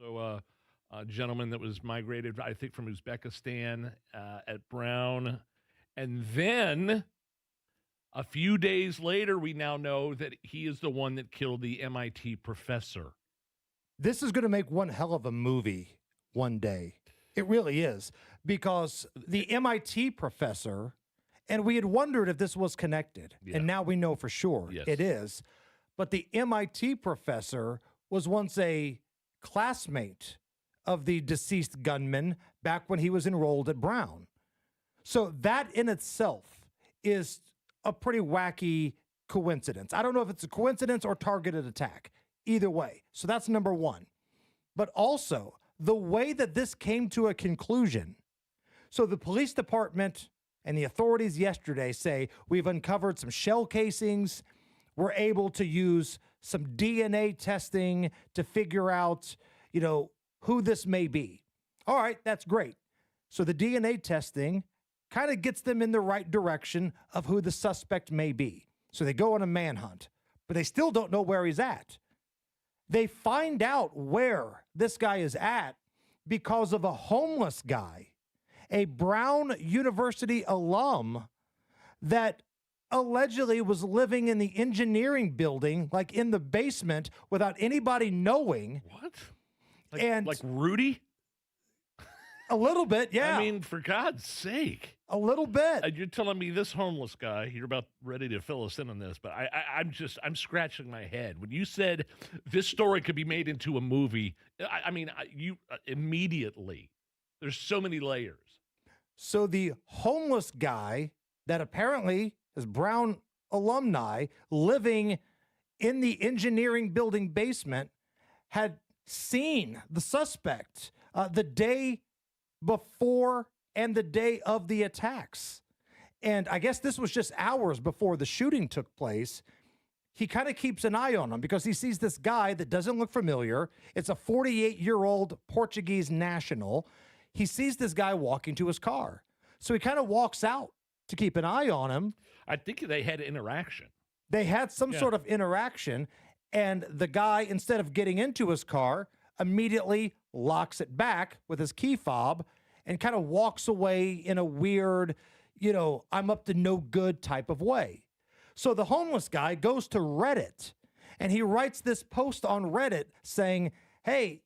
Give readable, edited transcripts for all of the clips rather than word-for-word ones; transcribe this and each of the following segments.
So, a gentleman that was migrated, I think, from Uzbekistan at Brown. And then a few days later, we now know that he is the one that killed the MIT professor. This is going to make one hell of a movie one day. It really is. Because the MIT professor, and we had wondered if this was connected, Yeah. and now we know for sure Yes. it is. But the MIT professor was once a classmate of the deceased gunman back when he was enrolled at Brown. So that in itself is a pretty wacky coincidence. I don't know if it's a coincidence or targeted attack. Either way. So that's number one. But also, the way that this came to a conclusion. So the police department and the authorities yesterday say we've uncovered some shell casings. We're able to use some DNA testing to figure out, who this may be. All right, that's great. So the DNA testing kind of gets them in the right direction of who the suspect may be. So they go on a manhunt, but they still don't know where he's at. They find out where this guy is at because of a homeless guy, a Brown University alum that allegedly was living in the engineering building, like in the basement, without anybody knowing. What? Like Rudy? A little bit, yeah. I mean, for God's sake. A little bit. You're telling me this homeless guy, you're about ready to fill us in on this, but I'm scratching my head. When you said this story could be made into a movie, you immediately, there's so many layers. So the homeless guy that apparently is Brown alumni living in the engineering building basement had seen the suspect the day before and the day of the attacks. And I guess this was just hours before the shooting took place. He kind of keeps an eye on him because he sees this guy that doesn't look familiar. It's a 48-year-old Portuguese national. He sees this guy walking to his car. So he kind of walks out to keep an eye on him. I think they had interaction. They had some sort of interaction, and the guy, instead of getting into his car, immediately locks it back with his key fob and kind of walks away in a weird, I'm up to no good type of way. So the homeless guy goes to Reddit and he writes this post on Reddit saying, hey,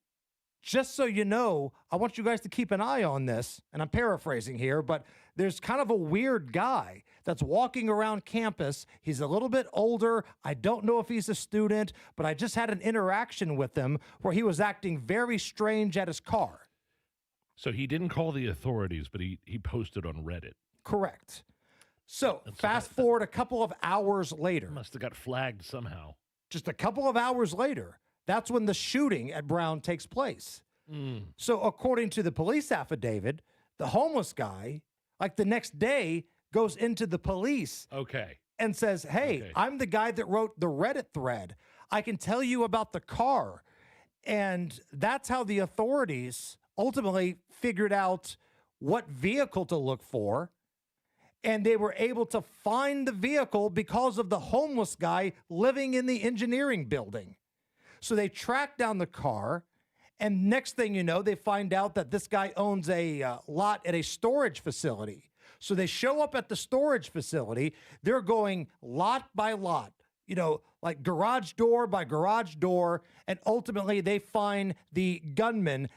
just so you know, I want you guys to keep an eye on this. And I'm paraphrasing here, but there's kind of a weird guy that's walking around campus. He's a little bit older. I don't know if he's a student, but I just had an interaction with him where he was acting very strange at his car. So he didn't call the authorities, but he posted on Reddit. Correct. So fast forward a couple of hours later. Must have got flagged somehow. Just a couple of hours later. That's when the shooting at Brown takes place. So according to the police affidavit, the homeless guy, like the next day, goes into the police and says, hey, I'm the guy that wrote the Reddit thread. I can tell you about the car. And that's how the authorities ultimately figured out what vehicle to look for. And they were able to find the vehicle because of the homeless guy living in the engineering building. So they track down the car, and next thing you know, they find out that this guy owns a lot at a storage facility. So they show up at the storage facility. They're going lot by lot, like garage door by garage door, and ultimately they find the gunman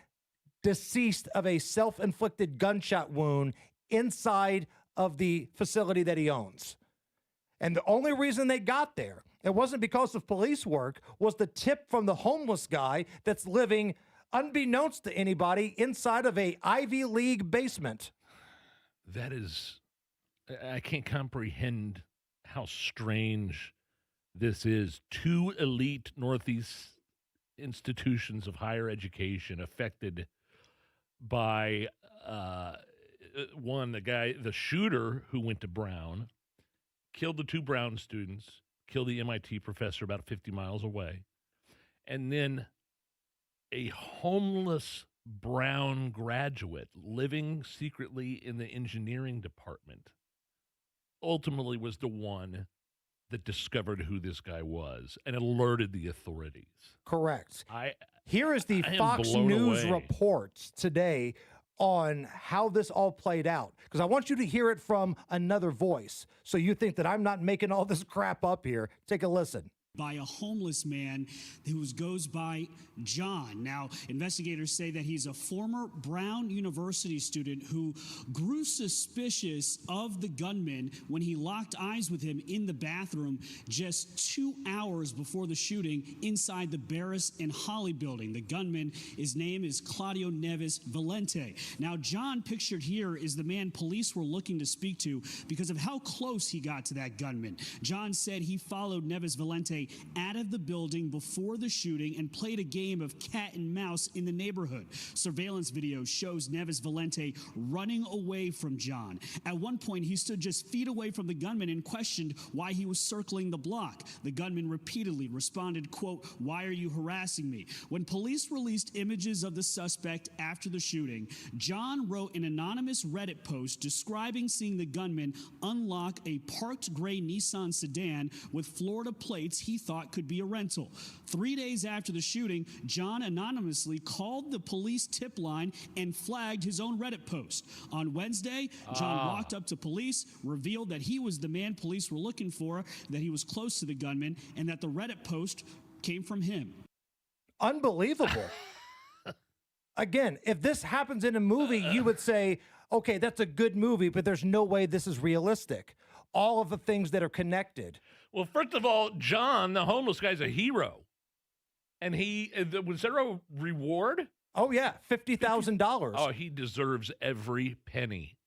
deceased of a self-inflicted gunshot wound inside of the facility that he owns. And the only reason they got there, it wasn't because of police work, was the tip from the homeless guy that's living, unbeknownst to anybody, inside of a Ivy League basement. That is, I can't comprehend how strange this is. Two elite Northeast institutions of higher education affected by, the shooter who went to Brown, killed the two Brown students, killed the MIT professor about 50 miles away, and then a homeless Brown graduate living secretly in the engineering department ultimately was the one that discovered who this guy was and alerted the authorities. Correct. I Here is the I am Fox blown News away. report today on how this all played out, because I want you to hear it from another voice so you think that I'm not making all this crap up here. Take a listen. By a homeless man who goes by John. Now, investigators say that he's a former Brown University student who grew suspicious of the gunman when he locked eyes with him in the bathroom just 2 hours before the shooting inside the Barris and Holly building. The gunman, his name is Claudio Neves Valente. Now, John, pictured here, is the man police were looking to speak to because of how close he got to that gunman. John said he followed Neves Valente out of the building before the shooting and played a game of cat and mouse in the neighborhood. Surveillance video shows Neves Valente running away from John. At one point, he stood just feet away from the gunman and questioned why he was circling the block. The gunman repeatedly responded, quote, "Why are you harassing me?" When police released images of the suspect after the shooting, John wrote an anonymous Reddit post describing seeing the gunman unlock a parked gray Nissan sedan with Florida plates he thought could be a rental. 3 days after the shooting, John anonymously called the police tip line and flagged his own Reddit post. On Wednesday, John walked up to police, revealed that he was the man police were looking for, that he was close to the gunman, and that the Reddit post came from him. Unbelievable. Again, if this happens in a movie, you would say, okay, that's a good movie, but there's no way this is realistic. All of the things that are connected. Well, first of all, John, the homeless guy's a hero. And was there a reward? Oh, yeah, $50,000. Oh, he deserves every penny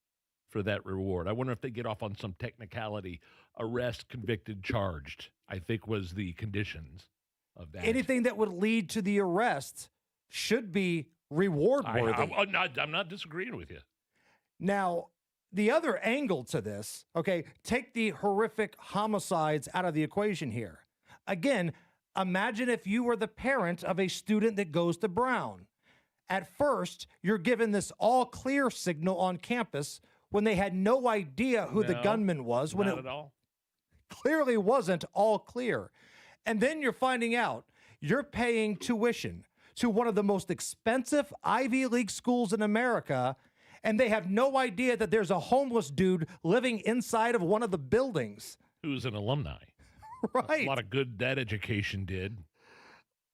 for that reward. I wonder if they get off on some technicality. Arrest, convicted, charged, I think was the conditions of that. Anything that would lead to the arrest should be reward worthy. I'm not disagreeing with you. Now, the other angle to this, okay, take the horrific homicides out of the equation here. Again, imagine if you were the parent of a student that goes to Brown. At first, you're given this all clear signal on campus when they had no idea who the gunman was. When not at all. Clearly wasn't all clear. And then you're finding out you're paying tuition to one of the most expensive Ivy League schools in America, and they have no idea that there's a homeless dude living inside of one of the buildings. Who's an alumni. Right. A lot of good that education did.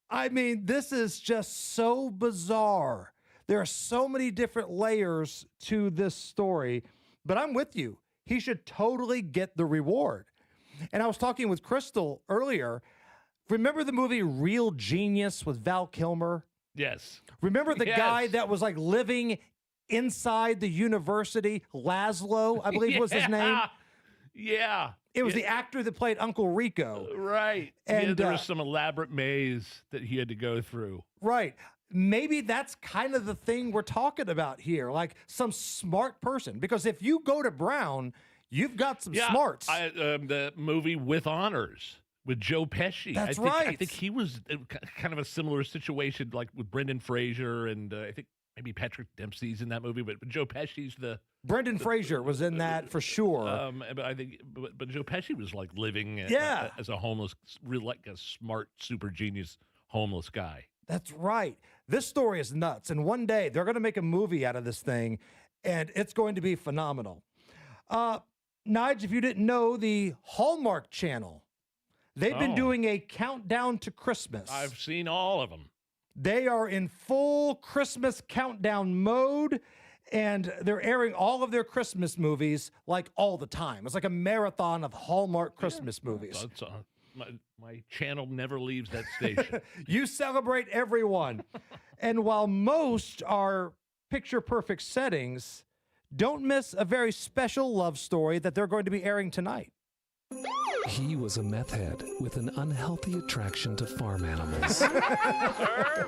I mean, this is just so bizarre. There are so many different layers to this story, but I'm with you. He should totally get the reward. And I was talking with Crystal earlier. Remember the movie Real Genius with Val Kilmer? Yes. Remember the guy that was like living inside the university? Laszlo, I believe was his name. Yeah. It was the actor that played Uncle Rico. Right. And there was some elaborate maze that he had to go through. Right. Maybe that's kind of the thing we're talking about here, like some smart person. Because if you go to Brown, you've got some smarts. The movie With Honors with Joe Pesci. That's right. I think he was kind of a similar situation, like with Brendan Fraser, and I think maybe Patrick Dempsey's in that movie, but Joe Pesci's Brendan Fraser was in that for sure. But I think, but Joe Pesci was like living as a homeless, real like a smart, super genius homeless guy. That's right. This story is nuts, and one day they're going to make a movie out of this thing, and it's going to be phenomenal. Nigel, if you didn't know, the Hallmark Channel, they've been doing a countdown to Christmas. I've seen all of them. They are in full Christmas countdown mode, and they're airing all of their Christmas movies like all the time. It's like a marathon of Hallmark Christmas movies. My channel never leaves that station. You celebrate everyone. And while most are picture-perfect settings, don't miss a very special love story that they're going to be airing tonight. He was a meth head with an unhealthy attraction to farm animals. Sir,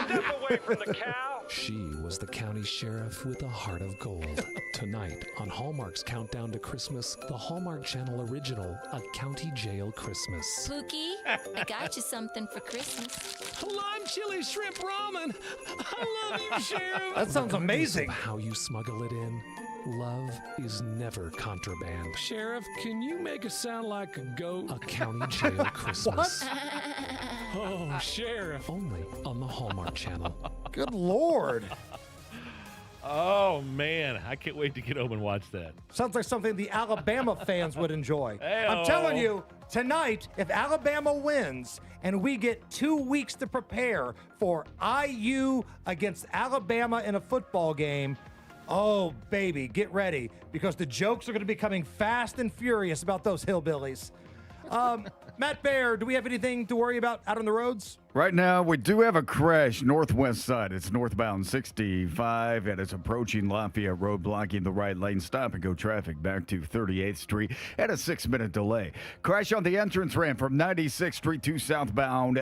step away from the cow. She was the county sheriff with a heart of gold. Tonight on Hallmark's Countdown to Christmas, the Hallmark Channel original, A County Jail Christmas. Pookie, I got you something for Christmas. Lime chili shrimp ramen. I love you, Sheriff. That sounds Regardless amazing. of how you smuggle it in, love is never contraband. Sheriff, can you make it sound like a goat? A county jail Christmas. Oh, Sheriff. Only on the Hallmark Channel. Good Lord. Oh, man. I can't wait to get home and watch that. Sounds like something the Alabama fans would enjoy. Hey-o. I'm telling you, tonight, if Alabama wins and we get 2 weeks to prepare for IU against Alabama in a football game, oh, baby, get ready, because the jokes are going to be coming fast and furious about those hillbillies. Matt Baer, do we have anything to worry about out on the roads? Right now, we do have a crash northwest side. It's northbound 65, and it's approaching Lafayette Road, blocking the right lane. Stop and go traffic back to 38th Street at a 6-minute delay. Crash on the entrance ramp from 96th Street to southbound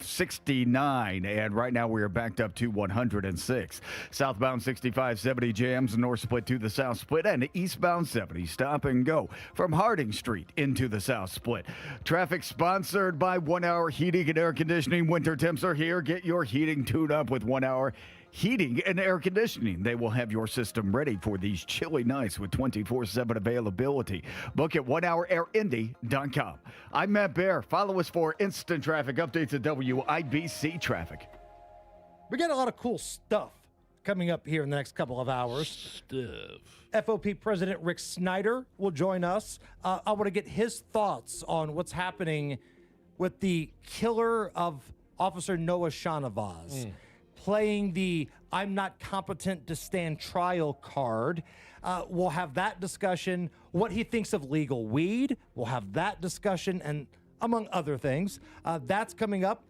69, and right now we are backed up to 106. Southbound 65, 70 jams, north split to the south split, and eastbound 70, stop and go from Harding Street into the south split. Traffic sponsored by 1 Hour Heating and Air Conditioning. Winter temps are here. Get your heating tuned up with 1 Hour Heating and Air Conditioning. They will have your system ready for these chilly nights with 24/7 availability. Book at onehourairindy.com. I'm Matt Baer. Follow us for instant traffic updates at WIBC Traffic. We got a lot of cool stuff coming up here in the next couple of hours. Stuff. FOP President Rick Snyder will join us. I want to get his thoughts on what's happening with the killer of Officer Noah Shanavaz, playing the I'm not competent to stand trial card. We'll have that discussion. What he thinks of legal weed. We'll have that discussion, and among other things. That's coming up.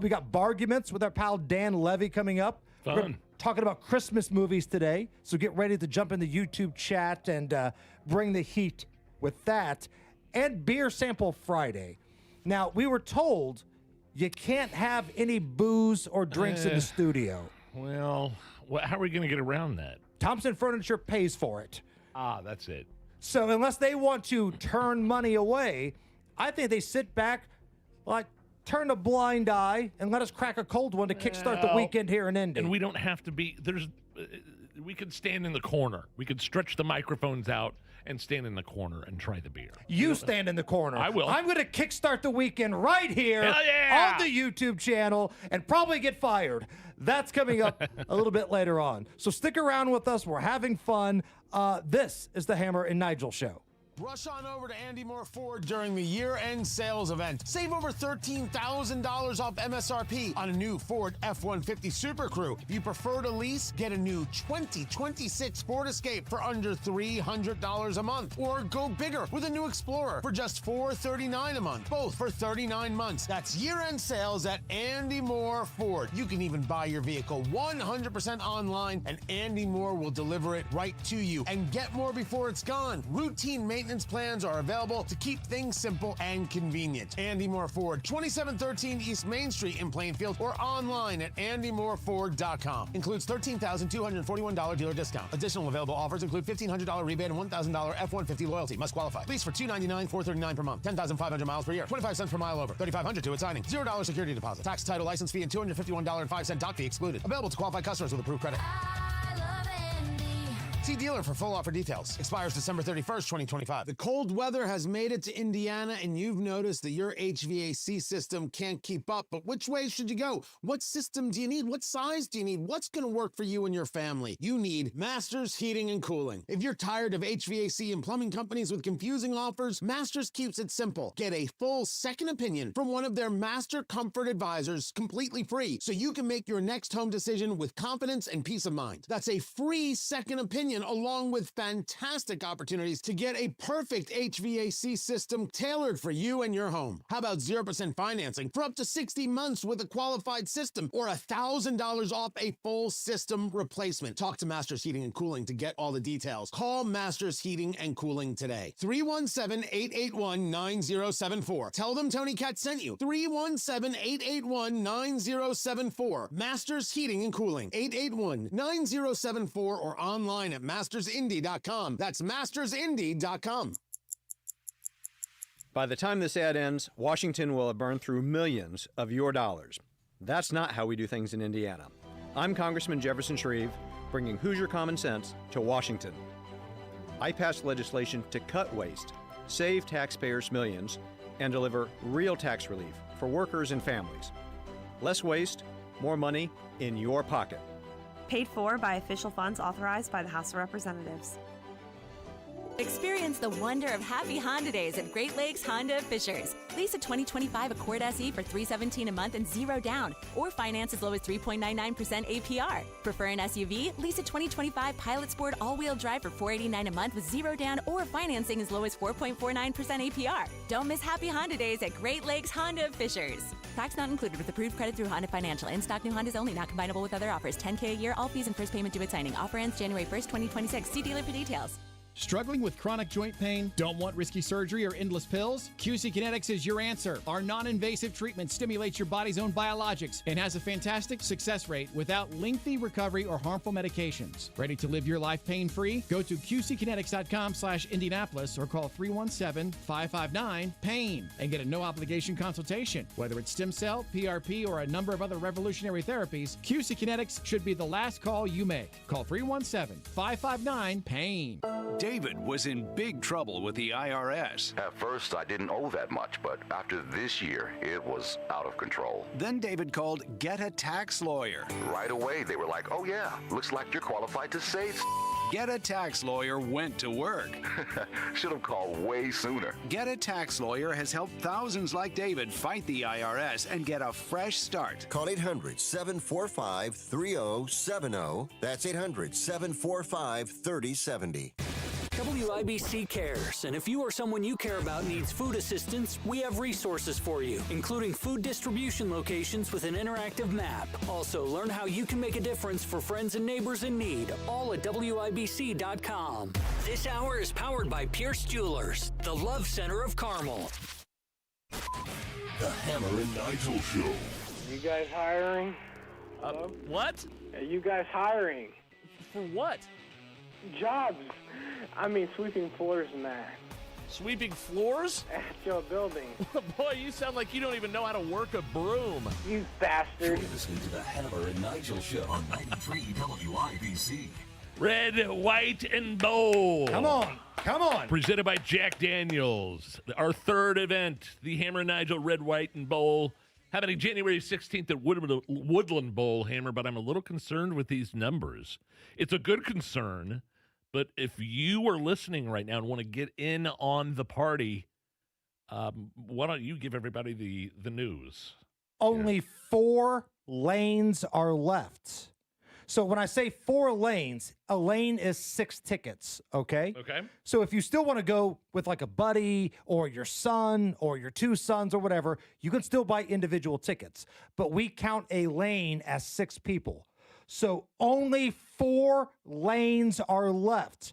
We got Barguments with our pal Dan Levy coming up. Fun. We're talking about Christmas movies today, so get ready to jump in the YouTube chat and bring the heat with that. And Beer Sample Friday. Now, we were told you can't have any booze or drinks in the studio. Well, how are we going to get around that? Thompson Furniture pays for it. Ah, that's it. So unless they want to turn money away, I think they sit back, like, turn a blind eye and let us crack a cold one to kickstart the weekend here in Indy. And we don't have to be, we could stand in the corner. We could stretch the microphones out and stand in the corner and try the beer. You stand in the corner. I will. I'm going to kickstart the weekend right here Hell yeah! on the YouTube channel and probably get fired. That's coming up a little bit later on. So stick around with us. We're having fun. This is the Hammer and Nigel Show. Rush on over to Andy Moore Ford during the year-end sales event. Save over $13,000 off MSRP on a new Ford F-150 Super Crew. If you prefer to lease, get a new 2026 Ford Escape for under $300 a month. Or go bigger with a new Explorer for just $439 a month, both for 39 months. That's year-end sales at Andy Moore Ford. You can even buy your vehicle 100% online, and Andy Moore will deliver it right to you. And get more before it's gone. Routine maintenance plans are available to keep things simple and convenient. Andy Moore Ford, 2713 East Main Street in Plainfield, or online at andymoreford.com. Includes $13,241 dealer discount. Additional available offers include $1,500 rebate and $1,000 F-150 loyalty. Must qualify. Lease for $299, $439 per month. 10,500 miles per year. 25 cents per mile over. $3,500 to its signing. $0 security deposit. Tax, title, license fee, and $251.05 dock fee excluded. Available to qualified customers with approved credit. See dealer for full offer details. Expires December 31st, 2025. The cold weather has made it to Indiana, and you've noticed that your HVAC system can't keep up. But which way should you go? What system do you need? What size do you need? What's going to work for you and your family? You need Masters Heating and Cooling. If you're tired of HVAC and plumbing companies with confusing offers, Masters keeps it simple. Get a full second opinion from one of their Master Comfort Advisors completely free, so you can make your next home decision with confidence and peace of mind. That's a free second opinion, along with fantastic opportunities to get a perfect HVAC system tailored for you and your home. How about 0% financing for up to 60 months with a qualified system, or $1,000 off a full system replacement? Talk to Masters Heating and Cooling to get all the details. Call Masters Heating and Cooling today. 317-881-9074. Tell them Tony Katz sent you. 317-881-9074. Masters Heating and Cooling. 881-9074, or online at mastersindy.com. That's mastersindy.com. By the time this ad ends, Washington will have burned through millions of your dollars. That's not how we do things in Indiana. I'm Congressman Jefferson Shreve, bringing Hoosier common sense to Washington. I passed legislation to cut waste, save taxpayers millions, and deliver real tax relief for workers and families. Less waste, more money in your pocket. Paid for by official funds authorized by the House of Representatives. Experience the wonder of happy Honda days at Great Lakes Honda of Fishers. Lease a 2025 Accord SE for $317 a month and 0 down, or finance as low as 3.99% APR. Prefer an SUV? Lease a 2025 Pilot Sport all-wheel drive for $489 a month with 0 down, or financing as low as 4.49% APR. Don't miss happy Honda days at Great Lakes Honda of Fishers. Tax not included with approved credit through Honda Financial. In-stock new Hondas only, not combinable with other offers. $10K a year, all fees and first payment due at signing. Offer ends January 1st, 2026. See dealer for details. Struggling with chronic joint pain? Don't want risky surgery or endless pills? QC Kinetics is your answer. Our non-invasive treatment stimulates your body's own biologics and has a fantastic success rate without lengthy recovery or harmful medications. Ready to live your life pain-free? Go to qckinetics.com/Indianapolis or call 317-559-PAIN and get a no-obligation consultation. Whether it's stem cell, PRP, or a number of other revolutionary therapies, QC Kinetics should be the last call you make. Call 317-559-PAIN. David was in big trouble with the IRS. At first, I didn't owe that much, but after this year, it was out of control. Then David called Get a Tax Lawyer. Right away, they were like, oh yeah, looks like you're qualified to save. Get a Tax Lawyer went to work. Should have called way sooner. Get a Tax Lawyer has helped thousands like David fight the IRS and get a fresh start. Call 800-745-3070. That's 800-745-3070. WIBC cares, and if you or someone you care about needs food assistance, we have resources for you, including food distribution locations with an interactive map. Also, learn how you can make a difference for friends and neighbors in need, all at WIBC.com. This hour is powered by Pierce Jewelers, the love center of Carmel. The Hammer and Nigel Show. You guys hiring? What? Are you guys hiring? For what? Jobs. I mean, sweeping floors and that. Sweeping floors? At your building. Boy, you sound like you don't even know how to work a broom. You bastard. You're listening to the Hammer and Nigel Show on 93 WIBC. Red, white, and bowl. Come on. Come on. Presented by Jack Daniels. Our third event, the Hammer and Nigel Red, White, and Bowl, happening January 16th at Woodland Bowl, Hammer, but I'm a little concerned with these numbers. It's a good concern. But if you are listening right now and want to get in on the party, why don't you give everybody the news? Only 4 lanes are left. So when I say 4 lanes, a lane is 6 tickets, okay? Okay. So if you still want to go with like a buddy or your son or your 2 sons or whatever, you can still buy individual tickets. But we count a lane as 6 people. So only 4 lanes are left.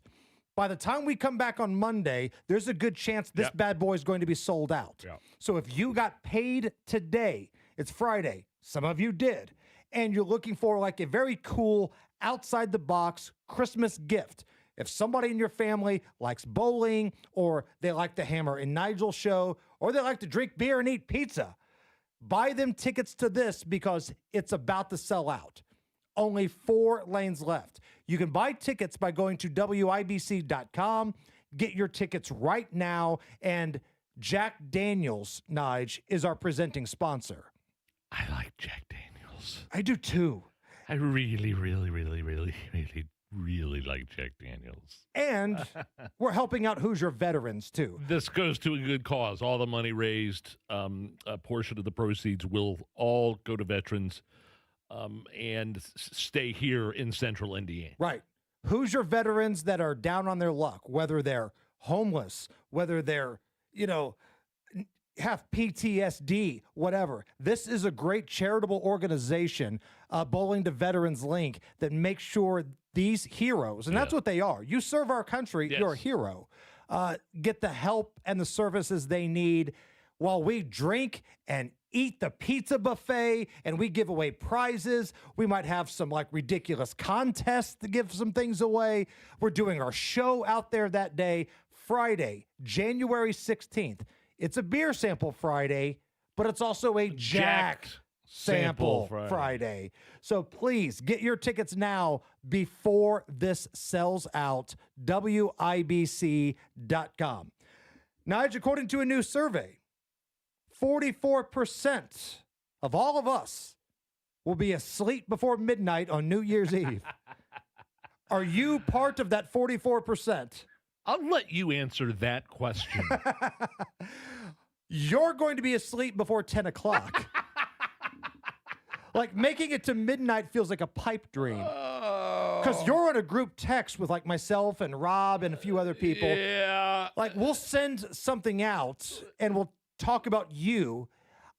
By the time we come back on Monday, there's a good chance this bad boy is going to be sold out. Yep. So if you got paid today, it's Friday, some of you did, and you're looking for like a very cool outside the box Christmas gift. If somebody in your family likes bowling, or they like the Hammer and Nigel show, or they like to drink beer and eat pizza, buy them tickets to this because it's about to sell out. Only 4 lanes left. You can buy tickets by going to WIBC.com. Get your tickets right now. And Jack Daniels, Nige, is our presenting sponsor. I like Jack Daniels. I do too. I really, really, really, really, really, really like Jack Daniels. And we're helping out Hoosier veterans too. This goes to a good cause. All the money raised, a portion of the proceeds will all go to veterans. And stay here in central Indiana. Right. Hoosier veterans that are down on their luck, whether they're homeless, whether they're, have PTSD, whatever. This is a great charitable organization, Bowling to Veterans Link, that makes sure these heroes, and that's what they are. You serve our country, you're a hero. Get the help and the services they need while we drink and eat the pizza buffet, and we give away prizes. We might have some like ridiculous contests to give some things away. We're doing our show out there that day, Friday, January 16th. It's a beer sample Friday, but it's also a Jack Sample Sample Friday. So please get your tickets now before this sells out. WIBC.com. Nigel, according to a new survey, 44% of all of us will be asleep before midnight on New Year's Eve. Are you part of that 44%? I'll let you answer that question. You're going to be asleep before 10 o'clock. Like, making it to midnight feels like a pipe dream. Because you're on a group text with, like, myself and Rob and a few other people. Yeah. Like, we'll send something out and we'll talk about you.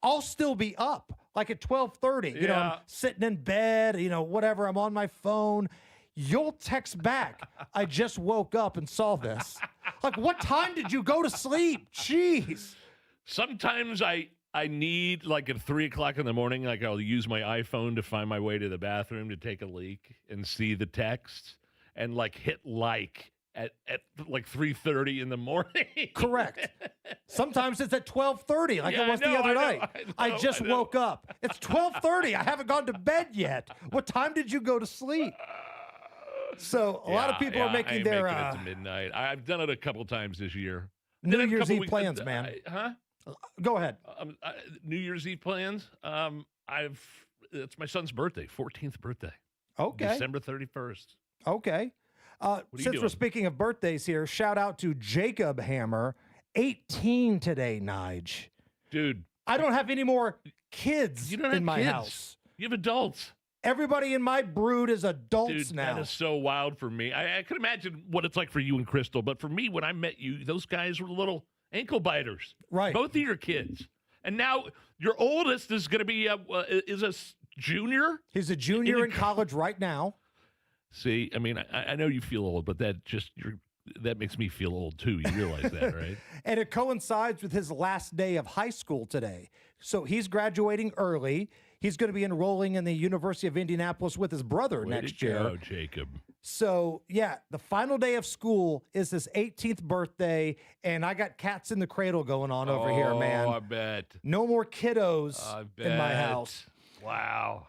I'll still be up, like at 12:30. You know, I'm sitting in bed, you know, whatever. I'm on my phone. You'll text back, I just woke up and saw this. Like, what time did you go to sleep? Jeez. Sometimes I need, like, at 3 o'clock in the morning, like, I'll use my iPhone to find my way to the bathroom to take a leak and see the text and, like, hit like at like 3:30 in the morning. Correct. Sometimes it's at 12:30, like it was the other night. I just woke up. It's 12:30. I haven't gone to bed yet. What time did you go to sleep? So a lot of people are making their making it to midnight. I've done it a couple times this year. New Year's Eve plans, man. Go ahead. New Year's Eve plans. It's my son's birthday, 14th birthday. Okay. December 31st. Okay. Since we're speaking of birthdays here, shout out to Jacob Hammer, 18 today, Nige. Dude. I don't have any more kids in my house. You have adults. Everybody in my brood is adults now. That is so wild for me. I could imagine what it's like for you and Crystal, but for me, when I met you, those guys were little ankle biters. Right. Both of your kids. And now your oldest is going to be is a junior? He's a junior in college right now. See, I mean, I know you feel old, but that makes me feel old too. You realize that, right? And it coincides with his last day of high school today. So he's graduating early. He's going to be enrolling in the University of Indianapolis with his brother next year. Oh, Jacob. So, yeah, the final day of school is his 18th birthday, and I got cats in the cradle going on over here, man. Oh, I bet. No more kiddos in my house. Wow.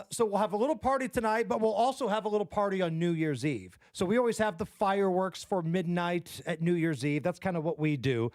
So we'll have a little party tonight, but we'll also have a little party on New Year's Eve. So we always have the fireworks for midnight at New Year's Eve. That's kind of what we do.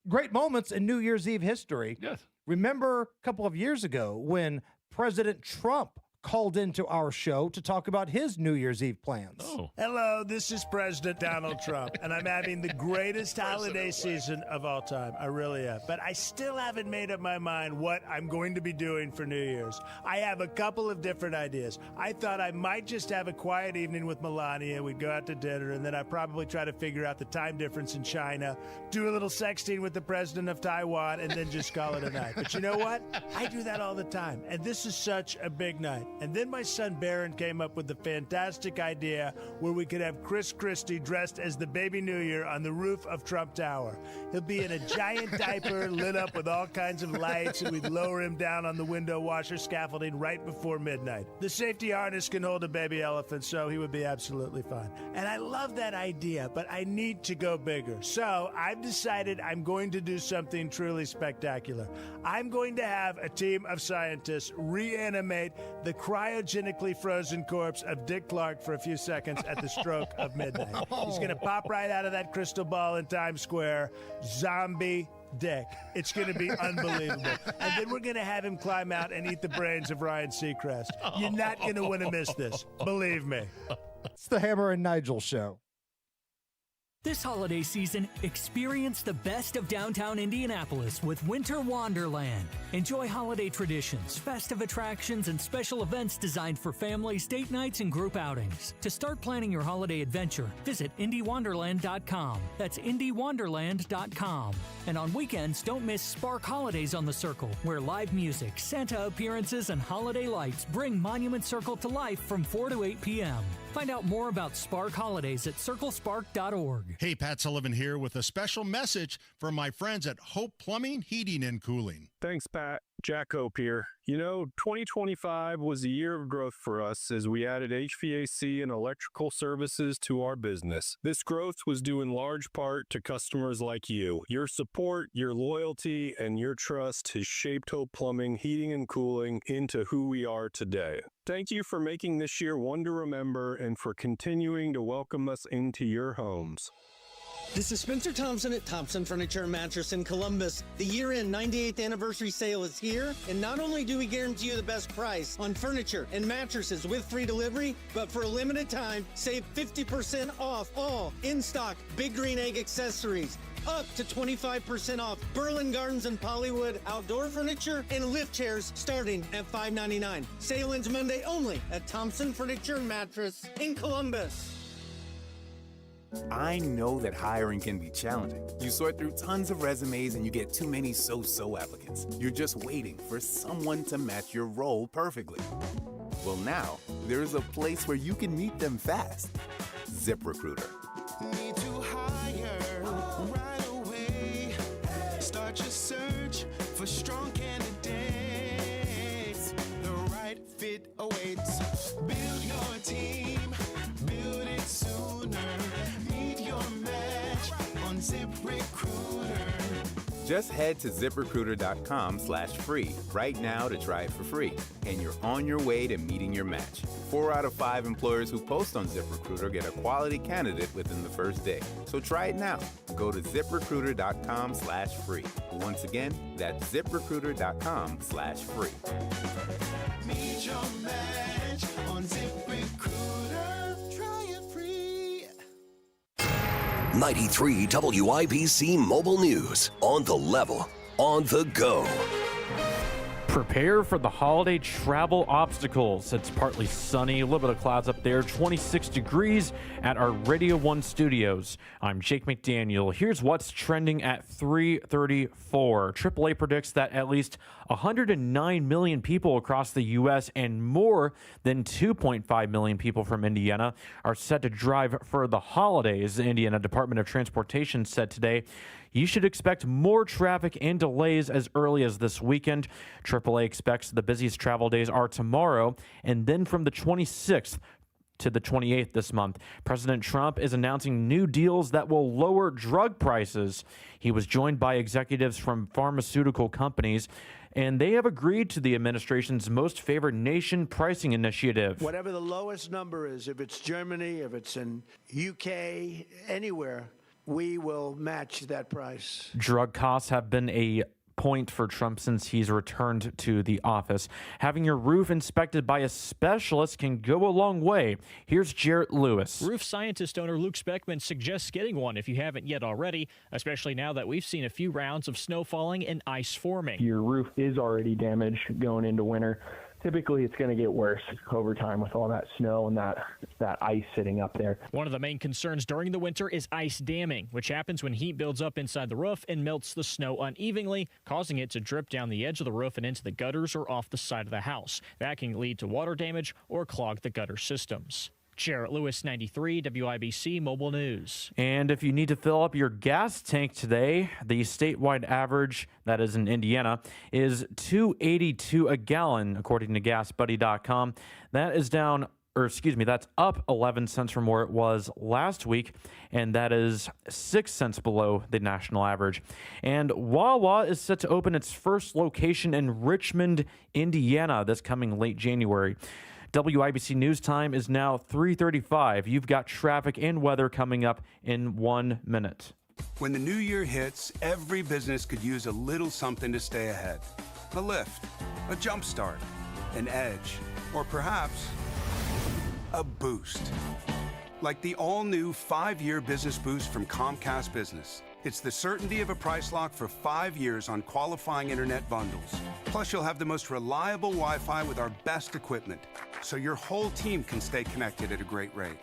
Great moments in New Year's Eve history. Yes. Remember a couple of years ago when President Trump called into our show to talk about his New Year's Eve plans. Oh. Hello, this is President Donald Trump, and I'm having the greatest holiday season of all time. I really am. But I still haven't made up my mind what I'm going to be doing for New Year's. I have a couple of different ideas. I thought I might just have a quiet evening with Melania. We'd go out to dinner, and then I'd probably try to figure out the time difference in China, do a little sexting with the president of Taiwan, and then just call it a night. But you know what? I do that all the time, and this is such a big night. And then my son Barron came up with the fantastic idea where we could have Chris Christie dressed as the baby New Year on the roof of Trump Tower. He'll be in a giant diaper lit up with all kinds of lights, and we'd lower him down on the window washer scaffolding right before midnight. The safety harness can hold a baby elephant, so he would be absolutely fine. And I love that idea, but I need to go bigger. So I've decided I'm going to do something truly spectacular. I'm going to have a team of scientists reanimate the cryogenically frozen corpse of Dick Clark for a few seconds at the stroke of midnight. He's going to pop right out of that crystal ball in Times Square. Zombie Dick. It's going to be unbelievable. And then we're going to have him climb out and eat the brains of Ryan Seacrest. You're not going to want to miss this. Believe me. It's the Hammer and Nigel show. This holiday season, experience the best of downtown Indianapolis with Winter Wonderland. Enjoy holiday traditions, festive attractions, and special events designed for families, date nights, and group outings. To start planning your holiday adventure, visit IndyWonderland.com. That's IndyWonderland.com. And on weekends, don't miss Spark Holidays on the Circle, where live music, Santa appearances, and holiday lights bring Monument Circle to life from 4 to 8 p.m. Find out more about Spark Holidays at circlespark.org. Hey, Pat Sullivan here with a special message from my friends at Hope Plumbing, Heating, and Cooling. Thanks, Pat. Jack Hope here. 2025 was a year of growth for us as we added HVAC and electrical services to our business. This growth was due in large part to customers like you. Your support, your loyalty, and your trust has shaped Hope Plumbing, Heating and Cooling into who we are today. Thank you for making this year one to remember and for continuing to welcome us into your homes. This is Spencer Thompson at Thompson Furniture and Mattress in Columbus. The year-end 98th anniversary sale is here, and not only do we guarantee you the best price on furniture and mattresses with free delivery, but for a limited time, save 50% off all in-stock Big Green Egg accessories. Up to 25% off Berlin Gardens and Pollywood outdoor furniture and lift chairs starting at $5.99. Sale ends Monday only at Thompson Furniture and Mattress in Columbus. I know that hiring can be challenging. You sort through tons of resumes and you get too many so-so applicants. You're just waiting for someone to match your role perfectly. Well, now, there's a place where you can meet them fast. ZipRecruiter. Need to hire right away. Start your search for strong candidates. The right fit awaits. Build your team. Build it sooner. Meet your match on ZipRecruiter. Just head to ZipRecruiter.com/free right now to try it for free. And you're on your way to meeting your match. 4 out of 5 employers who post on ZipRecruiter get a quality candidate within the first day. So try it now. Go to ZipRecruiter.com/free. Once again, that's ZipRecruiter.com/free. Meet your match on ZipRecruiter. Try it free. 93 WIBC Mobile News. On the level, on the go. Prepare for the holiday travel obstacles. It's partly sunny, a little bit of clouds up there, 26 degrees at our Radio 1 studios. I'm Jake McDaniel. Here's what's trending at 3:34. AAA predicts that at least 109 million people across the U.S. and more than 2.5 million people from Indiana are set to drive for the holidays. The Indiana Department of Transportation said today you should expect more traffic and delays as early as this weekend. AAA expects the busiest travel days are tomorrow and then from the 26th to the 28th this month. President Trump is announcing new deals that will lower drug prices. He was joined by executives from pharmaceutical companies, and they have agreed to the administration's most favored nation pricing initiative. Whatever the lowest number is, if it's Germany, if it's in UK, anywhere, we will match that price. Drug costs have been a point for Trump since he's returned to the office. Having your roof inspected by a specialist can go a long way. Here's Jarrett Lewis. Roof scientist owner Luke Speckman suggests getting one if you haven't yet already, especially now that we've seen a few rounds of snow falling and ice forming. Your roof is already damaged going into winter. Typically, it's going to get worse over time with all that snow and that ice sitting up there. One of the main concerns during the winter is ice damming, which happens when heat builds up inside the roof and melts the snow unevenly, causing it to drip down the edge of the roof and into the gutters or off the side of the house. That can lead to water damage or clog the gutter systems. Jarrett Lewis, 93 WIBC Mobile News. And if you need to fill up your gas tank today, the statewide average, that is in Indiana, is $2.82 a gallon, according to GasBuddy.com. That is that's up 11 cents from where it was last week, and that is 6 cents below the national average. And Wawa is set to open its first location in Richmond, Indiana, this coming late January. WIBC News Time is now 3:35. You've got traffic and weather coming up in 1 minute. When the new year hits, every business could use a little something to stay ahead. A lift, a jump start, an edge, or perhaps a boost. Like the all-new 5-year business boost from Comcast Business. It's the certainty of a price lock for 5 years on qualifying internet bundles. Plus, you'll have the most reliable Wi-Fi with our best equipment, so your whole team can stay connected at a great rate.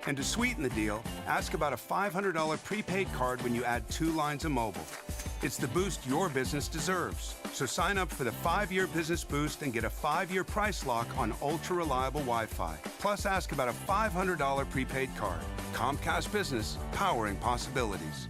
And to sweeten the deal, ask about a $500 prepaid card when you add 2 lines of mobile. It's the boost your business deserves. So sign up for the 5-year business boost and get a 5-year price lock on ultra-reliable Wi-Fi. Plus, ask about a $500 prepaid card. Comcast Business, powering possibilities.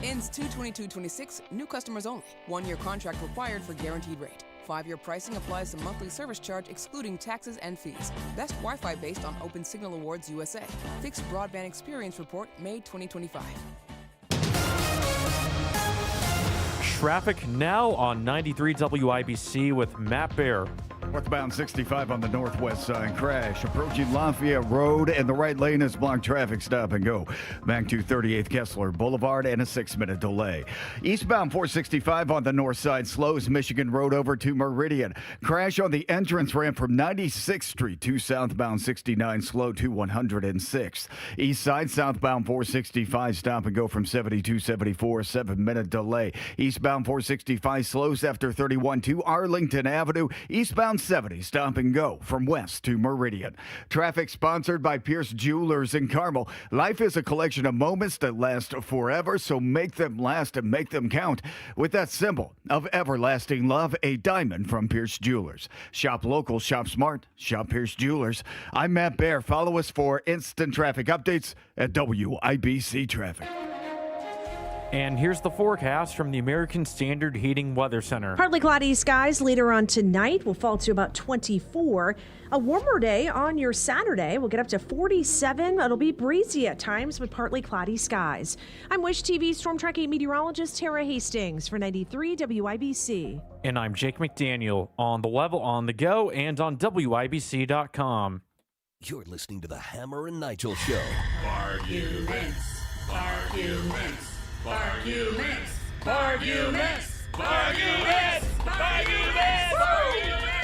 Ends 2/22/26, new customers only. 1-year contract required for guaranteed rate. 5-year pricing applies to monthly service charge excluding taxes and fees. Best Wi-Fi based on Open Signal Awards USA. Fixed Broadband Experience Report, May 2025. Traffic now on 93 WIBC with Matt Bear. Northbound 65 on the northwest side crash. Approaching Lafayette Road, and the right lane is blocked traffic. Stop and go. Back to 38th Kessler Boulevard and a 6-minute delay. Eastbound 465 on the north side slows Michigan Road over to Meridian. Crash on the entrance ramp from 96th Street to southbound 69 slow to 106th. East side southbound 465 stop and go from 7274, 7-minute delay. Eastbound 465 slows after 31 to Arlington Avenue. Eastbound 70 stop and go from west to Meridian. Traffic sponsored by Pierce Jewelers in Carmel. Life is a collection of moments that last forever, so make them last and make them count with that symbol of everlasting love, a diamond from Pierce Jewelers. Shop local, shop smart, shop Pierce Jewelers. I'm Matt Bear. Follow us for instant traffic updates at WIBC Traffic. And here's the forecast from the American Standard Heating Weather Center. Partly cloudy skies later on tonight will fall to about 24. A warmer day on your Saturday will get up to 47. It'll be breezy at times with partly cloudy skies. I'm Wish TV Storm Tracking meteorologist Tara Hastings for 93 WIBC. And I'm Jake McDaniel on the level, on the go, and on WIBC.com. You're listening to the Hammer and Nigel Show. Barguments. Barguments. Barguments! Barguments! Barguments! Barguments!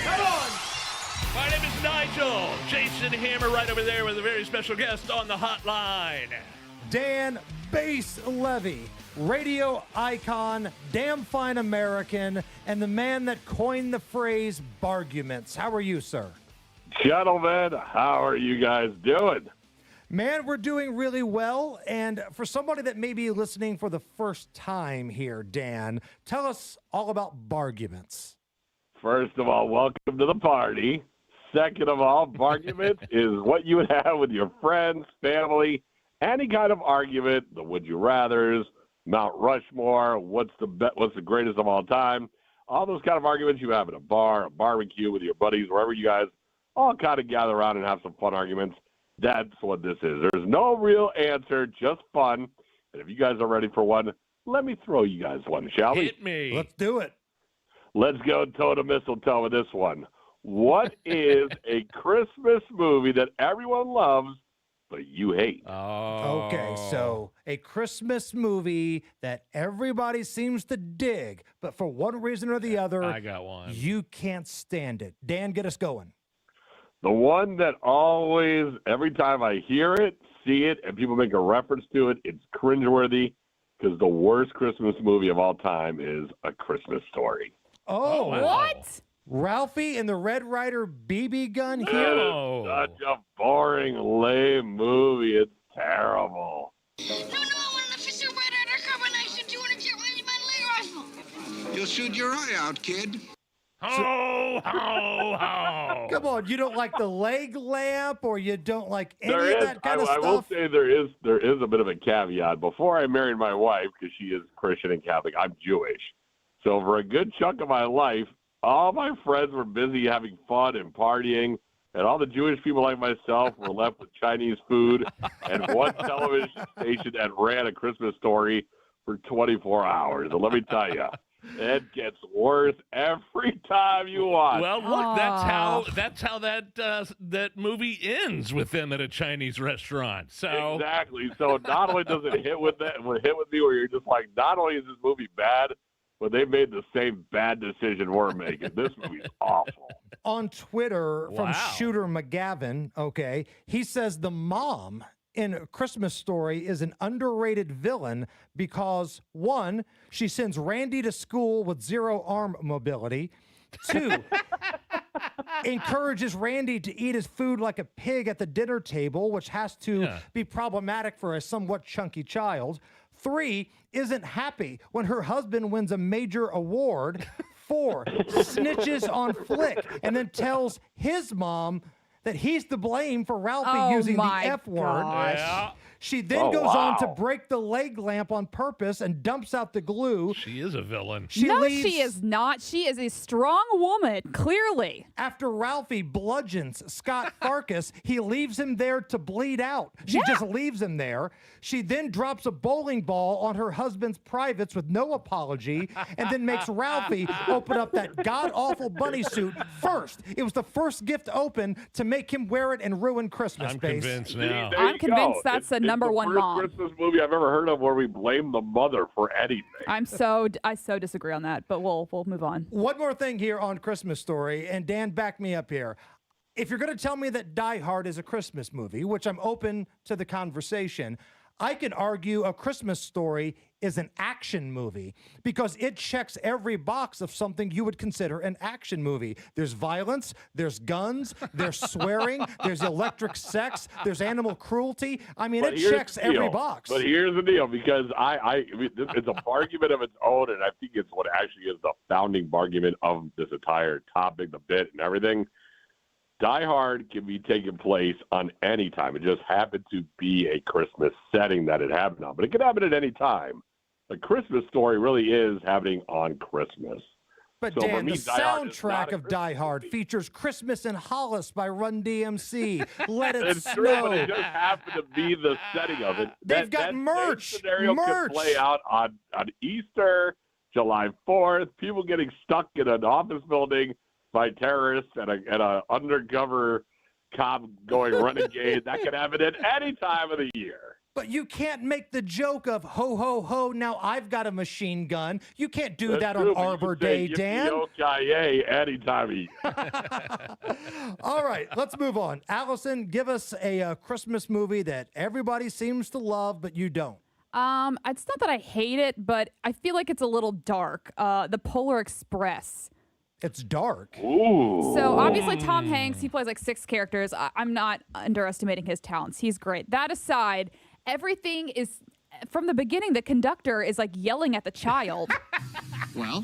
Come on! My name is Nigel. Jason Hammer right over there with a very special guest on the hotline. Dan Bass Levy, radio icon, damn fine American, and the man that coined the phrase Barguments. How are you, sir? Gentlemen, how are you guys doing? Man, we're doing really well. And for somebody that may be listening for the first time here, Dan, tell us all about Barguments. First of all, welcome to the party. Second of all, Barguments is what you would have with your friends, family, any kind of argument, the would you rathers, Mount Rushmore, what's the greatest of all time, all those kind of arguments you have at a bar, a barbecue with your buddies, wherever you guys all kind of gather around and have some fun arguments. That's what this is. There's no real answer, just fun. And if you guys are ready for one, let me throw you guys one, shall we? Hit me. Let's do it. Let's go toe to mistletoe with this one. What is a Christmas movie that everyone loves, but you hate? Oh. Okay, so a Christmas movie that everybody seems to dig, but for one reason or the other, I got one. You can't stand it. Dan, get us going. The one that always, every time I hear it, see it, and people make a reference to it, it's cringeworthy because the worst Christmas movie of all time is A Christmas Story. Oh, wow. What? Ralphie and the Red Ryder BB gun It here? is such a boring, lame movie. It's terrible. No, I want an official Red Ryder carbonation 200 jet range by leg rifle. You'll shoot your eye out, kid. Ho, ho, ho. Come on, you don't like the leg lamp, or you don't like any There of is, that kind of I stuff? will say there is a bit of a caveat. Before I married my wife, because she is Christian and Catholic, I'm Jewish. So for a good chunk of my life, all my friends were busy having fun and partying, and all the Jewish people like myself were left with Chinese food and one television station that ran A Christmas Story for 24 hours. And let me tell you, it gets worse every time you watch. Well, look, that's how that movie ends with them at a Chinese restaurant. So exactly. So not only does it hit with me where you're just like, not only is this movie bad, but they made the same bad decision we're making. This movie's awful. On Twitter from Wow. Shooter McGavin, okay, he says the mom in A Christmas Story is an underrated villain because, one, she sends Randy to school with 0 arm mobility. 2, encourages Randy to eat his food like a pig at the dinner table, which has to be problematic for a somewhat chunky child. 3, isn't happy when her husband wins a major award. 4, snitches on Flick and then tells his mom that he's to blame for Ralphie using the F word. Yeah. She then goes on to break the leg lamp on purpose and dumps out the glue. She is a villain. She is not. She is a strong woman, clearly. After Ralphie bludgeons Scott Farkas, he leaves him there to bleed out. She just leaves him there. She then drops a bowling ball on her husband's privates with no apology, and then makes Ralphie open up that god-awful bunny suit first. It was the first gift open to make him wear it and ruin Christmas. I'm convinced now. I'm convinced that's the number one mom. It's the first Christmas movie I've ever heard of where we blame the mother for anything. I so disagree on that, but we'll move on. One more thing here on Christmas Story, and Dan, back me up here. If you're going to tell me that Die Hard is a Christmas movie, which I'm open to the conversation, I can argue A Christmas Story is an action movie because it checks every box of something you would consider an action movie. There's violence, there's guns, there's swearing, there's electric sex, there's animal cruelty. I mean, it checks every box. But here's the deal, because it's a argument of its own, and I think it's what actually is the founding argument of this entire topic, the bit, and everything. Die Hard can be taking place on any time. It just happened to be a Christmas setting that it happened on. But it can happen at any time. A Christmas Story really is happening on Christmas. But so Dan, me, the soundtrack of Die Hard features Christmas in Hollis by Run DMC. Let It it's Snow. True, but it just happened to be the setting of it. They've got that merch. Same scenario Merch. can play out on Easter, July 4th, people getting stuck in an office building by terrorists and a undercover cop going renegade. That can happen at any time of the year. But you can't make the joke of ho, ho, ho, now I've got a machine gun. You can't do That's that true, on but you Arbor can say Day, Dan. Yippee-yo-ki-yay any time of year. All right, let's move on. Allison, give us a Christmas movie that everybody seems to love, but you don't. It's not that I hate it, but I feel like it's a little dark. The Polar Express. It's dark. Ooh. So obviously Tom Hanks, he plays like 6 characters. I'm not underestimating his talents. He's great. That aside, everything is, from the beginning, the conductor is like yelling at the child. Well,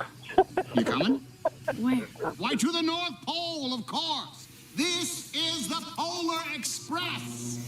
you coming? Where? Why, to the North Pole, of course. This is the Polar Express.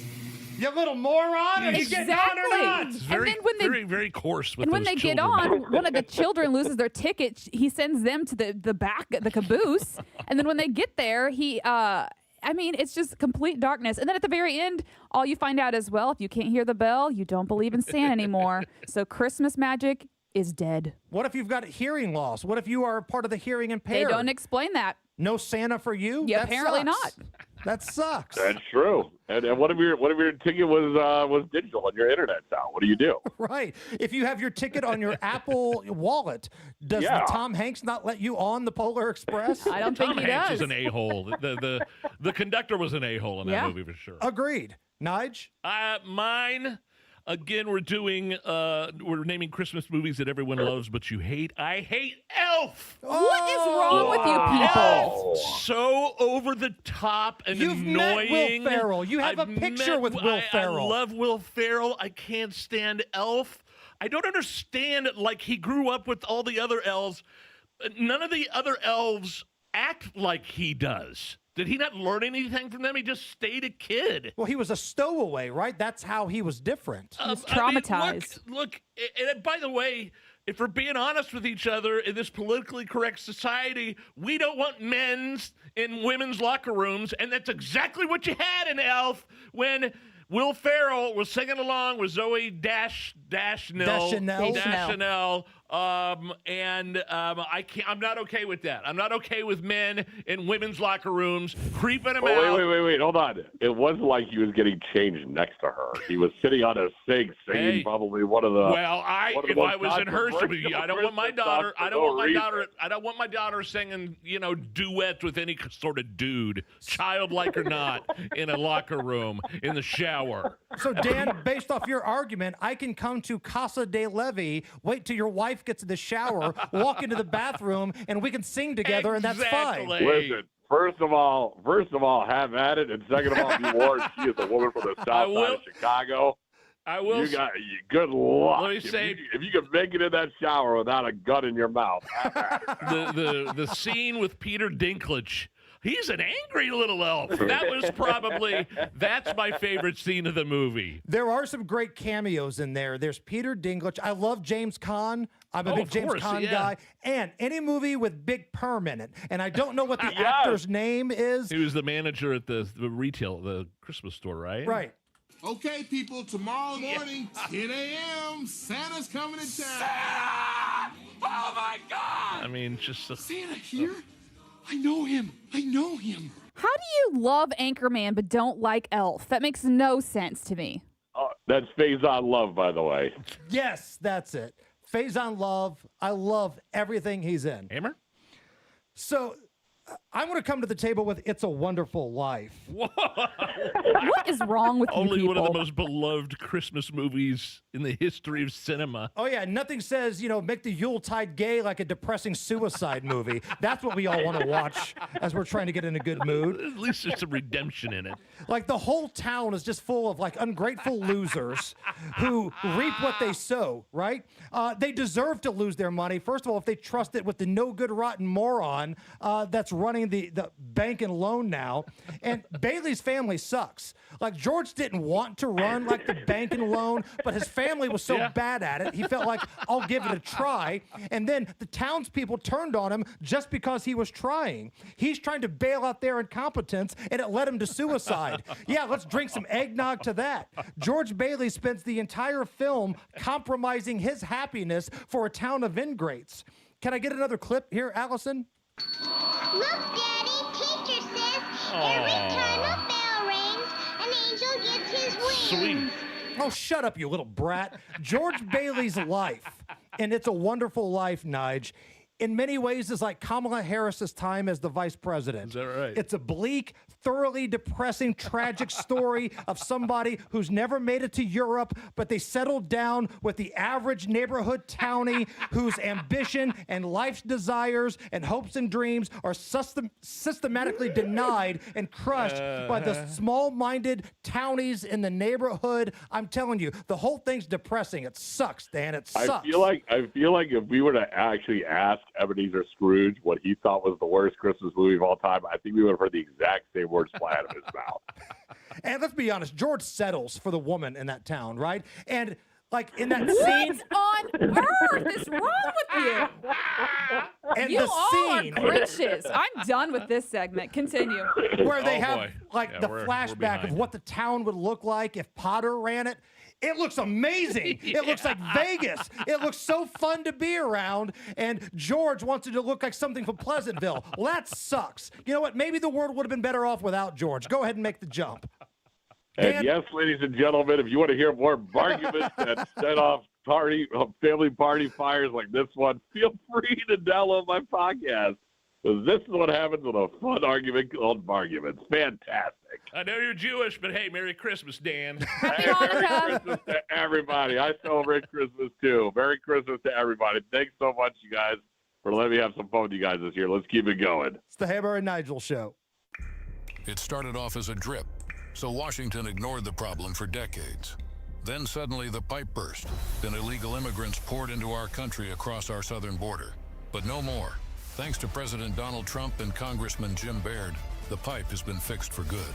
You little moron! Are you getting on or not? It's very, and then when they, very coarse with and when those they get children. on, one of the children loses their ticket. He sends them to the back, the caboose. And then when they get there, it's just complete darkness. And then at the very end, all you find out is, well, if you can't hear the bell, you don't believe in Santa anymore. So Christmas magic is dead. What if you've got hearing loss? What if you are part of the hearing impaired? They don't explain that. No Santa for you? Yeah, That apparently sucks. not. That sucks. That's true. And what if your ticket was digital and your internet's out? What do you do? Right. If you have your ticket on your Apple wallet, does Tom Hanks not let you on the Polar Express? I don't think Tom he Hanks does. is an a-hole. The conductor was an a-hole in that movie for sure. Agreed. Nige? Mine. Again, we're naming Christmas movies that everyone loves, but you hate. I hate Elf. What is wrong with you people? Elf. So over the top and You've annoying. met Will Ferrell. You have a picture with Will Ferrell. I love Will Ferrell. I can't stand Elf. I don't understand, like, he grew up with all the other elves. None of the other elves act like he does. Did he not learn anything from them? He just stayed a kid. Well, he was a stowaway, right? That's how he was different. He was traumatized. Look, and by the way, if we're being honest with each other in this politically correct society, we don't want men's in women's locker rooms, and that's exactly what you had in Elf when Will Ferrell was singing along with Zoe Deschanel. I'm not okay with that. I'm not okay with men in women's locker rooms creeping them out. Wait, hold on. It wasn't like he was getting changed next to her. He was sitting on a sink singing probably one of the. Well, if I was in her shoes, I don't want my daughter. I don't want my daughter singing, duets with any sort of dude, childlike or not, in a locker room in the shower. So, Dan, based off your argument, I can come to Casa de Levy, wait till your wife gets in the shower, walk into the bathroom, and we can sing together, and that's fine. Listen, first of all, have at it, and second of all, be warned, she is a woman from the south side of Chicago. I will. Good luck. Let me say, if you can make it in that shower without a gun in your mouth, the scene with Peter Dinklage. He's an angry little elf. That's my favorite scene of the movie. There are some great cameos in there. There's Peter Dinklage. I love James Caan. I'm a big James Caan guy. And any movie with Big Perm in it. And I don't know what the actor's name is. He was the manager at the Christmas store, right? Right. Okay, people, tomorrow morning, 10 a.m., Santa's coming to town. Santa! Oh, my God! I mean, just... Santa here? I know him. How do you love Anchorman but don't like Elf? That makes no sense to me. That's Faison Love, by the way. Yes, that's it. Faison Love. I love everything he's in. Hammer? So... I'm going to come to the table with It's a Wonderful Life. Whoa. What is wrong with you Only people? one of the most beloved Christmas movies in the history of cinema. Oh, yeah. Nothing says, make the Yuletide gay like a depressing suicide movie. That's what we all want to watch as we're trying to get in a good mood. At least there's some redemption in it. Like the whole town is just full of ungrateful losers who reap what they sow, right? They deserve to lose their money. First of all, if they trust it with the no good rotten moron that's running the bank and loan now. And Bailey's family sucks. George didn't want to run the bank and loan, but his family was so bad at it, he felt like, I'll give it a try. And then the townspeople turned on him just because he was trying. He's trying to bail out their incompetence, and it led him to suicide. Yeah, let's drink some eggnog to that. George Bailey spends the entire film compromising his happiness for a town of ingrates. Can I get another clip here, Allison? Look, Daddy, teacher says every time a bell rings, an angel gets his wings. Sweet. Oh, shut up, you little brat. George Bailey's life, and It's a Wonderful Life, Nige, in many ways is like Kamala Harris's time as the vice president. Is that right? It's a bleak, thoroughly depressing, tragic story of somebody who's never made it to Europe, but they settled down with the average neighborhood townie whose ambition and life's desires and hopes and dreams are systematically denied and crushed by the small-minded townies in the neighborhood. I'm telling you, the whole thing's depressing. It sucks, Dan. It sucks. I feel like if we were to actually ask Ebenezer Scrooge what he thought was the worst Christmas movie of all time, I think we would have heard the exact same words fly out of his mouth. And let's be honest, George settles for the woman in that town, right? And in that scene, What on earth is wrong with you? And You the all scene- are Grinches. I'm done with this segment. Continue. where they Oh, have boy. the We're flashback of behind. what the town would look like if Potter ran it. It looks amazing. It looks like Vegas. It looks so fun to be around. And George wants it to look like something from Pleasantville. Well, that sucks. You know what? Maybe the world would have been better off without George. Go ahead and make the jump. And Dan? yes, ladies and gentlemen, if you want to hear more arguments that set off family party fires like this one, feel free to download my podcast. Because this is what happens with a fun argument called Barguments. Fantastic. I know you're Jewish, but hey, Merry Christmas, Dan. Merry Christmas to everybody. I celebrate Christmas too. Merry Christmas to everybody. Thanks so much, you guys, for letting me have some fun with you guys this year. Let's keep it going. It's the Hammer and Nigel show. It started off as a drip, so Washington ignored the problem for decades. Then suddenly the pipe burst, and illegal immigrants poured into our country across our southern border. But no more. Thanks to President Donald Trump and Congressman Jim Baird, the pipe has been fixed for good.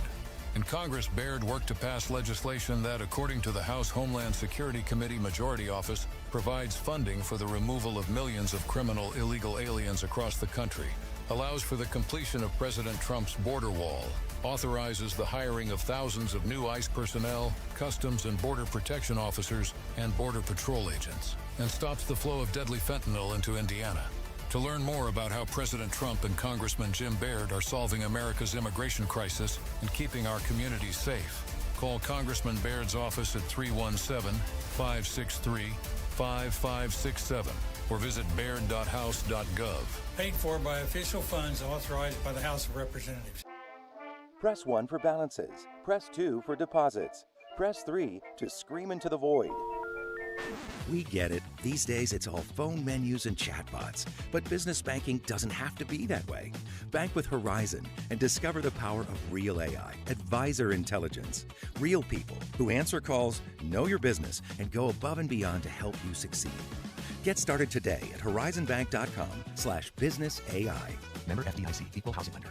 In Congress, Baird worked to pass legislation that, according to the House Homeland Security Committee Majority Office, provides funding for the removal of millions of criminal illegal aliens across the country, allows for the completion of President Trump's border wall, authorizes the hiring of thousands of new ICE personnel, Customs and Border Protection officers, and Border Patrol agents, and stops the flow of deadly fentanyl into Indiana. To learn more about how President Trump and Congressman Jim Baird are solving America's immigration crisis and keeping our communities safe, call Congressman Baird's office at 317-563-5567 or visit baird.house.gov. Paid for by official funds authorized by the House of Representatives. Press 1 for balances. Press 2 for deposits. Press 3 to scream into the void. We get it. These days, it's all phone menus and chatbots. But business banking doesn't have to be that way. Bank with Horizon and discover the power of real AI, advisor intelligence. Real people who answer calls, know your business, and go above and beyond to help you succeed. Get started today at horizonbank.com/businessai. Member FDIC, Equal Housing Lender.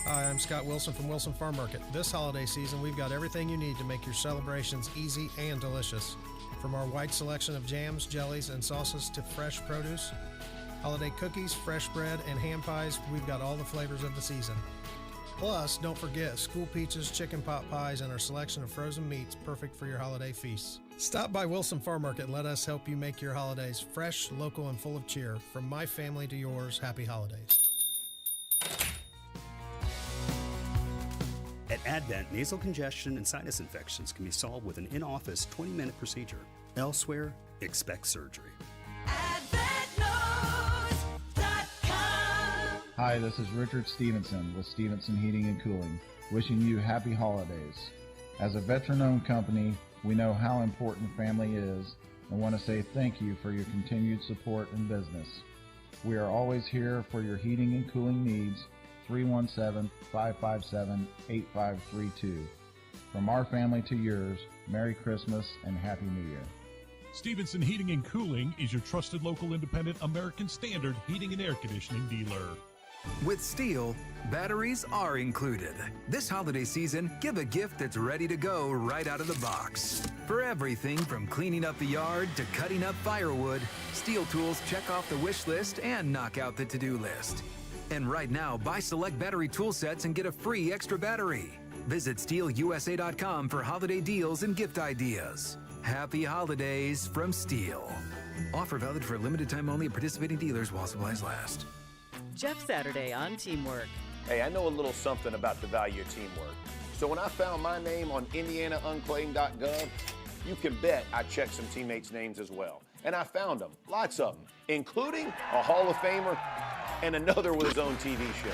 Hi, I'm Scott Wilson from Wilson Farm Market. This holiday season, we've got everything you need to make your celebrations easy and delicious. From our wide selection of jams, jellies, and sauces to fresh produce, holiday cookies, fresh bread, and ham pies, we've got all the flavors of the season. Plus, don't forget school peaches, chicken pot pies, and our selection of frozen meats perfect for your holiday feasts. Stop by Wilson Farm Market and let us help you make your holidays fresh, local, and full of cheer. From my family to yours, happy holidays. At Advent, nasal congestion and sinus infections can be solved with an in-office 20-minute procedure. Elsewhere, expect surgery. Hi, this is Richard Stevenson with Stevenson Heating and Cooling, wishing you happy holidays. As a veteran-owned company, we know how important family is and want to say thank you for your continued support and business. We are always here for your heating and cooling needs. 317-557-8532. From our family to yours, Merry Christmas and Happy New Year. Stevenson Heating and Cooling is your trusted local independent American Standard heating and air conditioning dealer. With Steel, batteries are included. This holiday season, give a gift that's ready to go right out of the box. For everything from cleaning up the yard to cutting up firewood, Steel tools check off the wish list and knock out the to-do list. And right now, buy select battery tool sets and get a free extra battery. Visit SteelUSA.com for holiday deals and gift ideas. Happy holidays from Steel. Offer valid for a limited time only at participating dealers while supplies last. Jeff Saturday on Teamwork. Hey, I know a little something about the value of teamwork. So when I found my name on IndianaUnclaimed.gov, you can bet I checked some teammates' names as well. And I found them, lots of them, including a Hall of Famer and another with his own TV show.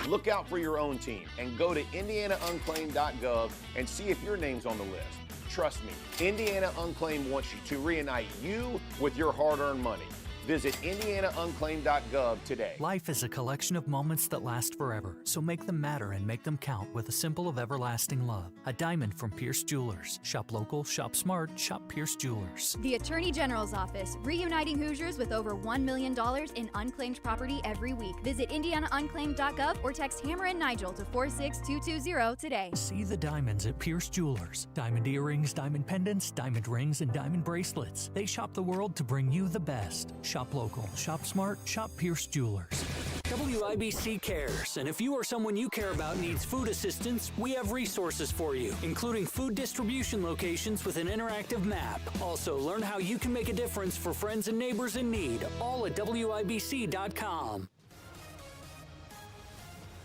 Look out for your own team and go to IndianaUnclaimed.gov and see if your name's on the list. Trust me, Indiana Unclaimed wants you to reunite you with your hard-earned money. Visit IndianaUnclaimed.gov today. Life is a collection of moments that last forever, so make them matter and make them count with a symbol of everlasting love. A diamond from Pierce Jewelers. Shop local, shop smart, shop Pierce Jewelers. The Attorney General's Office, reuniting Hoosiers with over $1 million in unclaimed property every week. Visit IndianaUnclaimed.gov or text Hammer and Nigel to 46220 today. See the diamonds at Pierce Jewelers. Diamond earrings, diamond pendants, diamond rings, and diamond bracelets. They shop the world to bring you the best. Shop local, shop smart, shop Pierce Jewelers. WIBC cares, and if you or someone you care about needs food assistance, we have resources for you, including food distribution locations with an interactive map. Also, learn how you can make a difference for friends and neighbors in need, all at WIBC.com.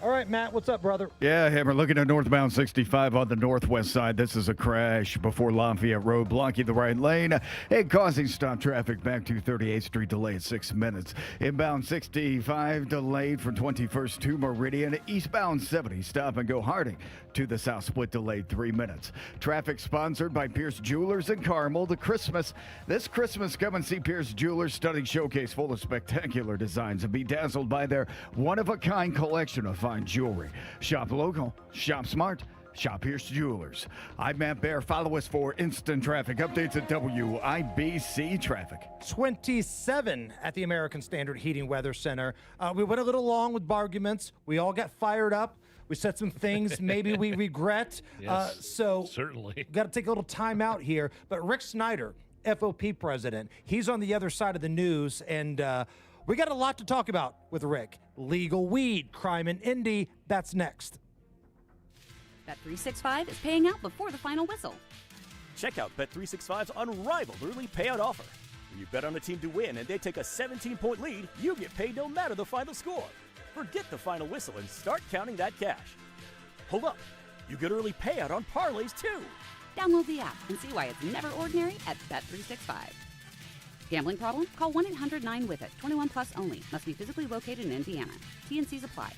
All right, Matt, what's up, brother? Yeah, Hammer, looking at northbound 65 on the northwest side. This is a crash before Lafayette Road, blocking the right lane and causing stop traffic back to 38th Street, delayed 6 minutes. Inbound 65 delayed from 21st to Meridian. Eastbound 70, stop and go Harding to the south split, delayed 3 minutes. Traffic sponsored by Pierce Jewelers in Carmel. This Christmas, come and see Pierce Jewelers' stunning showcase full of spectacular designs and be dazzled by their one-of-a-kind collection of fine jewelry. Shop local, shop smart, shop Pierce Jewelers. I'm Matt Bear. Follow us for instant traffic updates at WIBC Traffic. 27 at the American Standard Heating Weather Center. We went a little long with Barguments. We all got fired up. We said some things maybe we regret. Yes, so certainly. Got to take a little time out here. But Rick Snyder, FOP president, he's on the other side of the news, and we got a lot to talk about with Rick. Legal weed, crime in Indy, that's next. Bet365 is paying out before the final whistle. Check out Bet365's unrivaled early payout offer. When you bet on a team to win and they take a 17-point lead, you get paid no matter the final score. Forget the final whistle and start counting that cash. Hold up, you get early payout on parlays too. Download the app and see why it's never ordinary at Bet365. Gambling problem? Call 1-800-9-WITH-IT. 21 plus only. Must be physically located in Indiana. T&Cs apply.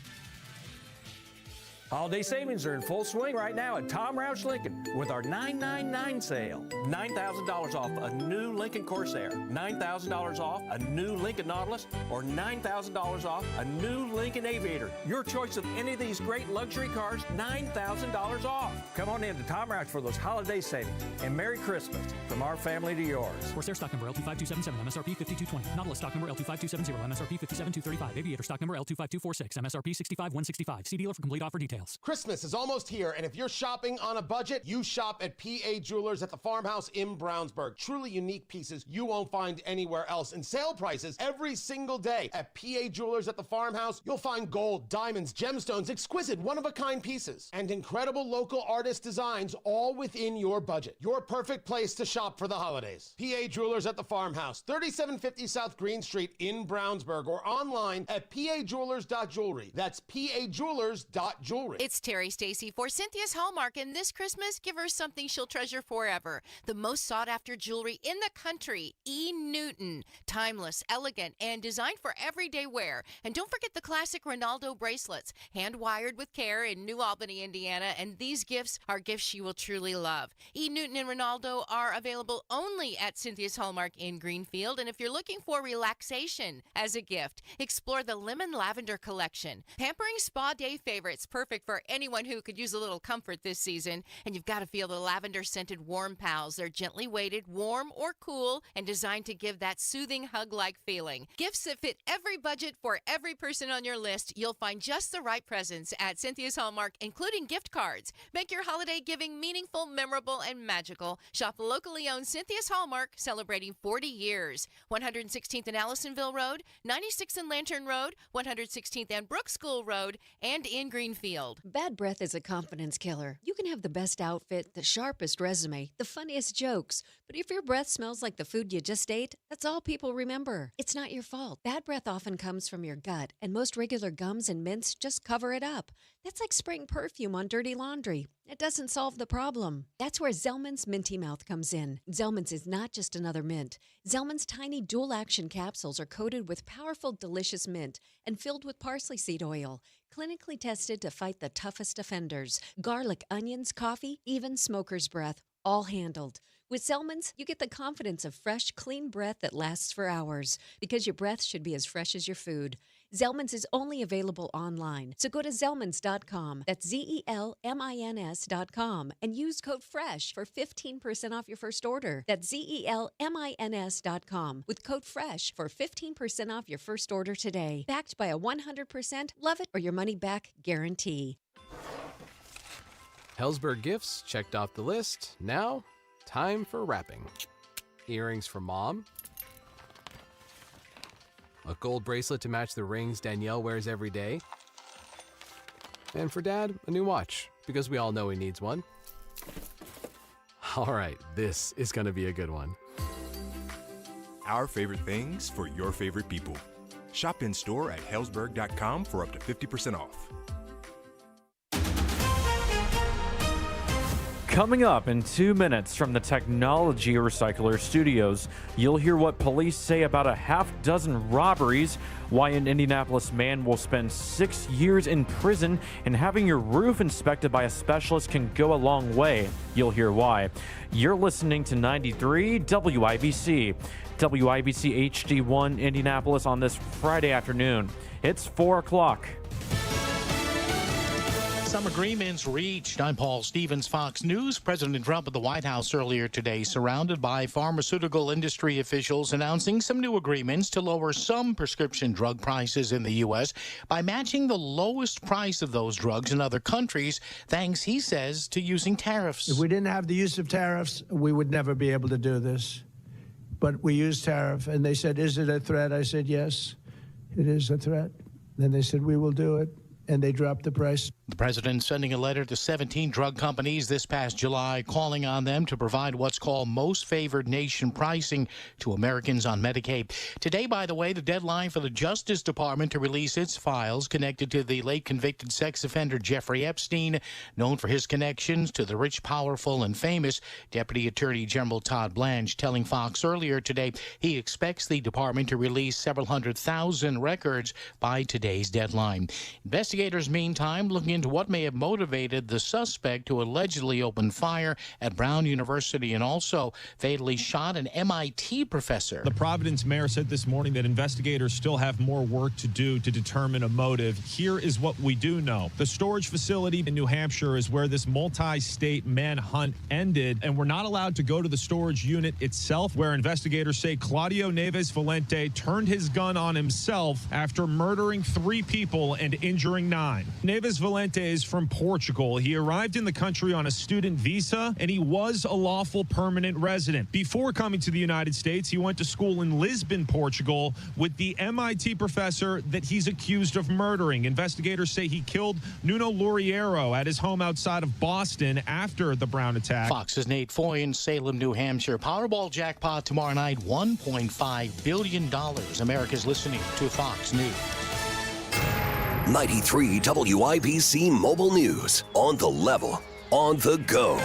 Holiday savings are in full swing right now at Tom Roush Lincoln with our 999 sale. $9,000 off a new Lincoln Corsair, $9,000 off a new Lincoln Nautilus, or $9,000 off a new Lincoln Aviator. Your choice of any of these great luxury cars, $9,000 off. Come on in to Tom Roush for those holiday savings. And Merry Christmas from our family to yours. Corsair stock number L25277, MSRP 5220. Nautilus stock number L25270, MSRP 57235. Aviator stock number L25246, MSRP 65165. See dealer for complete offer details. Christmas is almost here, and if you're shopping on a budget, you shop at PA Jewelers at the Farmhouse in Brownsburg. Truly unique pieces you won't find anywhere else, and sale prices every single day. At PA Jewelers at the Farmhouse, you'll find gold, diamonds, gemstones, exquisite, one-of-a-kind pieces, and incredible local artist designs, all within your budget. Your perfect place to shop for the holidays. PA Jewelers at the Farmhouse, 3750 South Green Street in Brownsburg, or online at pajewelers.jewelry. That's pajewelers.jewelry. It's Terry Stacy for Cynthia's Hallmark, and this Christmas, give her something she'll treasure forever. The most sought-after jewelry in the country, E. Newton. Timeless, elegant, and designed for everyday wear. And don't forget the classic Ronaldo bracelets, hand-wired with care in New Albany, Indiana, and these gifts are gifts she will truly love. E. Newton and Ronaldo are available only at Cynthia's Hallmark in Greenfield, and if you're looking for relaxation as a gift, explore the Lemon Lavender Collection. Pampering spa day favorites, perfect for anyone who could use a little comfort this season. And you've got to feel the lavender-scented Warm Pals. They're gently weighted, warm or cool, and designed to give that soothing hug-like feeling. Gifts that fit every budget for every person on your list. You'll find just the right presents at Cynthia's Hallmark, including gift cards. Make your holiday giving meaningful, memorable, and magical. Shop locally owned Cynthia's Hallmark, celebrating 40 years. 116th and Allisonville Road, 96th and Lantern Road, 116th and Brook School Road, and in Greenfield. Bad breath is a confidence killer. You can have the best outfit, the sharpest resume, the funniest jokes, but if your breath smells like the food you just ate, that's all people remember. It's not your fault. Bad breath often comes from your gut, and most regular gums and mints just cover it up. That's like spraying perfume on dirty laundry. It doesn't solve the problem. That's where Zellman's Minty Mouth comes in. Zellman's is not just another mint. Zellman's tiny dual-action capsules are coated with powerful, delicious mint and filled with parsley seed oil, clinically tested to fight the toughest offenders. Garlic, onions, coffee, even smoker's breath, all handled. With Zellman's, you get the confidence of fresh, clean breath that lasts for hours, because your breath should be as fresh as your food. Zellman's is only available online, so go to Zellmans.com, that's ZELMINS.com, and use code FRESH for 15% off your first order. That's ZELMINS.com with code FRESH for 15% off your first order today. Backed by a 100% love it or your money back guarantee. Hellsberg gifts checked off the list. Now, time for wrapping. Earrings for mom. A gold bracelet to match the rings Danielle wears every day. And for Dad, a new watch, because we all know he needs one. All right, this is going to be a good one. Our favorite things for your favorite people. Shop in store at Hellsberg.com for up to 50% off. Coming up in 2 minutes from the Technology Recycler Studios, you'll hear what police say about a half-dozen robberies, why an Indianapolis man will spend 6 years in prison, and having your roof inspected by a specialist can go a long way. You'll hear why. You're listening to 93 WIBC. WIBC HD1 Indianapolis on this Friday afternoon. It's 4 o'clock. Some agreements reached. I'm Paul Stevens, Fox News. President Trump at the White House earlier today, surrounded by pharmaceutical industry officials, announcing some new agreements to lower some prescription drug prices in the U.S. by matching the lowest price of those drugs in other countries, thanks, he says, to using tariffs. If we didn't have the use of tariffs, we would never be able to do this. But we used tariff, and they said, is it a threat? I said, yes, it is a threat. Then they said, we will do it. And they dropped the price. The president sending a letter to 17 drug companies this past July, calling on them to provide what's called most favored nation pricing to Americans on Medicaid. Today, by the way, the deadline for the Justice Department to release its files connected to the late convicted sex offender Jeffrey Epstein, known for his connections to the rich, powerful, and famous Deputy Attorney General Todd Blanche, telling Fox earlier today he expects the department to release several 100,000 records by today's deadline. Investigators, meantime, looking into what may have motivated the suspect to allegedly open fire at Brown University and also fatally shot an MIT professor. The Providence mayor said this morning that investigators still have more work to do to determine a motive. Here is what we do know. The storage facility in New Hampshire is where this multi-state manhunt ended, and we're not allowed to go to the storage unit itself, where investigators say Claudio Neves Valente turned his gun on himself after murdering 3 people and injuring 9. Neves Valente is from Portugal. He arrived in the country on a student visa, and he was a lawful permanent resident. Before coming to the United States, he went to school in Lisbon, Portugal, with the MIT professor that he's accused of murdering. Investigators say he killed Nuno Loriero at his home outside of Boston after the Brown attack. Fox's Nate Foy in Salem, New Hampshire. Powerball jackpot tomorrow night, $1.5 billion. America's listening to Fox News. 93 WIBC Mobile News. On the level, on the go.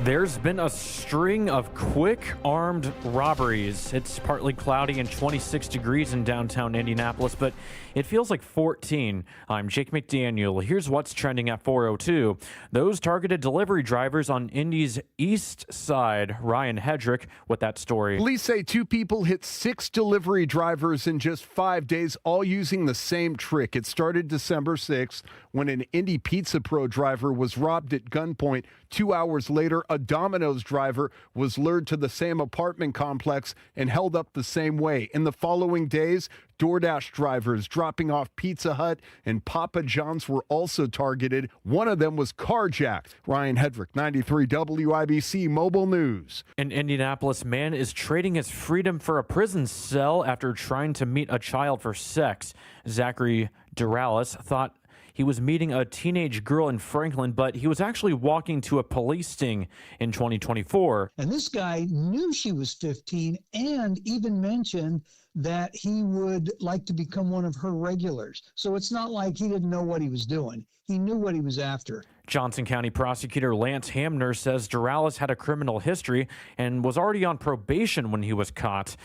There's been a string of quick armed robberies. It's partly cloudy and 26 degrees in downtown Indianapolis, but it feels like 14. I'm Jake McDaniel. Here's what's trending at 4:02. Those targeted delivery drivers on Indy's east side. Ryan Hedrick with that story. Police say 2 people hit 6 delivery drivers in just 5 days, all using the same trick. It started December 6th when an Indy Pizza Pro driver was robbed at gunpoint. 2 hours later, a Domino's driver was lured to the same apartment complex and held up the same way. In the following days, DoorDash drivers dropping off Pizza Hut and Papa John's were also targeted. One of them was carjacked. Ryan Hedrick, 93 WIBC Mobile News. An Indianapolis man is trading his freedom for a prison cell after trying to meet a child for sex. Zachary Duralis thought he was meeting a teenage girl in Franklin, but he was actually walking to a police sting in 2024. And this guy knew she was 15 and even mentioned that he would like to become one of her regulars. So it's not like he didn't know what he was doing. He knew what he was after. Johnson County prosecutor Lance Hamner says Duralis had a criminal history and was already on probation when he was caught.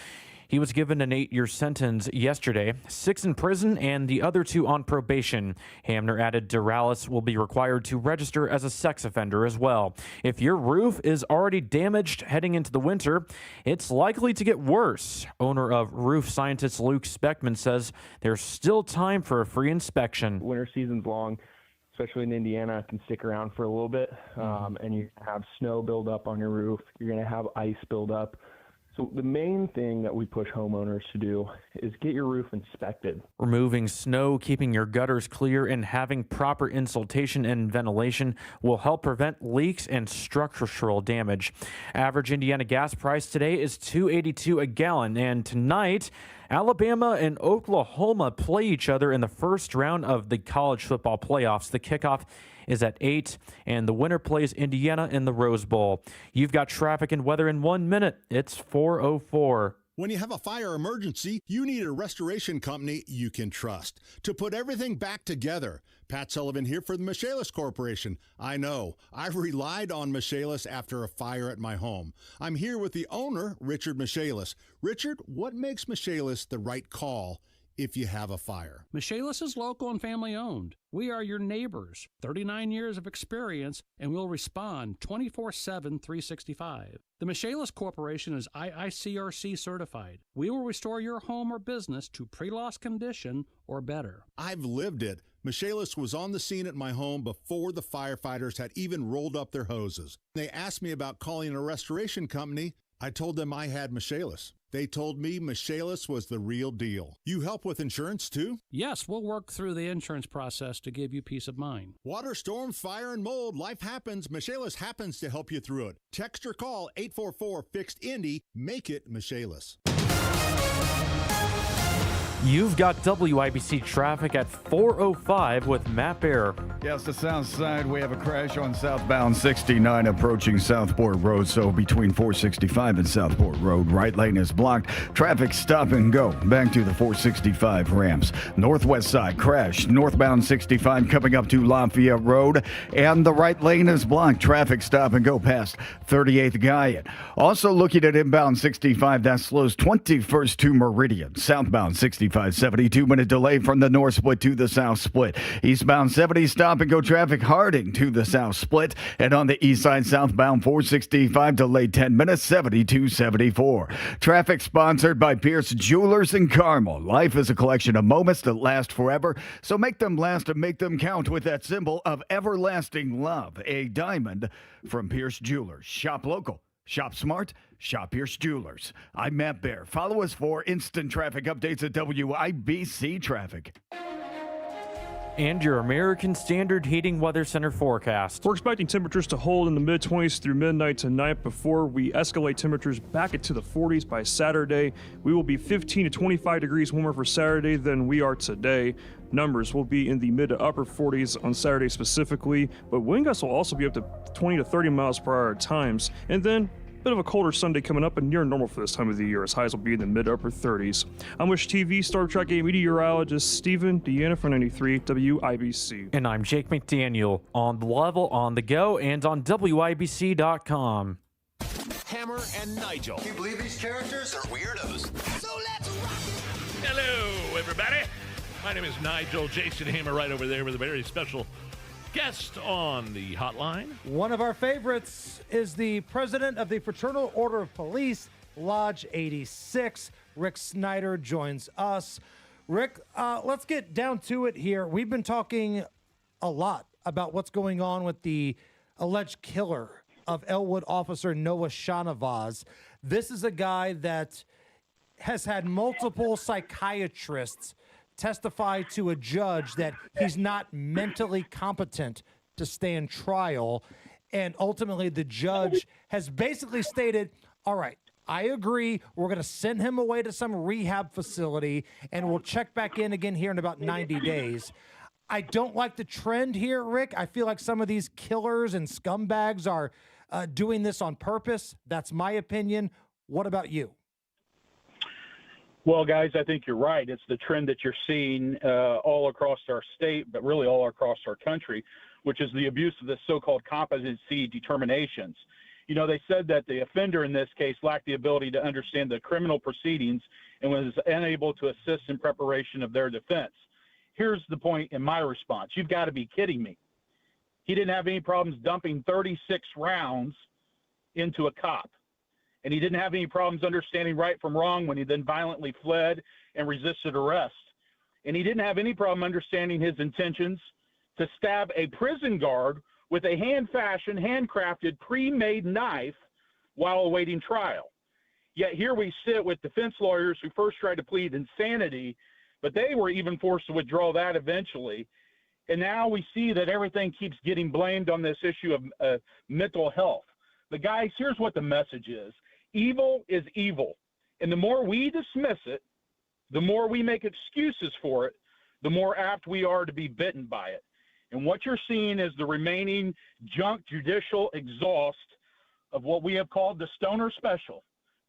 He was given an 8-year sentence yesterday, 6 in prison and the other 2 on probation. Hamner added Duralis will be required to register as a sex offender as well. If your roof is already damaged heading into the winter, it's likely to get worse. Owner of Roof Scientist Luke Speckman says there's still time for a free inspection. Winter season's long, especially in Indiana. It can stick around for a little bit, and you have snow build up on your roof. You're going to have ice build up. So the main thing that we push homeowners to do is get your roof inspected. Removing snow, keeping your gutters clear, and having proper insulation and ventilation will help prevent leaks and structural damage. Average Indiana gas price today is $2.82 a gallon, and tonight Alabama and Oklahoma play each other in the first round of the college football playoffs. The kickoff is at 8, and the winner plays Indiana in the Rose Bowl. You've got traffic and weather in 1 minute. It's 4:04. When you have a fire emergency, you need a restoration company you can trust to put everything back together. Pat Sullivan here for the Michaelis Corporation. I know, I've relied on Michaelis after a fire at my home. I'm here with the owner, Richard Michaelis. Richard, what makes Michaelis the right call if you have a fire? Michaelis is local and family owned. We are your neighbors, 39 years of experience, and we'll respond 24/7, 365. The Michaelis Corporation is IICRC certified. We will restore your home or business to pre-loss condition or better. I've lived it. Michaelis was on the scene at my home before the firefighters had even rolled up their hoses. They asked me about calling a restoration company. I told them I had Michaelis. They told me Michaelis was the real deal. You help with insurance too? Yes, we'll work through the insurance process to give you peace of mind. Water, storm, fire, and mold. Life happens. Michaelis happens to help you through it. Text or call 844-FIXED-INDY. Make it Michaelis. You've got WIBC traffic at 4:05 with Matt Bear. Yes, the south side, we have a crash on southbound 69 approaching Southport Road. So between 465 and Southport Road, right lane is blocked. Traffic stop and go. Back to the 465 ramps. Northwest side crash. Northbound 65 coming up to Lafayette Road. And the right lane is blocked. Traffic stop and go past 38th Guyan. Also looking at inbound 65, that slows 21st to Meridian. Southbound 65 65, 72-minute delay from the north split to the south split. Eastbound 70 stop and go traffic Harding to the south split. And on the east side, southbound 465 delayed 10 minutes, 72-74. Traffic sponsored by Pierce Jewelers in Carmel. Life is a collection of moments that last forever, so make them last and make them count with that symbol of everlasting love, a diamond from Pierce Jewelers. Shop local, shop smart, shop Pierce Jewelers. I'm Matt Baer. Follow us for instant traffic updates at WIBC Traffic. And your American Standard Heating Weather Center forecast. We're expecting temperatures to hold in the mid-20s through midnight tonight before we escalate temperatures back into the 40s by Saturday. We will be 15 to 25 degrees warmer for Saturday than we are today. Numbers will be in the mid to upper 40s on Saturday specifically, but wind gusts will also be up to 20 to 30 miles per hour at times. And then bit of a colder Sunday coming up and near normal for this time of the year, as highs will be in the mid-upper 30s. I'm Wish TV Star Trek 8 meteorologist Stephen Deanna for 93 WIBC. And I'm Jake McDaniel on the level, on the go, and on WIBC.com. Hammer and Nigel. Can you believe these characters are weirdos? So let's rock it! Hello, everybody. My name is Nigel. Jason Hammer right over there with a very special guest on the hotline. One of our favorites is the president of the Fraternal Order of Police, Lodge 86. Rick Snyder joins us. Rick, let's get down to it here. We've been talking a lot about what's going on with the alleged killer of Elwood officer Noah Shanavaz. This is a guy that has had multiple psychiatrists testify to a judge that he's not mentally competent to stand trial. And ultimately, the judge has basically stated, all right, I agree. We're going to send him away to some rehab facility, and we'll check back in again here in about 90 days. I don't like the trend here, Rick. I feel like some of these killers and scumbags are doing this on purpose. That's my opinion. What about you? Well, guys, I think you're right. It's the trend that you're seeing all across our state, but really all across our country, which is the abuse of the so-called competency determinations. You know, they said that the offender in this case lacked the ability to understand the criminal proceedings and was unable to assist in preparation of their defense. Here's the point in my response. You've got to be kidding me. He didn't have any problems dumping 36 rounds into a cop. And he didn't have any problems understanding right from wrong when he then violently fled and resisted arrest. And he didn't have any problem understanding his intentions to stab a prison guard with a hand-fashioned, handcrafted, pre-made knife while awaiting trial. Yet here we sit with defense lawyers who first tried to plead insanity, but they were even forced to withdraw that eventually. And now we see that everything keeps getting blamed on this issue of mental health. But guys, here's what the message is. Evil is evil. And the more we dismiss it, the more we make excuses for it, the more apt we are to be bitten by it. And what you're seeing is the remaining junk judicial exhaust of what we have called the Stoner Special,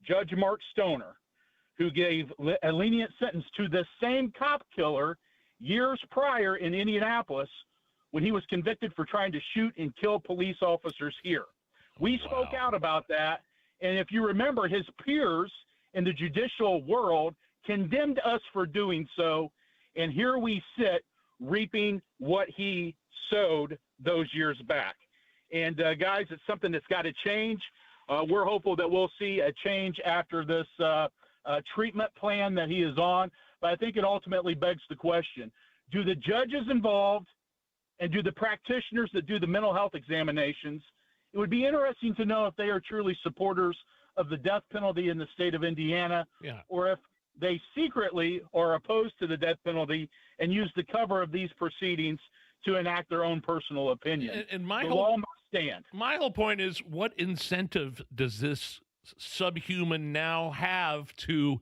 Judge Mark Stoner, who gave a lenient sentence to this same cop killer years prior in Indianapolis when he was convicted for trying to shoot and kill police officers here. We spoke out about that. And if you remember, his peers in the judicial world condemned us for doing so. And here we sit reaping what he sowed those years back. And guys, it's something that's got to change. We're hopeful that we'll see a change after this treatment plan that he is on. But I think it ultimately begs the question, do the judges involved and do the practitioners that do the mental health examinations, it would be interesting to know if they are truly supporters of the death penalty in the state of Indiana, or if they secretly are opposed to the death penalty and use the cover of these proceedings to enact their own personal opinion. And the law must stand. My whole point is, what incentive does this subhuman now have to,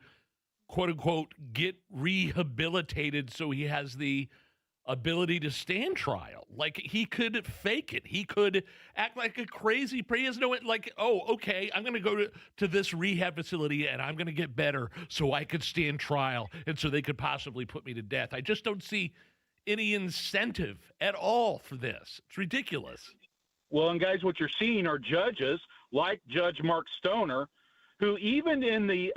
quote unquote, get rehabilitated so he has the ability to stand trial? Like, he could fake it. He could act like a crazy, he has no, like, oh, okay, I'm going to go to this rehab facility and I'm going to get better so I could stand trial and so they could possibly put me to death. I just don't see any incentive at all for this. It's ridiculous. Well, and guys, what you're seeing are judges like Judge Mark Stoner, who even in the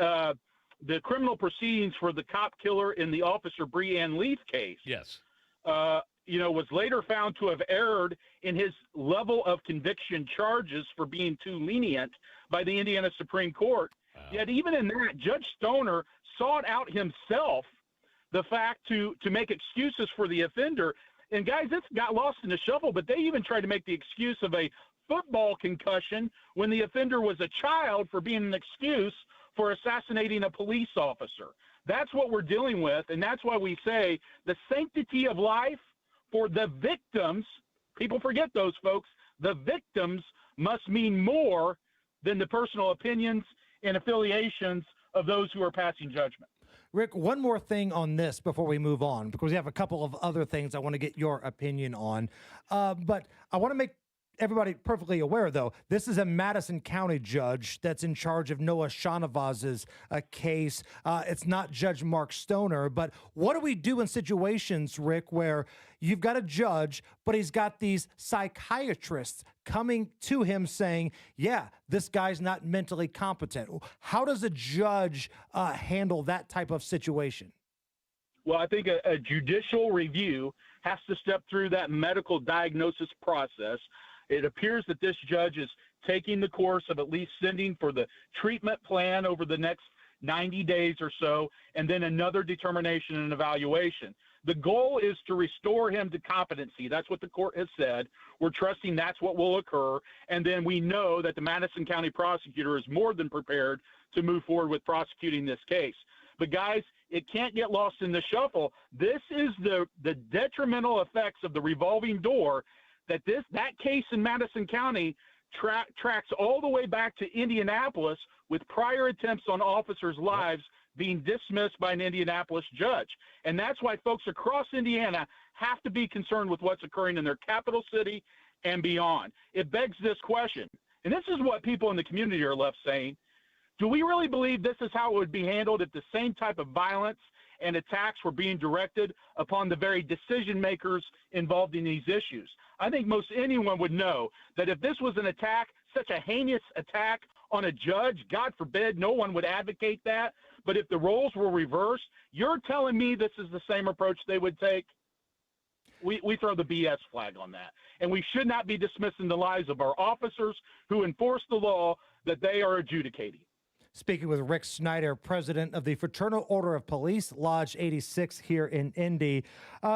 the criminal proceedings for the cop killer in the Officer Breanne Leaf case. Yes. Was later found to have erred in his level of conviction charges for being too lenient by the Indiana Supreme Court. Wow. Yet even in that, Judge Stoner sought out himself the fact to make excuses for the offender. And guys, this got lost in the shuffle, but they even tried to make the excuse of a football concussion when the offender was a child for being an excuse for assassinating a police officer. That's what we're dealing with, and that's why we say the sanctity of life for the victims, people forget those folks, the victims must mean more than the personal opinions and affiliations of those who are passing judgment. Rick, one more thing on this before we move on, because we have a couple of other things I want to get your opinion on. But I want to make everybody perfectly aware, though, this is a Madison County judge that's in charge of Noah Shanavaz's case. It's not Judge Mark Stoner. But what do we do in situations, Rick, where you've got a judge, but he's got these psychiatrists coming to him saying, yeah, this guy's not mentally competent? How does a judge handle that type of situation? Well, I think a judicial review has to step through that medical diagnosis process. It appears that this judge is taking the course of at least sending for the treatment plan over the next 90 days or so, and then another determination and evaluation. The goal is to restore him to competency. That's what the court has said. We're trusting that's what will occur. And then we know that the Madison County prosecutor is more than prepared to move forward with prosecuting this case. But guys, it can't get lost in the shuffle. This is the detrimental effects of the revolving door that case in Madison County tracks all the way back to Indianapolis, with prior attempts on officers' lives being dismissed by an Indianapolis judge. And that's why folks across Indiana have to be concerned with what's occurring in their capital city and beyond. It begs this question, and this is what people in the community are left saying: do we really believe this is how it would be handled if the same type of violence and attacks were being directed upon the very decision makers involved in these issues? I think most anyone would know that if this was an attack, such a heinous attack on a judge, God forbid, no one would advocate that. But if the roles were reversed, you're telling me this is the same approach they would take? We throw the BS flag on that. And we should not be dismissing the lives of our officers who enforce the law that they are adjudicating. Speaking with Rick Snyder, president of the Fraternal Order of Police, Lodge 86 here in Indy.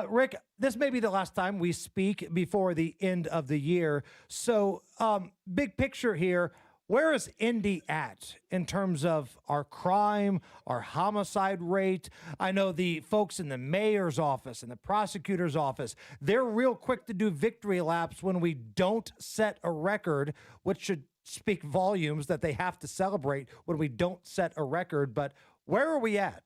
Rick, this may be the last time we speak before the end of the year. So, big picture here, where is Indy at in terms of our crime, our homicide rate? I know the folks in the mayor's office and the prosecutor's office, they're real quick to do victory laps when we don't set a record, which should speak volumes that they have to celebrate when we don't set a record. But where are we at?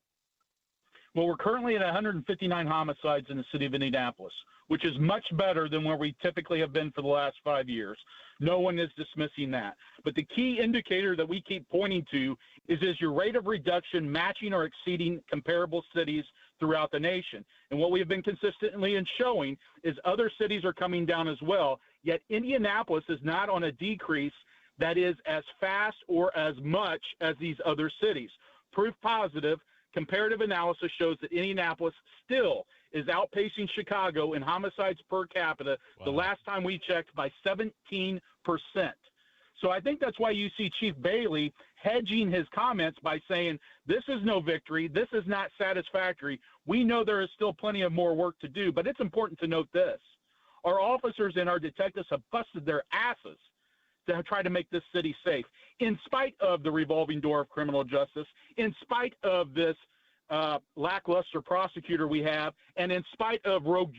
Well, we're currently at 159 homicides in the city of Indianapolis, which is much better than where we typically have been for the last 5 years. No one is dismissing that. But the key indicator that we keep pointing to is your rate of reduction matching or exceeding comparable cities throughout the nation? And what we have been consistently in showing is other cities are coming down as well, yet Indianapolis is not on a decrease that is as fast or as much as these other cities. Proof positive, comparative analysis shows that Indianapolis still is outpacing Chicago in homicides per capita the last time we checked by 17%. So I think that's why you see Chief Bailey hedging his comments by saying this is no victory, this is not satisfactory. We know there is still plenty of more work to do, but it's important to note this. Our officers and our detectives have busted their asses to try to make this city safe, in spite of the revolving door of criminal justice, in spite of this lackluster prosecutor we have, and in spite of rogue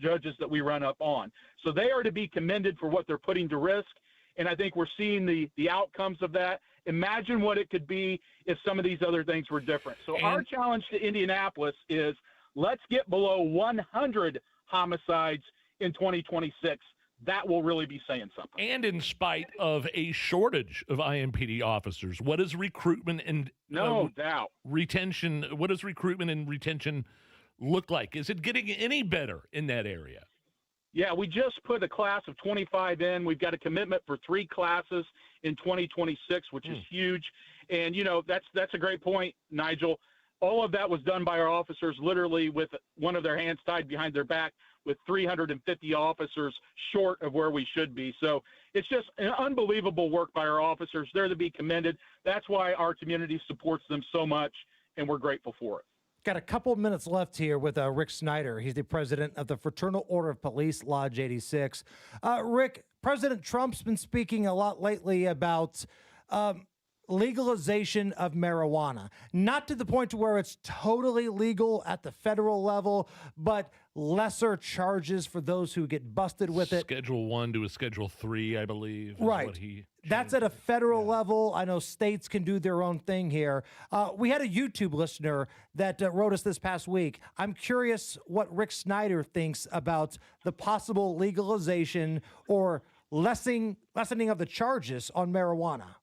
judges that we run up on. So they are to be commended for what they're putting to risk, and I think we're seeing the outcomes of that. Imagine what it could be if some of these other things were different. So our challenge to Indianapolis is let's get below 100 homicides in 2026. That will really be saying something. And in spite of a shortage of IMPD officers, what is recruitment and no doubt retention? What does recruitment and retention look like? Is it getting any better in that area? Yeah, we just put a class of 25 in. We've got a commitment for 3 classes in 2026, which is huge. And, that's a great point, Nigel. All of that was done by our officers, literally with one of their hands tied behind their back, with 350 officers short of where we should be. So it's just an unbelievable work by our officers. They're to be commended. That's why our community supports them so much, and we're grateful for it. Got a couple of minutes left here with Rick Snyder. He's the president of the Fraternal Order of Police, Lodge 86. Rick, President Trump's been speaking a lot lately about legalization of marijuana, not to the point to where it's totally legal at the federal level, but lesser charges for those who get busted with it. Schedule 1 to a Schedule 3, I believe. Right. That's at a federal level. I know states can do their own thing here. We had a YouTube listener that wrote us this past week. I'm curious what Rick Snyder thinks about the possible legalization or lessening of the charges on marijuana.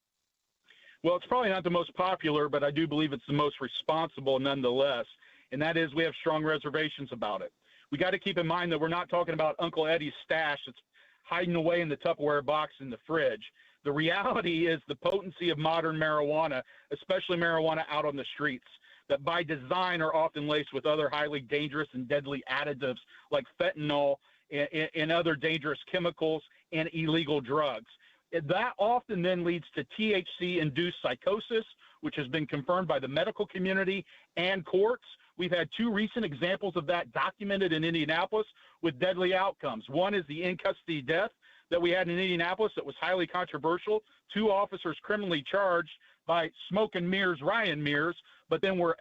Well, it's probably not the most popular, but I do believe it's the most responsible nonetheless, and that is we have strong reservations about it. We got to keep in mind that we're not talking about Uncle Eddie's stash that's hiding away in the Tupperware box in the fridge. The reality is the potency of modern marijuana, especially marijuana out on the streets, that by design are often laced with other highly dangerous and deadly additives like fentanyl and other dangerous chemicals and illegal drugs. That often then leads to THC-induced psychosis, which has been confirmed by the medical community and courts. We've had 2 recent examples of that documented in Indianapolis with deadly outcomes. One is the in-custody death that we had in Indianapolis that was highly controversial. 2 officers criminally charged by smoke and mirrors, Ryan Mears, but then were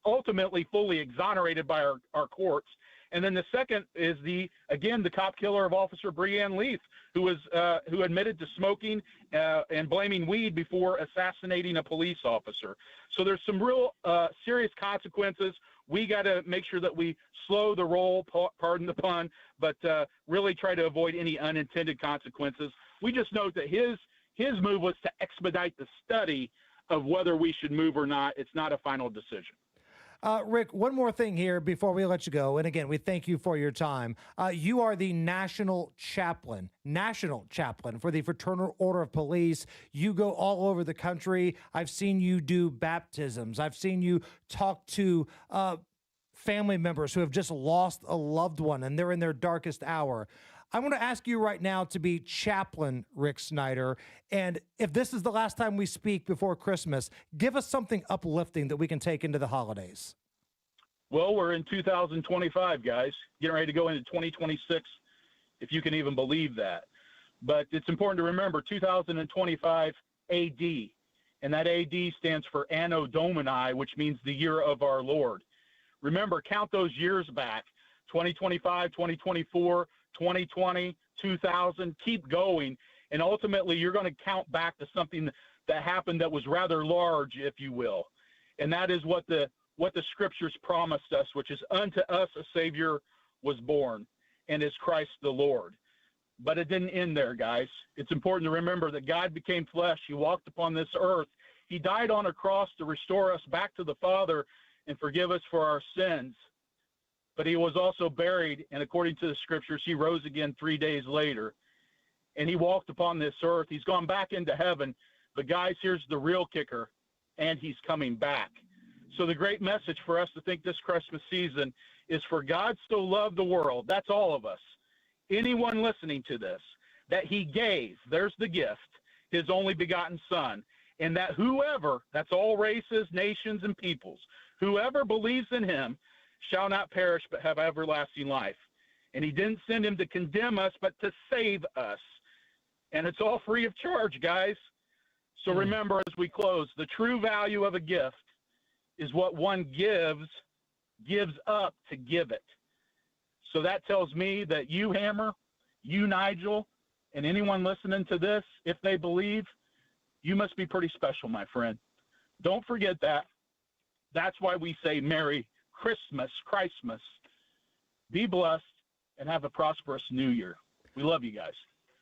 ultimately fully exonerated by our courts. And then the second is the cop killer of Officer Breanne Leaf, who admitted to smoking and blaming weed before assassinating a police officer. So there's some real serious consequences. We got to make sure that we slow the roll, pardon the pun, but really try to avoid any unintended consequences. We just note that his move was to expedite the study of whether we should move or not. It's not a final decision. Rick, one more thing here before we let you go. And again, we thank you for your time. You are the national chaplain for the Fraternal Order of Police. You go all over the country. I've seen you do baptisms. I've seen you talk to family members who have just lost a loved one and they're in their darkest hour. I want to ask you right now to be chaplain Rick Snyder. And if this is the last time we speak before Christmas, give us something uplifting that we can take into the holidays. Well, we're in 2025, guys, getting ready to go into 2026, if you can even believe that. But it's important to remember 2025 AD, and that AD stands for Anno Domini, which means the year of our Lord. Remember, count those years back, 2025, 2024, 2020, 2000, keep going, and ultimately you're going to count back to something that happened that was rather large, if you will, and that is what the scriptures promised us, which is unto us a Savior was born, and is Christ the Lord. But it didn't end there, guys. It's important to remember that God became flesh. He walked upon this earth. He died on a cross to restore us back to the Father and forgive us for our sins. But he was also buried, and according to the scriptures, he rose again 3 days later. And he walked upon this earth. He's gone back into heaven. But guys, here's the real kicker, and he's coming back. So the great message for us to think this Christmas season is, for God so loved the world, that's all of us, anyone listening to this, that he gave, there's the gift, his only begotten Son, and that whoever, that's all races, nations, and peoples, whoever believes in him shall not perish but have everlasting life. And he didn't send him to condemn us, but to save us. And it's all free of charge, guys. So remember, as we close, the true value of a gift is what one gives up to give it. So that tells me that you, Hammer, you, Nigel, and anyone listening to this, if they believe, you must be pretty special, my friend. Don't forget that. That's why we say Merry Christmas, Christmas. Be blessed and have a prosperous new year. We love you guys.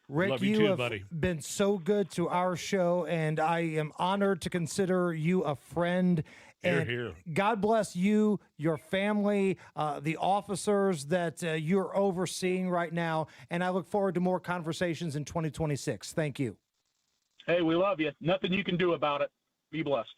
Rick, you have been so good to our show, and I am honored to consider you a friend Hear, hear. God bless you, your family, the officers that you're overseeing right now. And I look forward to more conversations in 2026. Thank you. Hey, we love you. Nothing you can do about it. Be blessed.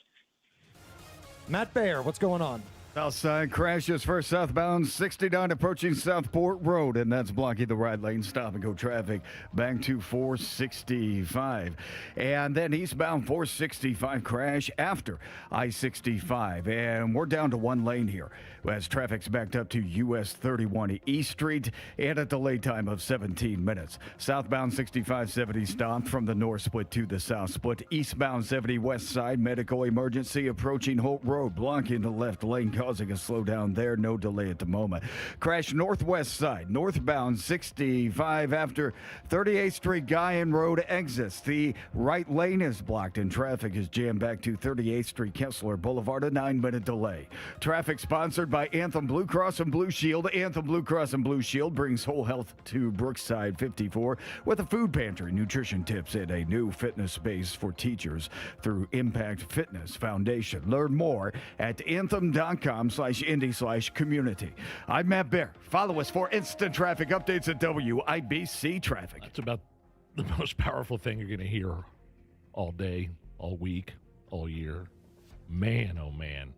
Matt Baer, what's going on? Southside crashes first southbound 69 approaching Southport Road, and that's blocking the right lane. Stop and go traffic back to 465. And then eastbound 465 crash after I-65. And we're down to one lane here as traffic's backed up to US 31 East Street and a delay time of 17 minutes. Southbound 6570 stopped from the north split to the south split. Eastbound 70 west side medical emergency approaching Holt Road, blocking the left lane, causing a slowdown there. No delay at the moment. Crash northwest side, northbound 65 after 38th Street Guyan Road exits. The right lane is blocked and traffic is jammed back to 38th Street Kessler Boulevard, a 9-minute delay. Traffic sponsored by Anthem Blue Cross and Blue Shield. Anthem Blue Cross and Blue Shield brings whole health to Brookside 54 with a food pantry, nutrition tips, and a new fitness space for teachers through Impact Fitness Foundation. Learn more at anthem.com/Indy/community. I'm Matt Baer. Follow us for instant traffic updates at WIBC Traffic. That's about the most powerful thing you're going to hear all day, all week, all year. Man, oh man.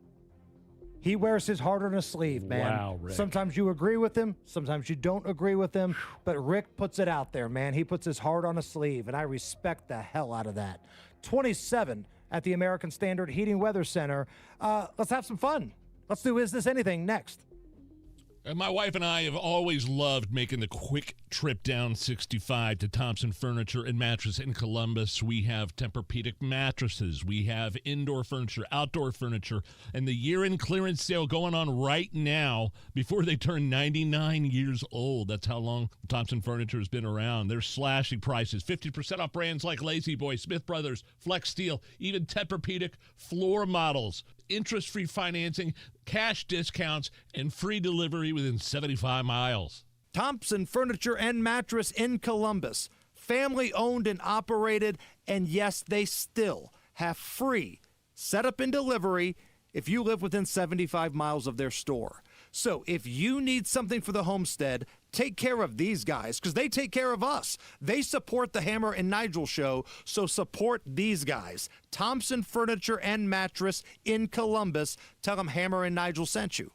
He wears his heart on his sleeve, man. Wow, Rick. Sometimes you agree with him, sometimes you don't agree with him, but Rick puts it out there, man. He puts his heart on his sleeve, and I respect the hell out of that. 27 at the American Standard Heating Weather Center. Let's have some fun. Let's do Is This Anything next. And my wife and I have always loved making the quick trip down 65 to Thompson Furniture and Mattress in Columbus. We have Tempur-Pedic mattresses. We have indoor furniture, outdoor furniture, and the year-end clearance sale going on right now before they turn 99 years old. That's how long Thompson Furniture has been around. They're slashing prices, 50% off brands like Lazy Boy, Smith Brothers, Flex Steel, even Tempur-Pedic floor models. Interest-free financing, cash discounts, and free delivery within 75 miles. Thompson Furniture and Mattress in Columbus. Family owned and operated, and yes, they still have free setup and delivery if you live within 75 miles of their store. So if you need something for the homestead, take care of these guys because they take care of us. They support the Hammer and Nigel show, so support these guys. Thompson Furniture and Mattress in Columbus. Tell them Hammer and Nigel sent you.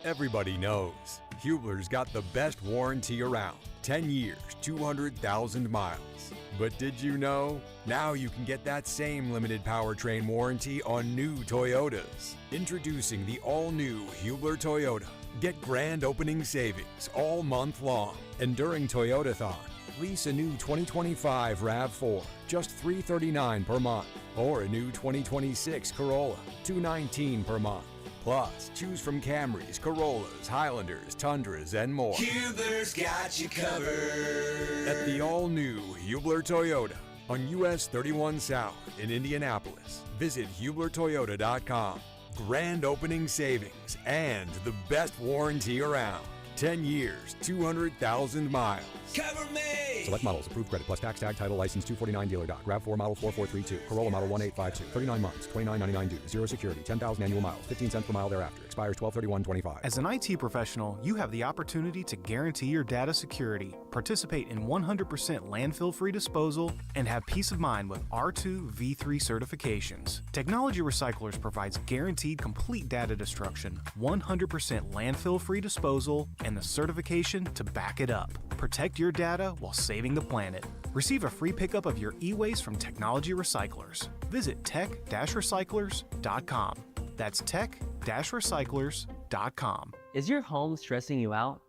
Everybody knows Hubler's got the best warranty around. 10 years, 200,000 miles. But did you know? Now you can get that same limited powertrain warranty on new Toyotas. Introducing the all-new Hubler Toyota. Get grand opening savings all month long. And during Toyotathon, lease a new 2025 RAV4, just $339 per month. Or a new 2026 Corolla, $219 per month. Plus, choose from Camrys, Corollas, Highlanders, Tundras, and more. Hubler's got you covered. At the all-new Hubler Toyota on US 31 South in Indianapolis. Visit HublerToyota.com. Grand opening savings and the best warranty around. 10 years, 200,000 miles. Cover me! Select models. Approved credit plus tax tag title license 249 dealer doc. RAV4 model 4432. Corolla model 1852. 39 months. $29.99 due. Zero security. 10,000 annual miles. 15 cents per mile thereafter. Expires 12/31/25. As an IT professional, you have the opportunity to guarantee your data security, participate in 100% landfill-free disposal, and have peace of mind with R2 V3 certifications. Technology Recyclers provides guaranteed complete data destruction, 100% landfill-free disposal, and the certification to back it up. Protect your data while saving the planet. Receive a free pickup of your e-waste from Technology Recyclers. Visit tech-recyclers.com. That's tech-recyclers.com. Is your home stressing you out?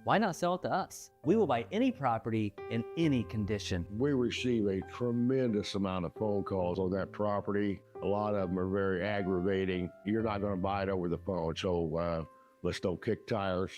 Why not sell it to us? We will buy any property in any condition. We receive a tremendous amount of phone calls on that property. A lot of them are very aggravating. You're not going to buy it over the phone, so let's don't kick tires.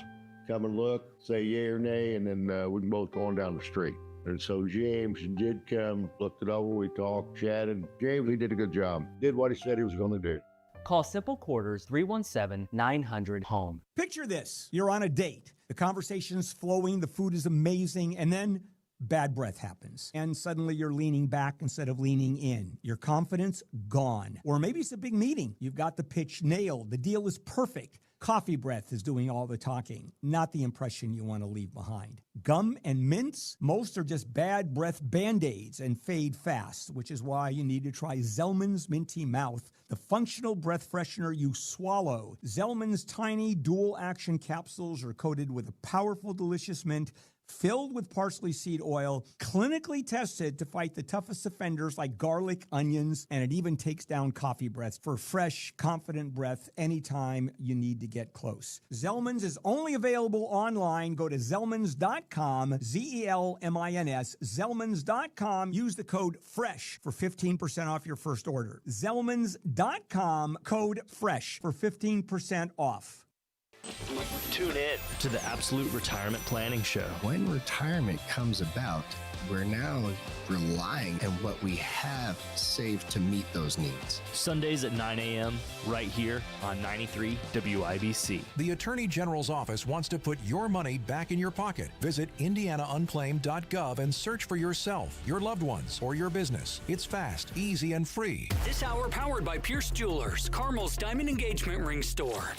Come and look, say yay or nay, and then we can both go on down the street. And so James did come, looked it over, we talked, chatted. James, he did a good job. Did what he said he was going to do. Call Simple Quarters 317-900-HOME. Picture this. You're on a date. The conversation's flowing, the food is amazing, and then bad breath happens, and suddenly you're leaning back instead of leaning in. Your confidence gone. Or maybe it's a big meeting. You've got the pitch nailed. The deal is perfect. Coffee breath is doing all the talking, not the impression you want to leave behind. Gum and mints, most are just bad breath Band-Aids and fade fast, which is why you need to try Zellman's Minty Mouth, the functional breath freshener you swallow. Zellman's tiny dual-action capsules are coated with a powerful, delicious mint filled with parsley seed oil, clinically tested to fight the toughest offenders like garlic, onions, and it even takes down coffee breath for fresh, confident breath anytime you need to get close. Zellman's is only available online. Go to Zellmans.com, Zelmins, Zellmans.com. Use the code FRESH for 15% off your first order. Zellmans.com, code FRESH for 15% off. Tune in to the Absolute Retirement Planning Show. When retirement comes about, we're now relying on what we have saved to meet those needs. Sundays at 9 a.m. right here on 93 WIBC. The Attorney General's office wants to put your money back in your pocket. Visit indianaunclaimed.gov and search for yourself, your loved ones, or your business. It's fast, easy, and free. This hour powered by Pierce Jewelers, Carmel's Diamond Engagement Ring Store.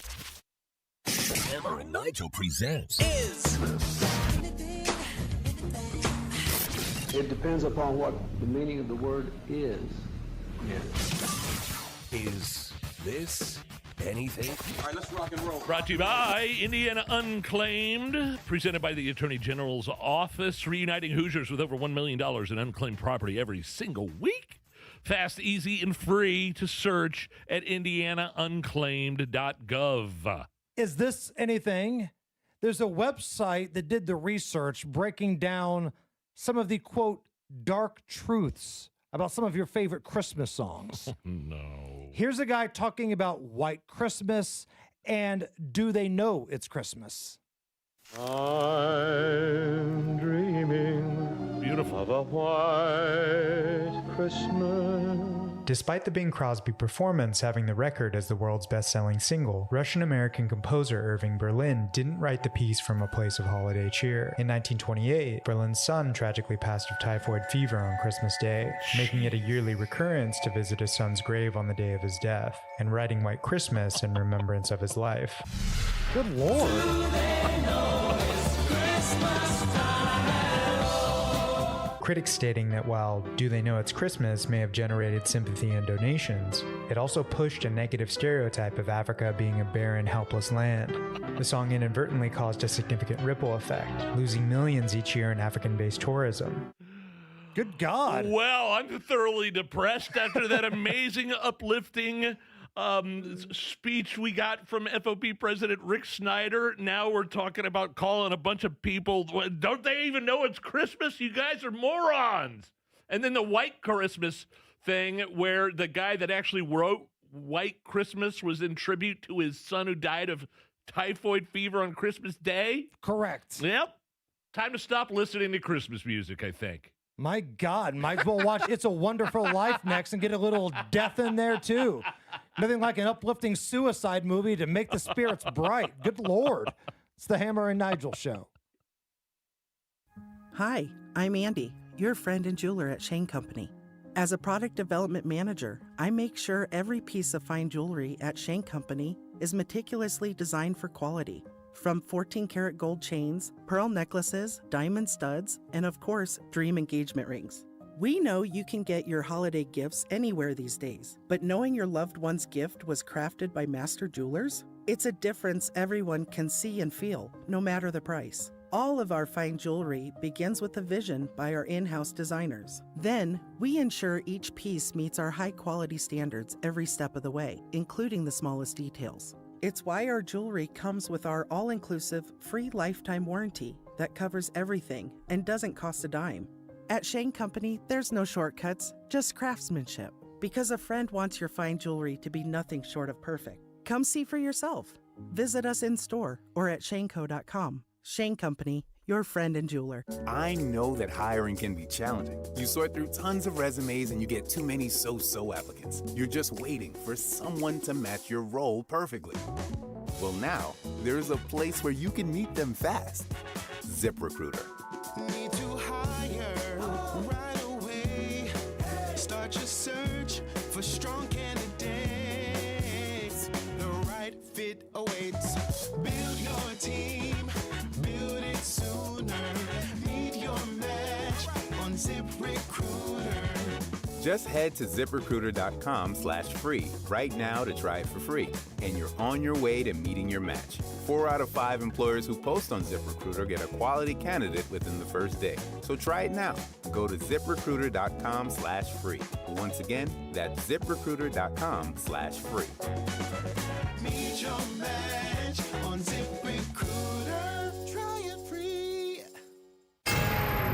Hammer and Nigel presents It depends upon what the meaning of the word is. Is this anything? All right, let's rock and roll. Brought to you by Indiana Unclaimed, presented by the Attorney General's office, reuniting Hoosiers with over $1 million in unclaimed property every single week. Fast, easy, and free to search at indianaunclaimed.gov. Is this anything? There's a website that did the research breaking down some of the, quote, dark truths about some of your favorite Christmas songs. No. Here's a guy talking about White Christmas and do they know it's Christmas? I'm dreaming beautiful of a white Christmas. Despite the Bing Crosby performance having the record as the world's best-selling single, Russian-American composer Irving Berlin didn't write the piece from a place of holiday cheer. In 1928, Berlin's son tragically passed of typhoid fever on Christmas Day, making it a yearly recurrence to visit his son's grave on the day of his death, and writing White Christmas in remembrance of his life. Good Lord. Critics stating that while Do They Know It's Christmas may have generated sympathy and donations, it also pushed a negative stereotype of Africa being a barren, helpless land. The song inadvertently caused a significant ripple effect, losing millions each year in African-based tourism. Good God. Well, I'm thoroughly depressed after that amazing, uplifting speech we got from FOP President Rick Snyder. Now we're talking about calling a bunch of people. Don't they even know it's Christmas? You guys are morons. And then the White Christmas thing where the guy that actually wrote White Christmas was in tribute to his son who died of typhoid fever on Christmas Day. Correct. Yep. Time to stop listening to Christmas music, I think. My God, might as well watch It's a Wonderful Life next and get a little death in there too. Nothing like an uplifting suicide movie to make the spirits bright. Good Lord. It's the Hammer and Nigel Show. Hi, I'm Andy, your friend and jeweler at Shane Company. As a product development manager, I make sure every piece of fine jewelry at Shane Company is meticulously designed for quality. From 14-karat gold chains, pearl necklaces, diamond studs, and of course, dream engagement rings. We know you can get your holiday gifts anywhere these days, but knowing your loved one's gift was crafted by master jewelers? It's a difference everyone can see and feel, no matter the price. All of our fine jewelry begins with a vision by our in-house designers. Then, we ensure each piece meets our high-quality standards every step of the way, including the smallest details. It's why our jewelry comes with our all-inclusive free lifetime warranty that covers everything and doesn't cost a dime. At Shane Company, there's no shortcuts, just craftsmanship. Because a friend wants your fine jewelry to be nothing short of perfect. Come see for yourself. Visit us in store or at shaneco.com. Shane Company, your friend and jeweler. I know that hiring can be challenging. You sort through tons of resumes and you get too many so-so applicants. You're just waiting for someone to match your role perfectly. Well, now, there's a place where you can meet them fast. ZipRecruiter. Need to hire. Start your search for strong candidates. The right fit awaits. Build your team, build it sooner. Meet your match on ZipRecruiter. Just head to ziprecruiter.com/free right now to try it for free, and you're on your way to meeting your match. 4 out of 5 employers who post on ZipRecruiter get a quality candidate within the first day. So try it now. Go to ziprecruiter.com/free. Once again, that's ziprecruiter.com/free. Meet your match on ZipRecruiter. Try it free.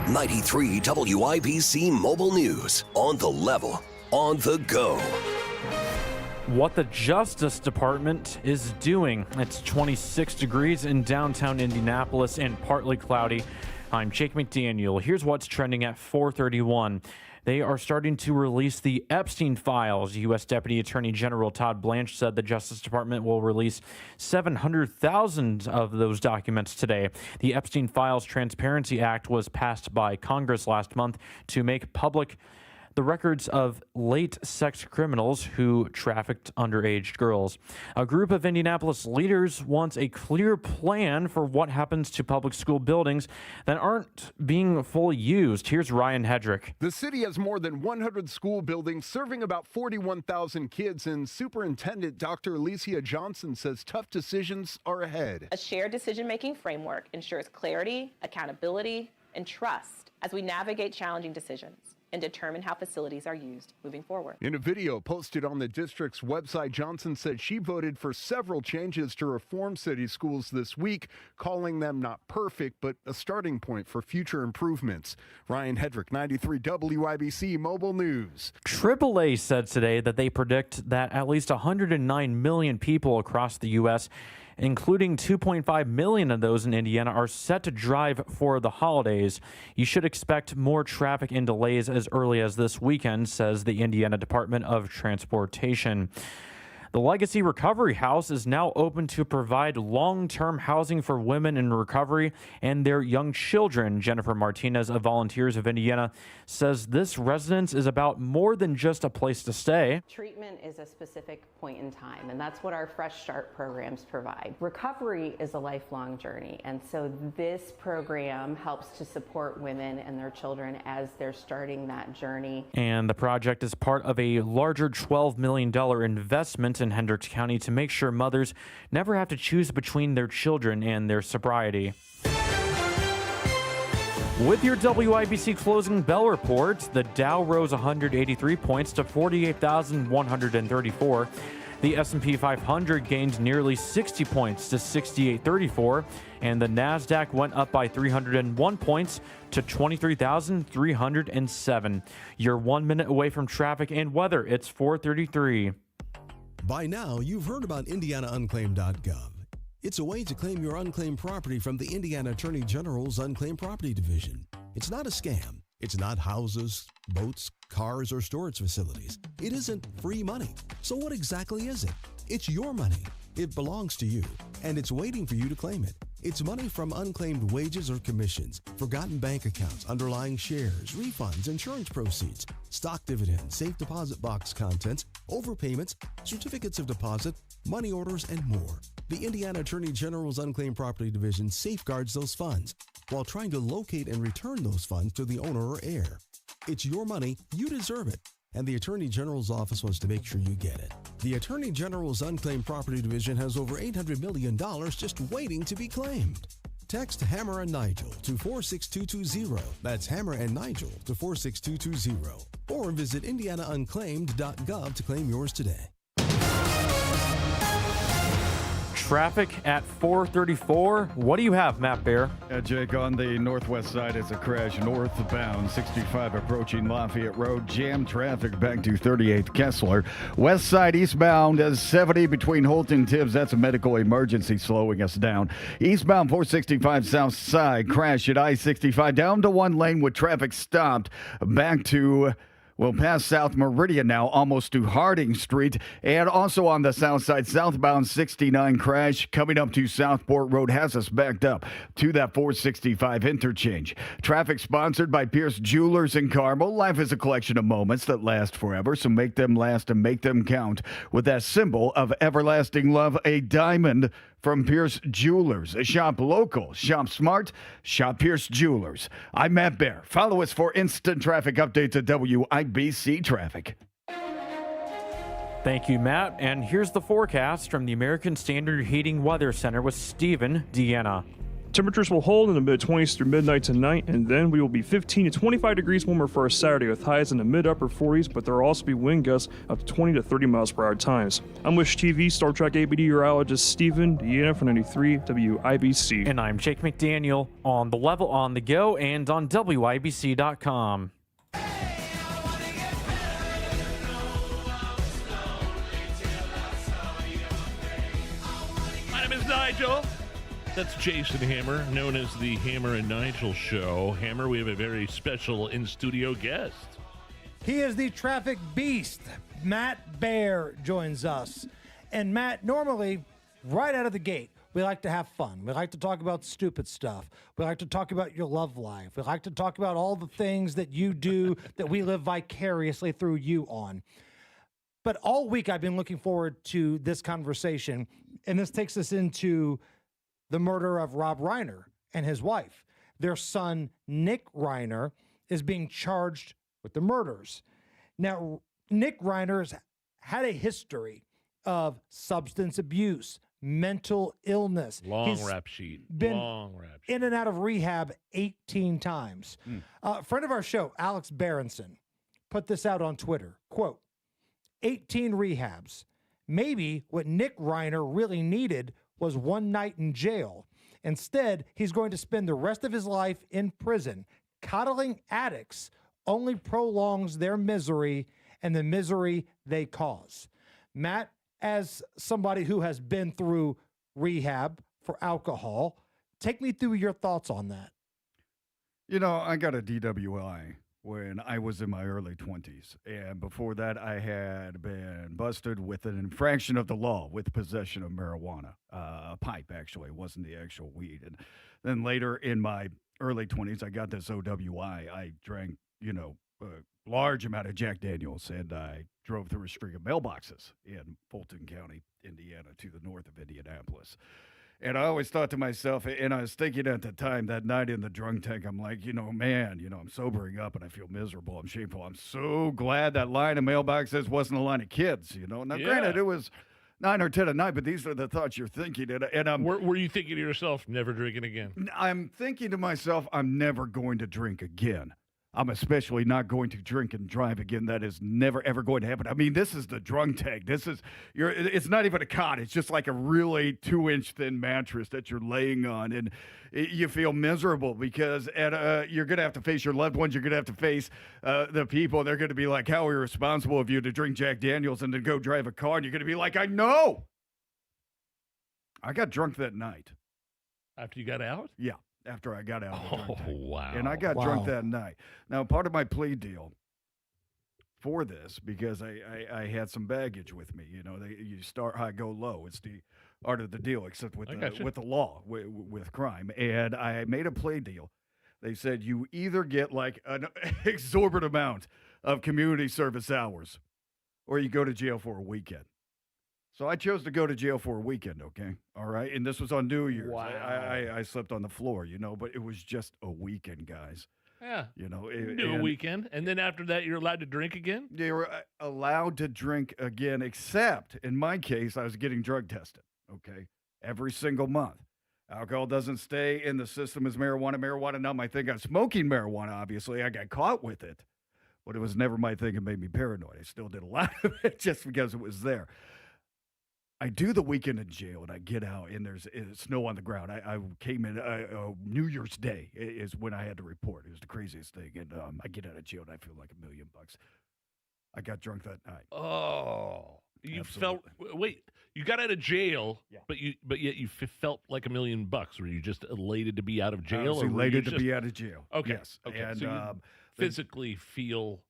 93 WIBC Mobile News. On the level, on the go. What the Justice Department is doing. It's 26 degrees in downtown Indianapolis and partly cloudy. I'm Jake McDaniel. Here's what's trending at 4:31. They are starting to release the Epstein files. U.S. Deputy Attorney General Todd Blanche said the Justice Department will release 700,000 of those documents today. The Epstein Files Transparency Act was passed by Congress last month to make public the records of late sex criminals who trafficked underage girls. A group of Indianapolis leaders wants a clear plan for what happens to public school buildings that aren't being fully used. Here's Ryan Hedrick. The city has more than 100 school buildings serving about 41,000 kids, and Superintendent Dr. Alicia Johnson says tough decisions are ahead. A shared decision-making framework ensures clarity, accountability, and trust as we navigate challenging decisions and determine how facilities are used moving forward. In a video posted on the district's website, Johnson said she voted for several changes to reform city schools this week, calling them not perfect, but a starting point for future improvements. Ryan Hedrick, 93 WIBC Mobile News. AAA said today that they predict that at least 109 million people across the U.S., including 2.5 million of those in Indiana, are set to drive for the holidays. You should expect more traffic and delays as early as this weekend, says the Indiana Department of Transportation. The Legacy Recovery House is now open to provide long-term housing for women in recovery and their young children. Jennifer Martinez of Volunteers of Indiana says this residence is about more than just a place to stay. Treatment is a specific point in time, and that's what our Fresh Start programs provide. Recovery is a lifelong journey, and so this program helps to support women and their children as they're starting that journey. And the project is part of a larger $12 million investment in Hendricks County to make sure mothers never have to choose between their children and their sobriety. With your WIBC closing bell report, the Dow rose 183 points to 48,134. The S&P 500 gained nearly 60 points to 6834, and the Nasdaq went up by 301 points to 23,307. You're 1 minute away from traffic and weather. It's 4:33. By now, you've heard about IndianaUnclaimed.gov. It's a way to claim your unclaimed property from the Indiana Attorney General's Unclaimed Property Division. It's not a scam. It's not houses, boats, cars, or storage facilities. It isn't free money. So what exactly is it? It's your money. It belongs to you, and it's waiting for you to claim it. It's money from unclaimed wages or commissions, forgotten bank accounts, underlying shares, refunds, insurance proceeds, stock dividends, safe deposit box contents, overpayments, certificates of deposit, money orders, and more. The Indiana Attorney General's Unclaimed Property Division safeguards those funds while trying to locate and return those funds to the owner or heir. It's your money, you deserve it, and the Attorney General's office wants to make sure you get it. The Attorney General's Unclaimed Property Division has over $800 million just waiting to be claimed. Text Hammer and Nigel to 46220. That's Hammer and Nigel to 46220. Or visit IndianaUnclaimed.gov to claim yours today. Traffic at 4:34. What do you have, Matt Bear? Jake, on the northwest side is a crash northbound 65 approaching Lafayette Road. Jam traffic back to 38th Kessler. West side eastbound is 70 between Holt and Tibbs. That's a medical emergency slowing us down. Eastbound 465 south side crash at I-65 down to one lane with traffic stopped back to Well, past South Meridian now, almost to Harding Street. And also on the south side, southbound 69 crash coming up to Southport Road has us backed up to that 465 interchange. Traffic sponsored by Pierce Jewelers in Carmel. Life is a collection of moments that last forever, so make them last and make them count with that symbol of everlasting love, a diamond from Pierce Jewelers. Shop local, shop smart, shop Pierce Jewelers. I'm Matt Bear. Follow us for instant traffic updates at WIBC Traffic. Thank you, Matt. And here's the forecast from the American Standard Heating Weather Center with Steven Deanna. Temperatures will hold in the mid-20s through midnight tonight, and then we will be 15 to 25 degrees warmer for our Saturday with highs in the mid-upper 40s, but there will also be wind gusts up to 20 to 30 miles per hour times. I'm Wish TV Star Trek ABD meteorologist Stephen Deanna from 93 WIBC. And I'm Jake McDaniel on the level, on the go, and on WIBC.com. My name is Nigel. That's Jason Hammer, known as the Hammer and Nigel Show. Hammer, we have a very special in-studio guest. He is the traffic beast. Matt Bear joins us. And Matt, normally, right out of the gate, we like to have fun. We like to talk about stupid stuff. We like to talk about your love life. We like to talk about all the things that you do that we live vicariously through you on. But all week I've been looking forward to this conversation, and this takes us into the murder of Rob Reiner and his wife. Their son, Nick Reiner, is being charged with the murders. Now, Nick Reiner's had a history of substance abuse, mental illness. Long rap sheet. Been in and out of rehab 18 times. A friend of our show, Alex Berenson, put this out on Twitter. Quote, 18 rehabs. Maybe what Nick Reiner really needed was one night in jail. Instead, he's going to spend the rest of his life in prison. Coddling addicts only prolongs their misery and the misery they cause. Matt, as somebody who has been through rehab for alcohol, take me through your thoughts on that. You know, I got a DWI when I was in my early 20s. And before that, I had been busted with an infraction of the law with possession of marijuana. A pipe, actually. It wasn't the actual weed. And then later in my early 20s, I got this OWI. I drank, a large amount of Jack Daniels, and I drove through a string of mailboxes in Fulton County, Indiana, to the north of Indianapolis. And I always thought to myself, and I was thinking at the time, that night in the drunk tank, I'm like, I'm sobering up and I feel miserable. I'm shameful. I'm so glad that line of mailboxes wasn't a line of kids, Now, granted, it was 9 or 10 at night, but these are the thoughts you're thinking. And I'm, were you thinking to yourself, never drinking again? I'm thinking to myself, I'm never going to drink again. I'm especially not going to drink and drive again. That is never, ever going to happen. I mean, this is the drunk tank. It's not even a cot. It's just like a really 2-inch thin mattress that you're laying on. And you feel miserable because you're going to have to face your loved ones. You're going to have to face the people. They're going to be like, how irresponsible of you to drink Jack Daniels and then go drive a car. And you're going to be like, I know. I got drunk that night. After you got out? Yeah. After I got out of the drunk tank. Wow. And I got drunk that night. Now, part of my plea deal for this, because I had some baggage with me, you start high, go low. It's the art of the deal, except with the law, with crime. And I made a plea deal. They said you either get like an exorbitant amount of community service hours or you go to jail for a weekend. So I chose to go to jail for a weekend, okay? All right? And this was on New Year's. Wow. I slept on the floor, but it was just a weekend, guys. Yeah. A weekend. And then after that, you're allowed to drink again? They were allowed to drink again, except in my case, I was getting drug tested, okay? Every single month. Alcohol doesn't stay in the system as marijuana. Marijuana, not my thing. I'm smoking marijuana, obviously. I got caught with it. But it was never my thing. It made me paranoid. I still did a lot of it just because it was there. I do the weekend in jail, and I get out, and there's snow on the ground. I came in New Year's Day is when I had to report. It was the craziest thing, and I get out of jail, and I feel like $1 million. I got drunk that night. Oh, you Absolutely. wait, you got out of jail, but yet you felt like $1 million. Were you just elated to be out of jail? I was elated to be out of jail. Okay. Yes. Okay. And so you physically feel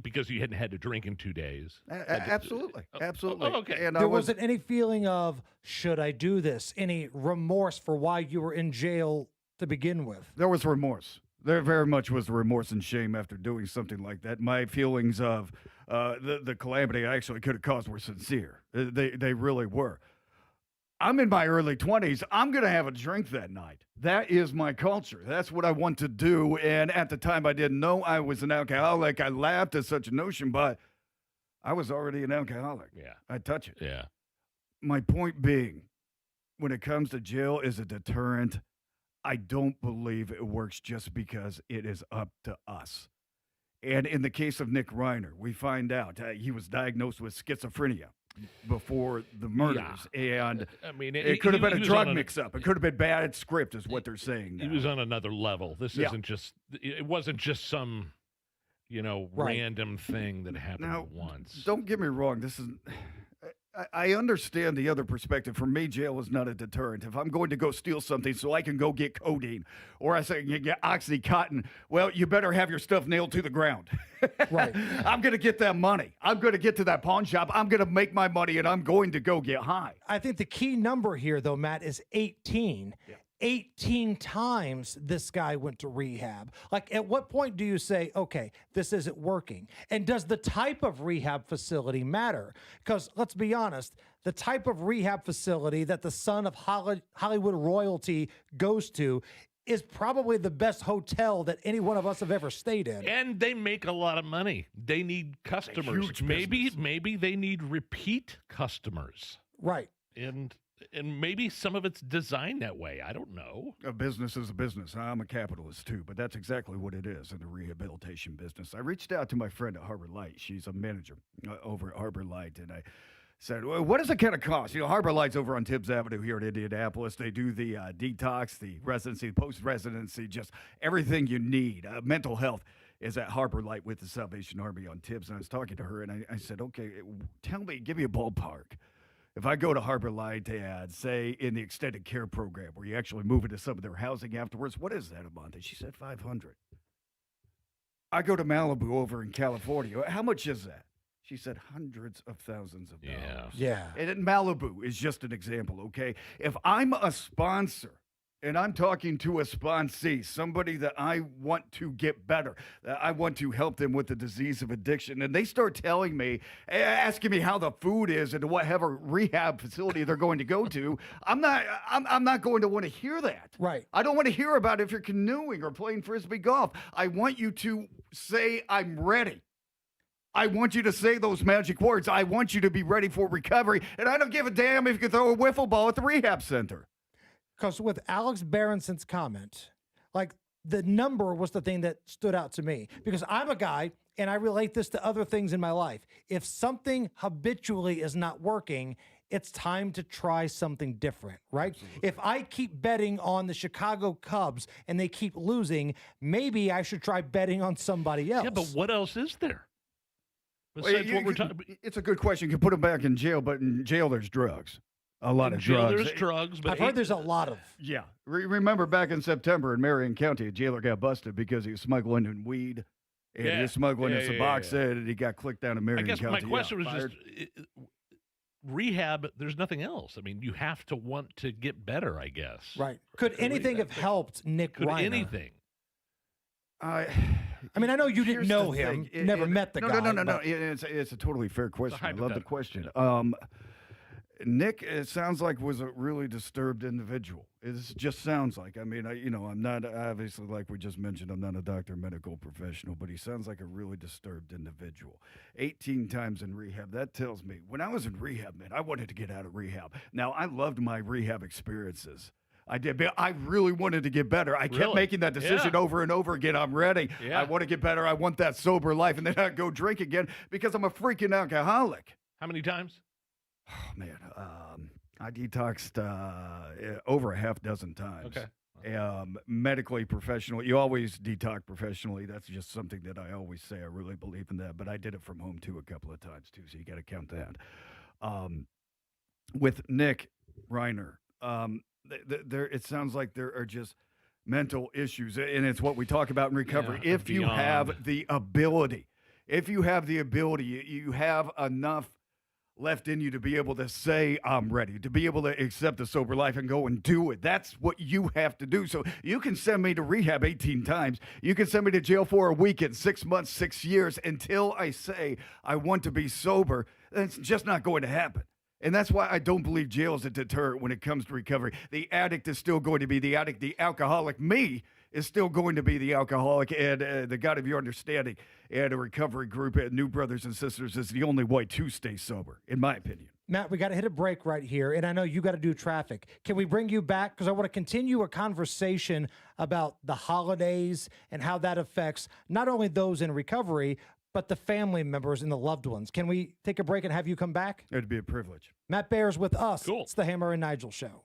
because you hadn't had to drink in 2 days. Absolutely. Absolutely. Oh, okay. And There wasn't any feeling of, should I do this? Any remorse for why you were in jail to begin with? There was remorse. There very much was remorse and shame after doing something like that. My feelings of the calamity I actually could have caused were sincere. They really were. I'm in my early 20s. I'm going to have a drink that night. That is my culture. That's what I want to do. And at the time, I didn't know I was an alcoholic. I laughed at such a notion, but I was already an alcoholic. Yeah. I'd touch it. Yeah. My point being, when it comes to jail as a deterrent, I don't believe it works just because it is up to us. And in the case of Nick Reiner, we find out he was diagnosed with schizophrenia before the murders. Yeah. And I mean, it could have been a was drug on mix-up. It could have been bad script is what they're saying now. He was on another level. This Yeah. isn't just, it wasn't just some, Right. random thing that happened Now, once. don't get me wrong. This is. I understand the other perspective. For me, jail is not a deterrent. If I'm going to go steal something so I can go get codeine, or I say you get Oxycontin, well, you better have your stuff nailed to the ground. Right. I'm going to get that money. I'm going to get to that pawn shop. I'm going to make my money, and I'm going to go get high. I think the key number here, though, Matt, is 18. Yeah. 18 times this guy went to rehab. Like, at what point do you say, okay, this isn't working? And does the type of rehab facility matter? Because let's be honest, the type of rehab facility that the son of Hollywood royalty goes to is probably the best hotel that any one of us have ever stayed in. And they make a lot of money. They need customers. huge Maybe business. they need repeat customers. Right. And maybe some of it's designed that way. I don't know. A business is a business. I'm a capitalist too, but that's exactly what it is in the rehabilitation business. I reached out to my friend at Harbor Light. She's a manager over at Harbor Light, and I said, well, what does it kind of cost? Harbor Light's over on Tibbs Avenue here in Indianapolis. They do the detox, the residency, post-residency, just everything you need. Mental health is at Harbor Light with the Salvation Army on Tibbs. And I was talking to her, and I said, okay, give me a ballpark. If I go to Harbor Light and say in the extended care program where you actually move into some of their housing afterwards, what is that a month? And she said $500. I go to Malibu over in California. How much is that? She said hundreds of thousands of dollars. Yeah. And in Malibu is just an example, okay? If I'm a sponsor and I'm talking to a sponsee, somebody that I want to get better, that I want to help them with the disease of addiction, and they start telling me, asking me how the food is and whatever rehab facility they're going to go to, I'm not going to want to hear that. Right. I don't want to hear about if you're canoeing or playing Frisbee golf. I want you to say, I'm ready. I want you to say those magic words. I want you to be ready for recovery, and I don't give a damn if you can throw a wiffle ball at the rehab center. Because with Alex Berenson's comment, like, the number was the thing that stood out to me. Because I'm a guy, and I relate this to other things in my life. If something habitually is not working, it's time to try something different, right? Absolutely. If I keep betting on the Chicago Cubs and they keep losing, maybe I should try betting on somebody else. Yeah, but what else is there? Besides what we're talking. It's a good question. You can put them back in jail, but in jail there's drugs. A lot of jail, drugs. There's drugs, but I've heard there's a lot of. Yeah. Remember back in September in Marion County, a jailer got busted because he was smuggling in weed. And he was smuggling in Suboxone, and he got clicked down in Marion County. I guess my question was just rehab. There's nothing else. I mean, you have to want to get better, I guess. Right. Could anything have helped Nick Reiner? Anything? I mean, I know you didn't know him, never met the guy. No. It's a totally fair question. I love the question. Nick, it sounds like, was a really disturbed individual. It just sounds like. I mean, I'm not, obviously, like we just mentioned, I'm not a doctor, medical professional, but he sounds like a really disturbed individual. 18 times in rehab. That tells me, when I was in rehab, man, I wanted to get out of rehab. Now, I loved my rehab experiences. I did, but I really wanted to get better. I kept making that decision over and over again. I'm ready. Yeah. I want to get better. I want that sober life. And then I'd go drink again because I'm a freaking alcoholic. How many times? Oh, man. I detoxed over a half dozen times. Okay. Medically professional. You always detox professionally. That's just something that I always say. I really believe in that. But I did it from home, too, a couple of times, too. So you got to count that. With Nick Reiner, it sounds like there are just mental issues, and it's what we talk about in recovery. Yeah, if you have the ability, if you have the ability, you have enough left in you to be able to say, I'm ready, to be able to accept a sober life and go and do it. That's what you have to do. So you can send me to rehab 18 times. You can send me to jail for a weekend, 6 months, 6 years, until I say I want to be sober. That's just not going to happen. And that's why I don't believe jail is a deterrent when it comes to recovery. The addict is still going to be the addict. The alcoholic, me, is still going to be the alcoholic. And the God of your understanding and a recovery group and new brothers and sisters is the only way to stay sober, in my opinion. Matt, we got to hit a break right here, and I know you got to do traffic. Can we bring you back? Because I want to continue a conversation about the holidays and how that affects not only those in recovery, but the family members and the loved ones. Can we take a break and have you come back? It'd be a privilege. Matt Bear's with us. Cool. It's the Hammer and Nigel Show.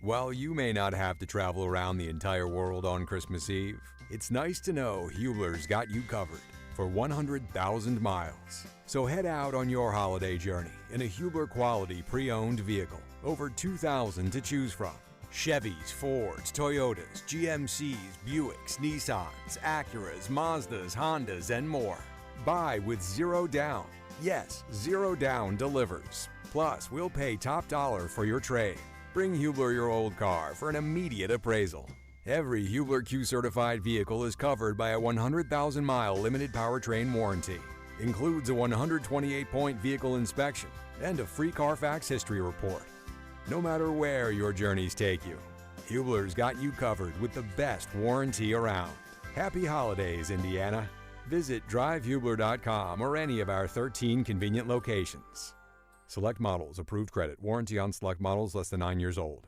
While you may not have to travel around the entire world on Christmas Eve, it's nice to know Hubler's got you covered for 100,000 miles. So head out on your holiday journey in a Hubler quality pre-owned vehicle. Over 2,000 to choose from. Chevys, Fords, Toyotas, GMCs, Buicks, Nissans, Acuras, Mazdas, Hondas, and more. Buy with zero down. Yes, zero down delivers. Plus, we'll pay top dollar for your trade. Bring Hubler your old car for an immediate appraisal. Every Hubler Q certified vehicle is covered by a 100,000-mile limited powertrain warranty. Includes a 128-point vehicle inspection and a free Carfax history report. No matter where your journeys take you, Hubler's got you covered with the best warranty around. Happy holidays, Indiana. Visit drivehubler.com or any of our 13 convenient locations. Select models, approved credit, warranty on select models less than 9 years old.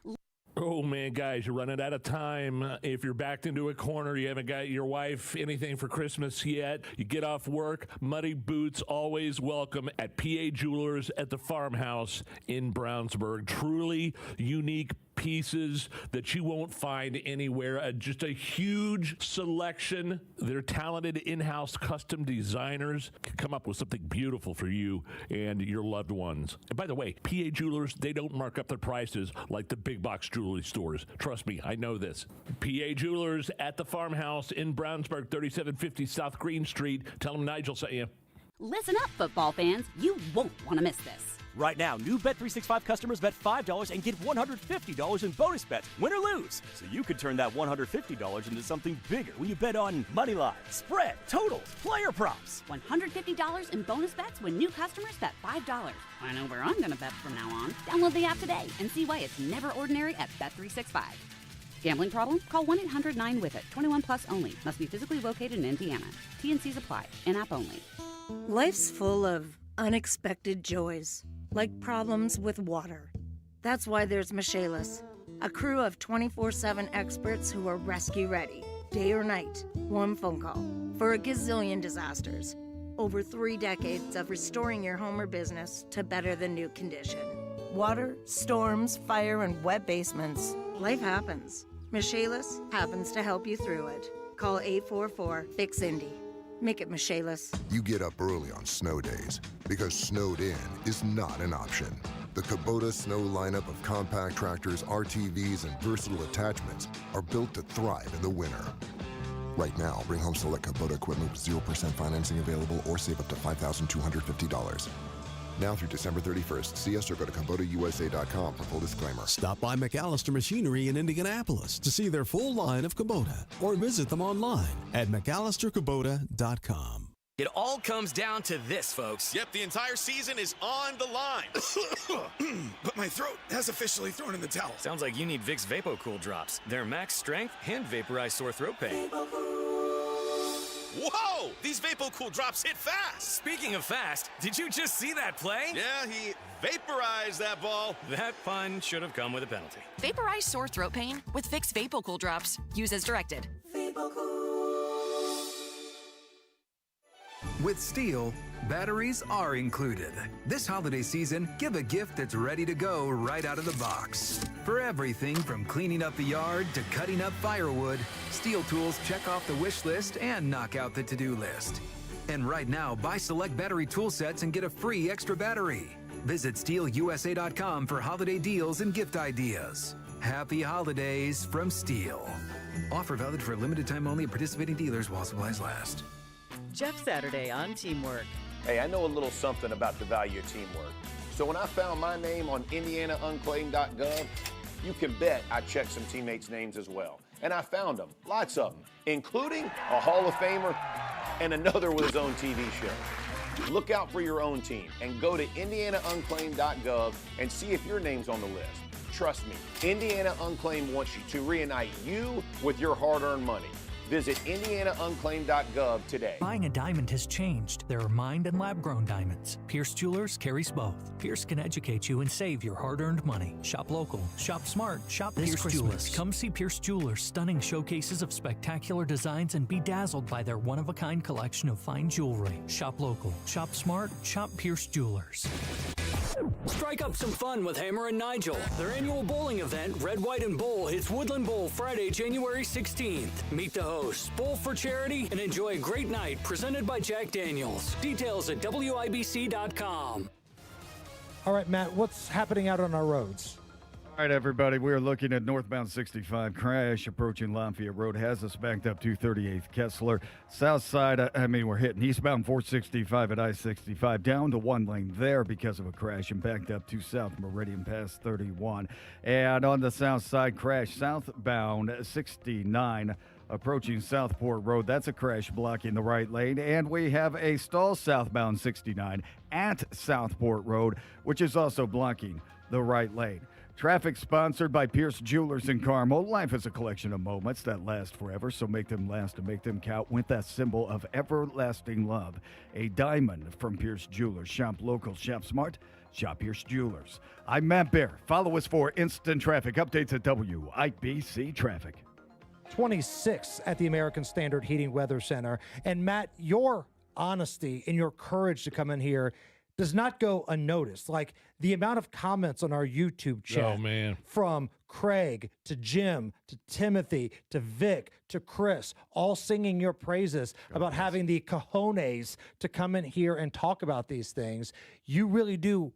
Oh, man, guys, you're running out of time. If you're backed into a corner, you haven't got your wife anything for Christmas yet, you get off work, muddy boots always welcome at PA Jewelers at the Farmhouse in Brownsburg. Truly unique pieces that you won't find anywhere. Just a huge selection. Their talented in-house custom designers can come up with something beautiful for you and your loved ones. And by the way, PA Jewelers, they don't mark up their prices like the big box jewelry stores. Trust me, I know this. PA Jewelers at the Farmhouse in Brownsburg, 3750 South Green Street. Tell them Nigel sent you. Listen up, football fans. You won't want to miss this. Right now, new Bet365 customers bet $5 and get $150 in bonus bets, win or lose. So you could turn that $150 into something bigger when you bet on money line, spread, totals, player props. $150 in bonus bets when new customers bet $5. I know where I'm going to bet from now on. Download the app today and see why it's never ordinary at Bet365. Gambling problem? Call 1-800-9-WITH-IT. 21 plus only. Must be physically located in Indiana. T&Cs apply. In-app only. Life's full of unexpected joys, like problems with water. That's why there's Michaelis, a crew of 24/7 experts who are rescue ready, day or night, one phone call, for a gazillion disasters. Over 3 decades of restoring your home or business to better than new condition. Water, storms, fire, and wet basements. Life happens. Michaelis happens to help you through it. Call 844-FIX-INDY. Make it Michaelis. You get up early on snow days because snowed in is not an option. The Kubota Snow lineup of compact tractors, RTVs, and versatile attachments are built to thrive in the winter. Right now, bring home select Kubota equipment with 0% financing available or save up to $5,250. Now through December 31st. See us or go to KubotaUSA.com for full disclaimer. Stop by McAllister Machinery in Indianapolis to see their full line of Kubota or visit them online at McAllisterKubota.com. It all comes down to this, folks. Yep, the entire season is on the line. But my throat has officially thrown in the towel. Sounds like you need Vicks VapoCool drops. They're max strength and vaporize sore throat pain. Whoa! These VapoCool drops hit fast. Speaking of fast, did you just see that play? Yeah, he vaporized that ball. That pun should have come with a penalty. Vaporize sore throat pain with Vicks VapoCool drops. Use as directed. With Steel, batteries are included. This holiday season, give a gift that's ready to go right out of the box. For everything from cleaning up the yard to cutting up firewood, Steel tools check off the wish list and knock out the to-do list. And right now, buy select battery tool sets and get a free extra battery. Visit SteelUSA.com for holiday deals and gift ideas. Happy holidays from Steel. Offer valid for a limited time only at participating dealers while supplies last. Jeff Saturday on Teamwork. Hey, I know a little something about the value of teamwork. So when I found my name on IndianaUnclaimed.gov, you can bet I checked some teammates' names as well. And I found them, lots of them, including a Hall of Famer and another with his own TV show. Look out for your own team and go to IndianaUnclaimed.gov and see if your name's on the list. Trust me, Indiana Unclaimed wants you to reunite you with your hard-earned money. Visit IndianaUnclaimed.gov today. Buying a diamond has changed. There are mined and lab-grown diamonds. Pierce Jewelers carries both. Pierce can educate you and save your hard-earned money. Shop local. Shop smart. Shop This Pierce Christmas. Jewelers. Come see Pierce Jewelers' stunning showcases of spectacular designs and be dazzled by their one-of-a-kind collection of fine jewelry. Shop local. Shop smart. Shop Pierce Jewelers. Strike up some fun with Hammer and Nigel. Their annual bowling event, Red, White, and Bowl, hits Woodland Bowl Friday, January 16th. Meet the hosts, bowl for charity, and enjoy a great night presented by Jack Daniels. Details at WIBC.com. All right, Matt, what's happening out on our roads? All right, everybody, we are looking at northbound 65 crash approaching Lafayette Road. Has us backed up 238th Kessler. South side, we're hitting eastbound 465 at I-65 down to one lane there because of a crash and backed up to South Meridian past 31. And on the south side, crash southbound 69 approaching Southport Road. That's a crash blocking the right lane. And we have a stall southbound 69 at Southport Road, which is also blocking the right lane. Traffic sponsored by Pierce Jewelers in Carmel. Life is a collection of moments that last forever, so make them last and make them count with that symbol of everlasting love. A diamond from Pierce Jewelers. Shop local, shop smart, shop Pierce Jewelers. I'm Matt Bear. Follow us for instant traffic updates at WIBC Traffic. 26 at the American Standard Heating Weather Center. And Matt, your honesty and your courage to come in here does not go unnoticed. Like the amount of comments on our YouTube chat, Oh, man. from Craig to Jim to Timothy to Vic to Chris, all singing your praises about having the cojones to come in here and talk about these things. You really do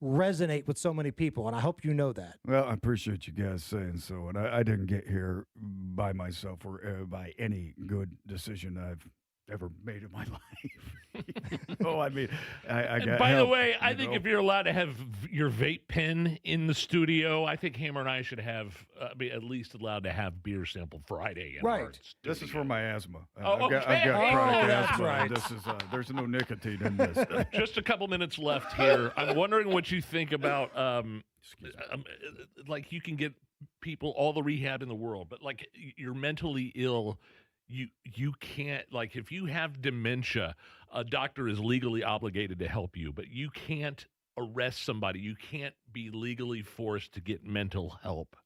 resonate with so many people, and I hope you know that. Well, I appreciate you guys saying so, and I didn't get here by myself or by any good decision I've ever made in my life. Oh, I mean, I got By the help, way, I you think know? if you're allowed to have your vape pen in the studio, I think Hammer and I should have be at least allowed to have Beer Sample Friday. In our This is for my asthma. Oh, I've got okay. chronic Oh, that's asthma. right. This is there's no nicotine in this. Just a couple minutes left here. I'm wondering what you think about, like you can get people all the rehab in the world, but like you're mentally ill. You can't, like, if you have dementia, a doctor is legally obligated to help you, but you can't arrest somebody. You can't be legally forced to get mental help.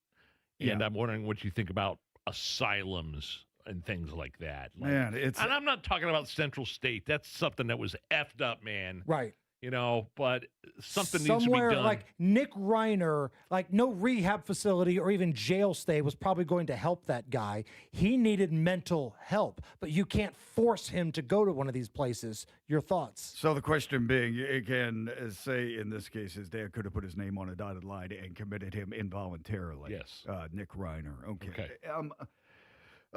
And I'm wondering what you think about asylums and things like that. Like, Man, it's and I'm not talking about Central State. That's something that was effed up, man. Right. You know, but something needs to be Somewhere done. like Nick Reiner, like no rehab facility or even jail stay was probably going to help that guy. He needed mental help, but you can't force him to go to one of these places. Your thoughts? So the question being, again, say in this case, his dad could have put his name on a dotted line and committed him involuntarily. Yes. Nick Reiner. Okay.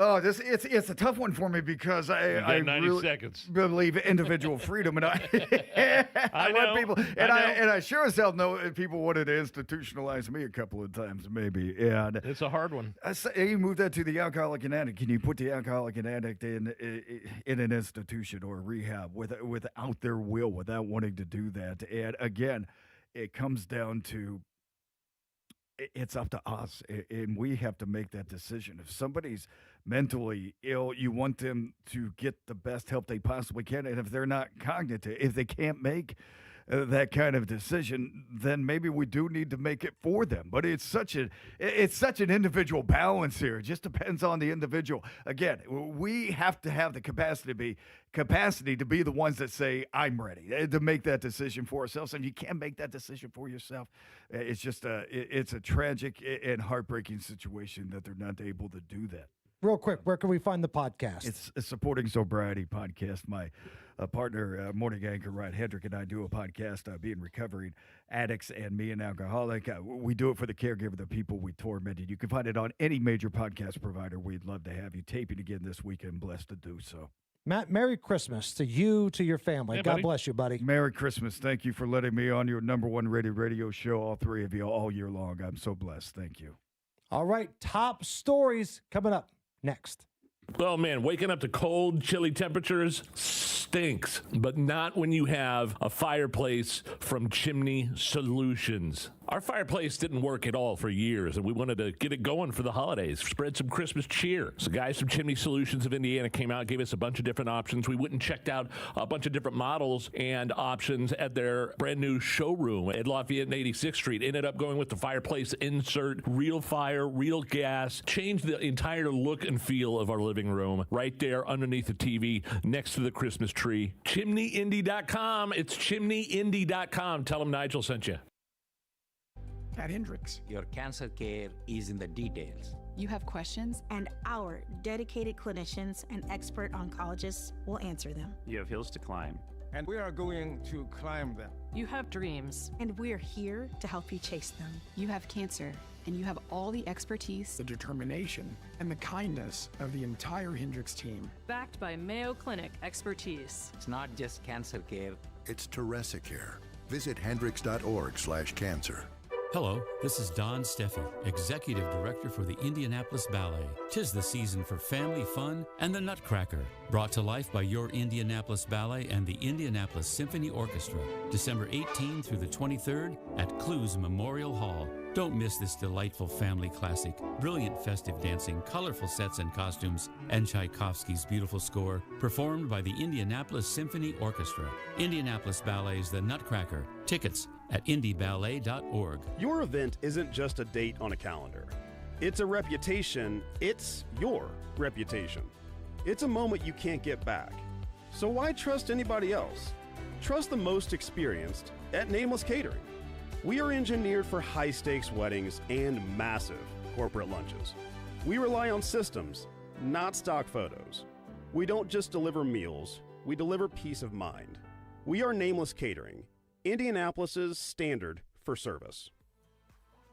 Oh, it's a tough one for me because I 90 really seconds. believe in individual freedom, and I know, want people, and I sure as hell know people wanted to institutionalize me a couple of times, maybe. And it's a hard one. You move that to the alcoholic and addict. Can you put the alcoholic and addict in an institution or rehab without their will, without wanting to do that? And again, it comes down to. It's up to us, and we have to make that decision. If somebody's mentally ill, you want them to get the best help they possibly can. And if they're not cognitive, if they can't make that kind of decision, then maybe we do need to make it for them. But it's such an individual balance here. It just depends on the individual. Again, we have to have the capacity to be the ones that say, I'm ready, to make that decision for ourselves. And you can't make that decision for yourself. It's just it's a tragic and heartbreaking situation that they're not able to do that. Real quick, where can we find the podcast? It's a Supporting Sobriety podcast. My partner, morning anchor Ryan Hendrick, and I do a podcast, Being Recovering Addicts and Me an Alcoholic. We do it for the caregiver, the people we tormented. You can find it on any major podcast provider. We'd love to have you taping again this weekend. Blessed to do so. Matt, Merry Christmas to you, to your family. Hey, God buddy. bless you, buddy. Merry Christmas. Thank you for letting me on your number one rated radio show, all three of you, all year long. I'm so blessed. Thank you. All right, top stories coming up next. Oh, man, waking up to cold, chilly temperatures stinks, but not when you have a fireplace from Chimney Solutions. Our fireplace didn't work at all for years, and we wanted to get it going for the holidays, spread some Christmas cheer. So guys from Chimney Solutions of Indiana came out, gave us a bunch of different options. We went and checked out a bunch of different models and options at their brand new showroom at Lafayette and 86th Street. Ended up going with the fireplace insert, real fire, real gas, changed the entire look and feel of our living room right there underneath the TV next to the Christmas tree. ChimneyIndy.com. It's ChimneyIndy.com. Tell them Nigel sent you. At Hendricks, your cancer care is in the details. You have questions, and our dedicated clinicians and expert oncologists will answer them. You have hills to climb. And we are going to climb them. You have dreams, and we're here to help you chase them. You have cancer, and you have all the expertise, the determination, and the kindness of the entire Hendricks team. Backed by Mayo Clinic expertise. It's not just cancer care. It's Teresa Care. Visit hendricks.org/cancer. Hello, this is Don Steffi, Executive Director for the Indianapolis Ballet. 'Tis the season for family fun and the Nutcracker, brought to life by your Indianapolis Ballet and the Indianapolis Symphony Orchestra, December 18 through the 23rd at Clues Memorial Hall. Don't miss this delightful family classic. Brilliant festive dancing, colorful sets and costumes, and Tchaikovsky's beautiful score, performed by the Indianapolis Symphony Orchestra. Indianapolis Ballet's The Nutcracker. Tickets at indieballet.org. Your event isn't just a date on a calendar. It's a reputation. It's your reputation. It's a moment you can't get back. So why trust anybody else? Trust the most experienced at Nameless Catering. We are engineered for high-stakes weddings and massive corporate lunches. We rely on systems, not stock photos. We don't just deliver meals, we deliver peace of mind. We are Nameless Catering, Indianapolis's standard for service.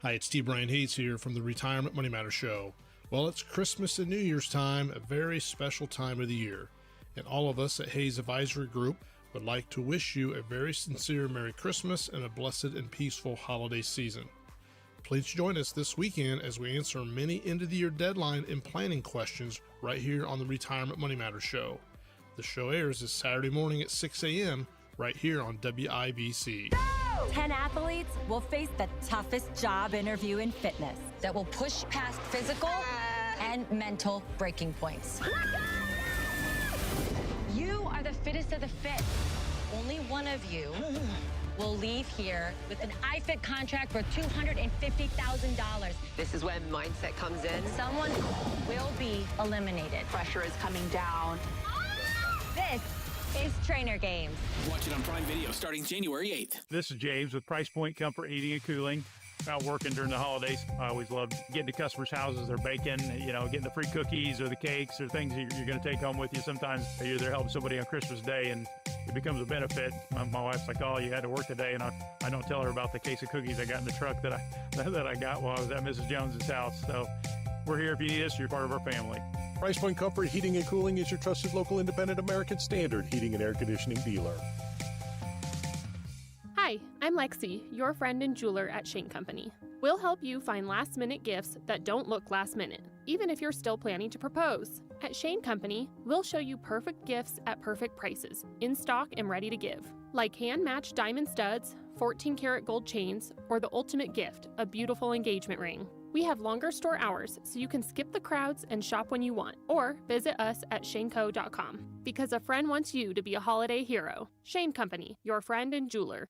Hi, it's T. Brian Hayes here from the Retirement Money Matter Show. Well, it's Christmas and New Year's time, a very special time of the year. And all of us at Hayes Advisory Group would like to wish you a very sincere Merry Christmas and a blessed and peaceful holiday season. Please join us this weekend as we answer many end-of-the-year deadline and planning questions right here on the Retirement Money Matter Show. The show airs this Saturday morning at 6 a.m. right here on WIBC. 10 athletes will face the toughest job interview in fitness that will push past physical and mental breaking points. You are the fittest of the fit. Only one of you will leave here with an iFit contract for $250,000. This is when mindset comes in. Someone will be eliminated. Pressure is coming down. This is Trainer Games. Watch it on Prime Video starting January 8th. This is James with Price Point Comfort Heating and Cooling. Out working during the holidays. I always love getting to customers' houses, they're baking, getting the free cookies or the cakes or things you're going to take home with you. Sometimes you're there helping somebody on Christmas Day and it becomes a benefit. My wife's like, oh, you had to work today, and I don't tell her about the case of cookies I got in the truck that I got while I was at Mrs. Jones's house. So we're here if you need us. You're part of our family. Price Point Comfort Heating and Cooling is your trusted local independent American Standard heating and air conditioning dealer. Hi, I'm Lexi, your friend and jeweler at Shane Company. We'll help you find last-minute gifts that don't look last-minute, even if you're still planning to propose. At Shane Company, we'll show you perfect gifts at perfect prices, in stock and ready to give. Like hand-matched diamond studs, 14-karat gold chains, or the ultimate gift, a beautiful engagement ring. We have longer store hours, so you can skip the crowds and shop when you want, or visit us at shaneco.com. Because a friend wants you to be a holiday hero. Shane Company, your friend and jeweler.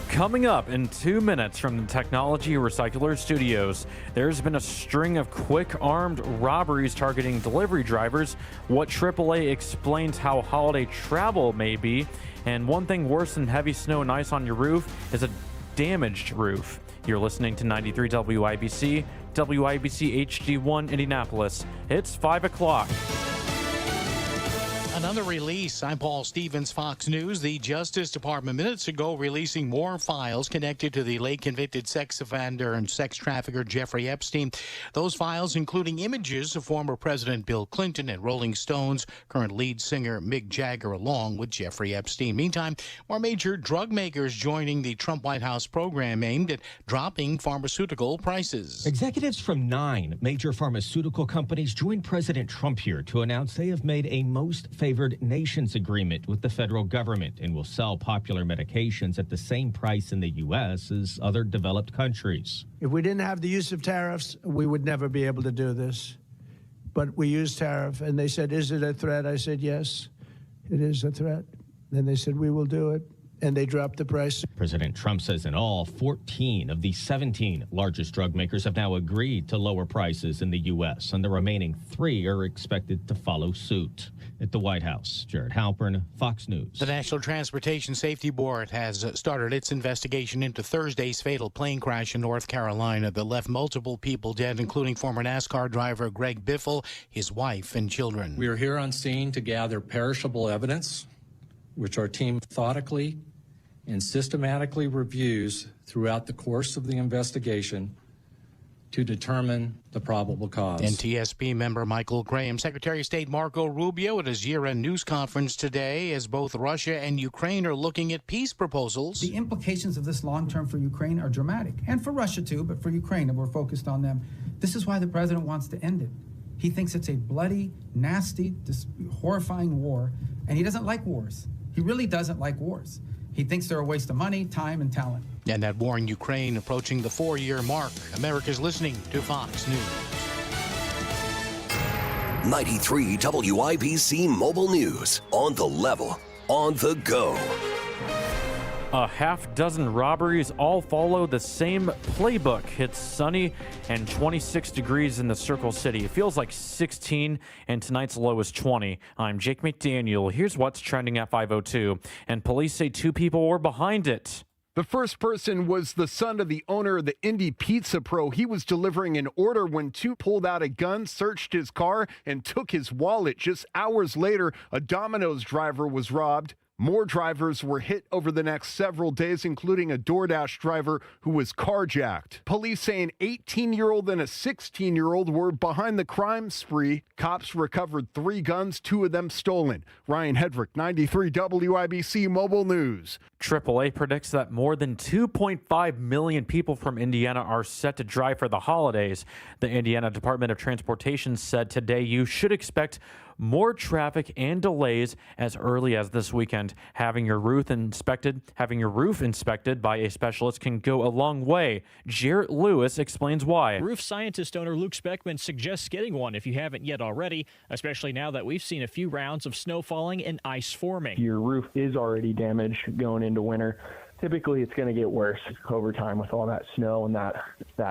Coming up in 2 minutes from the Technology Recycler Studios, there's been a string of quick armed robberies targeting delivery drivers, what AAA explains how holiday travel may be, and one thing worse than heavy snow and ice on your roof is a damaged roof. You're listening to 93 WIBC, WIBC HD1 Indianapolis. It's 5 o'clock. An Another release. I'm Paul Stevens, Fox News. The Justice Department minutes ago releasing more files connected to the late convicted sex offender and sex trafficker Jeffrey Epstein. Those files including images of former President Bill Clinton and Rolling Stones current lead singer Mick Jagger along with Jeffrey Epstein. Meantime, more major drug makers joining the Trump White House program aimed at dropping pharmaceutical prices. Executives from 9 major pharmaceutical companies joined President Trump here to announce they have made a most favored nations agreement with the federal government and will sell popular medications at the same price in the U.S. as other developed countries. If we didn't have the use of tariffs, we would never be able to do this. But we used tariff, and they said, is it a threat? I said, yes, it is a threat. Then they said, we will do it. And they dropped the price. President Trump says in all, 14 of the 17 largest drug makers have now agreed to lower prices in the U.S., and the remaining 3 are expected to follow suit. At the White House, Jared Halpern, Fox News. The National Transportation Safety Board has started its investigation into Thursday's fatal plane crash in North Carolina that left multiple people dead, including former NASCAR driver Greg Biffle, his wife, and children. We are here on scene to gather perishable evidence, which our team methodically and systematically reviews throughout the course of the investigation to determine the probable cause. NTSB member Michael Graham. Secretary of State Marco Rubio at his year-end news conference today as both Russia and Ukraine are looking at peace proposals. The implications of this long-term for Ukraine are dramatic, and for Russia too, but for Ukraine, and we're focused on them. This is why the president wants to end it. He thinks it's a bloody, nasty, horrifying war, and he doesn't like wars. He really doesn't like wars. He thinks they're a waste of money, time, and talent. And that war in Ukraine approaching the 4-year mark. America's listening to Fox News. 93 WIBC Mobile News. On the level, on the go. A half dozen robberies all follow the same playbook. It's sunny and 26 degrees in the Circle City. It feels like 16, and tonight's low is 20. I'm Jake McDaniel. Here's what's trending at 5:02. And police say 2 people were behind it. The first person was the son of the owner of the Indie Pizza Pro. He was delivering an order when 2 pulled out a gun, searched his car, and took his wallet. Just hours later, a Domino's driver was robbed. More drivers were hit over the next several days, including a DoorDash driver who was carjacked. Police say an 18-year-old and a 16-year-old were behind the crime spree. Cops recovered 3 guns, 2 of them stolen. Ryan Hedrick, 93 WIBC Mobile News. AAA predicts that more than 2.5 million people from Indiana are set to drive for the holidays. The Indiana Department of Transportation said today you should expect more traffic and delays as early as this weekend. Having your roof inspected by a specialist can go a long way. Jarrett Lewis explains why. Roof scientist owner Luke Speckman suggests getting one if you haven't yet already, especially now that we've seen a few rounds of snow falling and ice forming. Your roof is already damaged going into winter. Typically, it's going to get worse over time with all that snow and that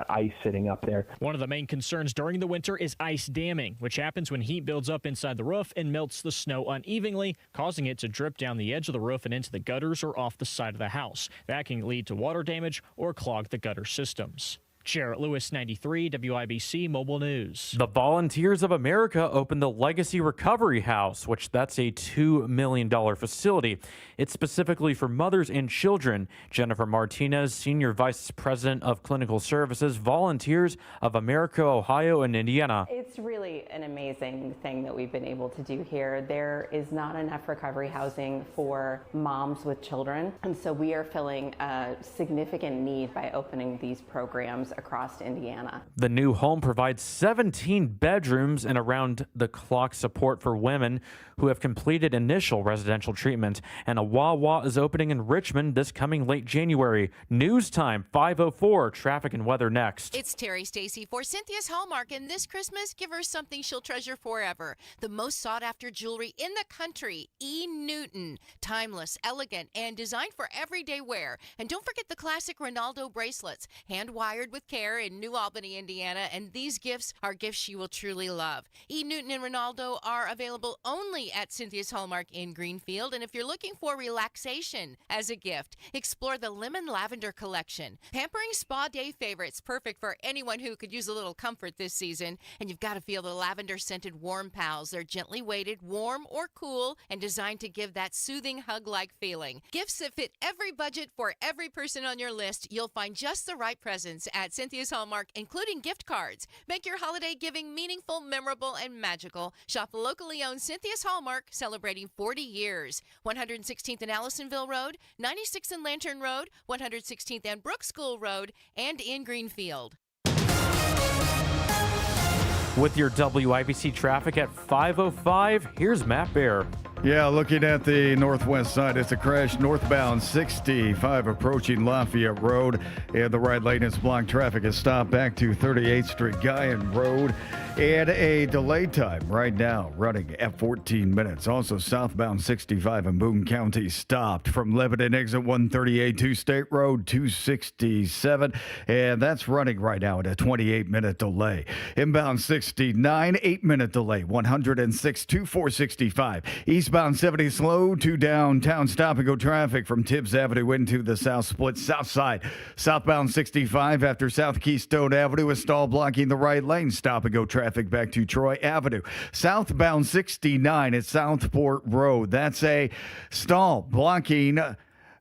ice sitting up there. One of the main concerns during the winter is ice damming, which happens when heat builds up inside the roof and melts the snow unevenly, causing it to drip down the edge of the roof and into the gutters or off the side of the house. That can lead to water damage or clog the gutter systems. Jarrett Lewis, 93 WIBC Mobile News. The Volunteers of America opened the Legacy Recovery House, which that's a $2 million facility. It's specifically for mothers and children. Jennifer Martinez, Senior Vice President of Clinical Services, Volunteers of America, Ohio, and Indiana. It's really an amazing thing that we've been able to do here. There is not enough recovery housing for moms with children, and so we are filling a significant need by opening these programs across Indiana. The new home provides 17 bedrooms and around-the-clock support for women who have completed initial residential treatment. And a Wawa is opening in Richmond this coming late January. News time, 5:04. Traffic and weather next. It's Terry Stacy for Cynthia's Hallmark, and this Christmas, give her something she'll treasure forever. The most sought-after jewelry in the country, E. Newton. Timeless, elegant, and designed for everyday wear. And don't forget the classic Ronaldo bracelets, hand-wired with with care in New Albany, Indiana, and these gifts are gifts you will truly love. E. Newton and Ronaldo are available only at Cynthia's Hallmark in Greenfield, and if you're looking for relaxation as a gift, explore the Lemon Lavender Collection. Pampering spa day favorites, perfect for anyone who could use a little comfort this season, and you've got to feel the lavender-scented Warm Pals. They're gently weighted, warm or cool, and designed to give that soothing hug-like feeling. Gifts that fit every budget for every person on your list. You'll find just the right presents at Cynthia's Hallmark, including gift cards. Make your holiday giving meaningful, memorable, and magical. Shop locally owned Cynthia's Hallmark, celebrating 40 years. 116th and Allisonville Road, 96th and Lantern Road, 116th and Brook School Road, and in Greenfield. With your WIBC traffic at 5:05, here's Matt Bear. Yeah, looking at the northwest side, it's a crash northbound 65 approaching Lafayette Road, and the right lane is blocked. Traffic is stopped back to 38th Street, Guyan Road, and a delay time right now running at 14 minutes. Also, southbound 65 in Boone County stopped from Lebanon exit 138 to State Road 267, and that's running right now at a 28-minute delay. Inbound 69, 8-minute delay, 106 to 465. Eastbound 70 slow to downtown stop-and-go traffic from Tibbs Avenue into the South Split South Side. Southbound 65 after South Keystone Avenue is stall blocking the right lane. Stop-and-go traffic back to Troy Avenue. Southbound 69 at Southport Road. That's a stall blocking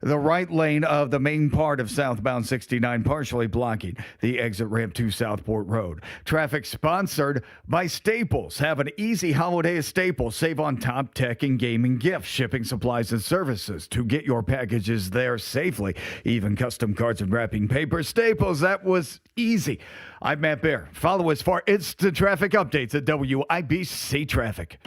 the right lane of the main part of southbound 69, partially blocking the exit ramp to Southport Road. Traffic sponsored by Staples. Have an easy holiday at Staples. Save on top tech and gaming gifts, shipping supplies and services to get your packages there safely. Even custom cards and wrapping paper. Staples, that was easy. I'm Matt Bear. Follow us for instant traffic updates at WIBC Traffic.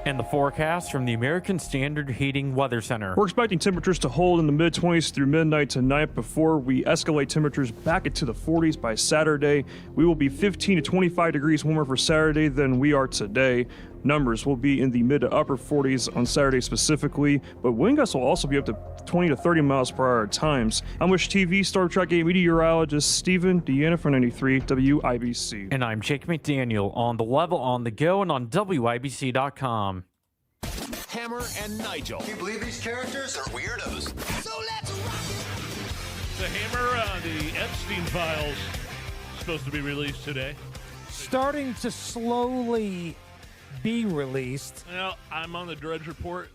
And the forecast from the American Standard Heating Weather Center. We're expecting temperatures to hold in the mid-20s through midnight tonight before we escalate temperatures back into the 40s by Saturday. We will be 15 to 25 degrees warmer for Saturday than we are today. Numbers will be in the mid to upper 40s on Saturday specifically, but wind gusts will also be up to 20 to 30 miles per hour at times. I'm Wish TV Star Trek 8 meteorologist Stephen Deanna for 93 WIBC. And I'm Jake McDaniel on the level, on the go, and on WIBC.com. Hammer and Nigel. Can you believe these characters are weirdos? So let's rock it! The Hammer, the Epstein files, supposed to be released today. Starting to slowly be released. Well, I'm on the Drudge Report.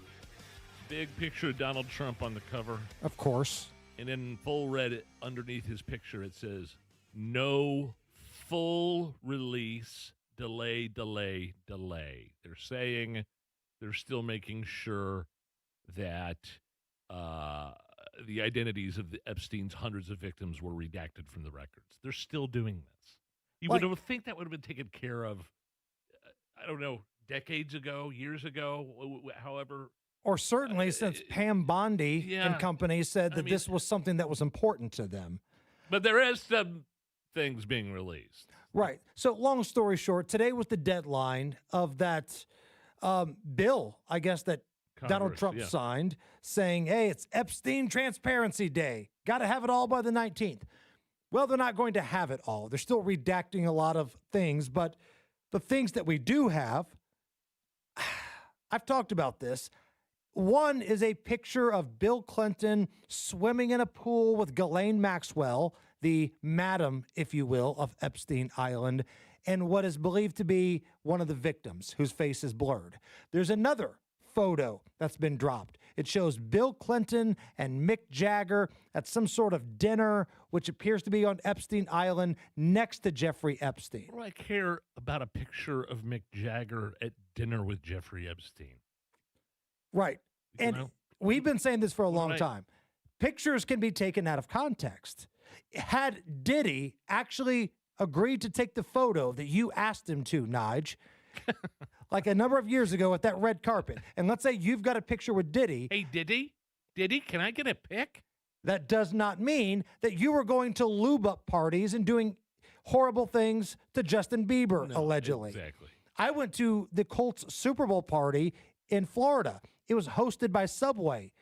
Big picture of Donald Trump on the cover. Of course. And in full red underneath his picture, it says, "No full release, delay, delay, delay." They're saying they're still making sure that the identities of the Epstein's hundreds of victims were redacted from the records. They're still doing this. You would think that would have been taken care of, I don't know, decades ago, years ago, however. Or certainly since Pam Bondi and company said that this was something that was important to them. But there is some things being released. Right. So long story short, today was the deadline of that bill, I guess, that Donald Trump signed saying, hey, it's Epstein Transparency Day. Got to have it all by the 19th. Well, they're not going to have it all. They're still redacting a lot of things, but the things that we do have, I've talked about this. One is a picture of Bill Clinton swimming in a pool with Ghislaine Maxwell, the madam, if you will, of Epstein Island, and what is believed to be one of the victims whose face is blurred. There's another photo that's been dropped. It shows Bill Clinton and Mick Jagger at some sort of dinner, which appears to be on Epstein Island next to Jeffrey Epstein. What do I care about a picture of Mick Jagger at dinner with Jeffrey Epstein? Right. And we've been saying this for a long time. Pictures can be taken out of context. Had Diddy actually agreed to take the photo that you asked him to, Nige, like a number of years ago at that red carpet, and let's say you've got a picture with Diddy. Hey, Diddy, can I get a pic? That does not mean that you were going to lube up parties and doing horrible things to Justin Bieber, allegedly. Exactly. I went to the Colts Super Bowl party in Florida. It was hosted by Subway.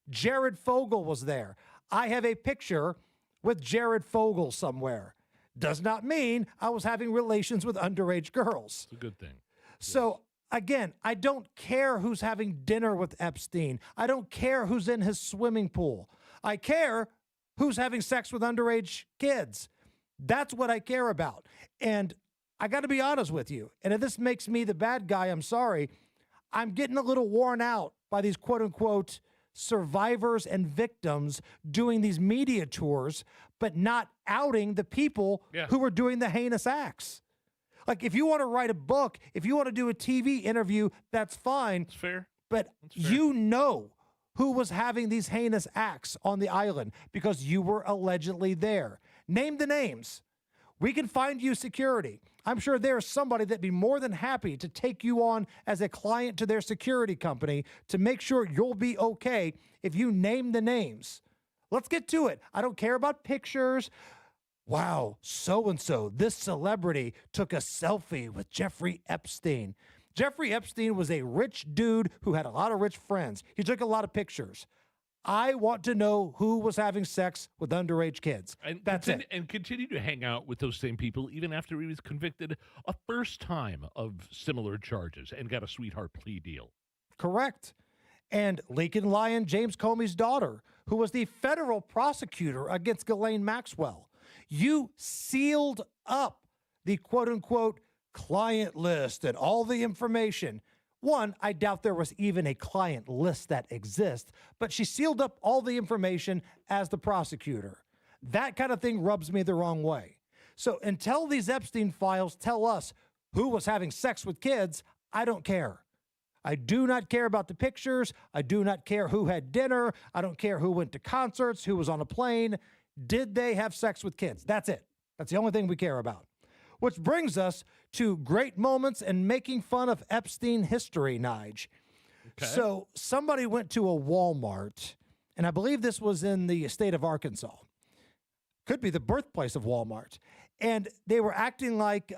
Jared Fogle was there. I have a picture with Jared Fogle somewhere. Does not mean I was having relations with underage girls. It's a good thing. So again, I don't care who's having dinner with Epstein. I don't care who's in his swimming pool. I care who's having sex with underage kids. That's what I care about. And I got to be honest with you. And if this makes me the bad guy, I'm sorry. I'm getting a little worn out by these quote unquote survivors and victims doing these media tours, but not outing the people who are doing the heinous acts. Like, if you want to write a book, if you want to do a TV interview, that's fine. It's fair. But you know who was having these heinous acts on the island because you were allegedly there. Name the names. We can find you security. I'm sure there's somebody that'd be more than happy to take you on as a client to their security company to make sure you'll be okay if you name the names. Let's get to it. I don't care about pictures. Wow, so-and-so, this celebrity took a selfie with Jeffrey Epstein. Jeffrey Epstein was a rich dude who had a lot of rich friends. He took a lot of pictures. I want to know who was having sex with underage kids. And that's it. And continue to hang out with those same people even after he was convicted a first time of similar charges and got a sweetheart plea deal. Correct. And Lincoln Lyon, James Comey's daughter, who was the federal prosecutor against Ghislaine Maxwell. You sealed up the quote-unquote client list and all the information. One, I doubt there was even a client list that exists, but she sealed up all the information as the prosecutor. That kind of thing rubs me the wrong way. So until these Epstein files tell us who was having sex with kids, I don't care. I do not care about the pictures. I do not care who had dinner. I don't care who went to concerts, who was on a plane. Did they have sex with kids? That's it. That's the only thing we care about. Which brings us to great moments and making fun of Epstein history, Nige. Okay. So somebody went to a Walmart, and I believe this was in the state of Arkansas. Could be the birthplace of Walmart. And they were acting like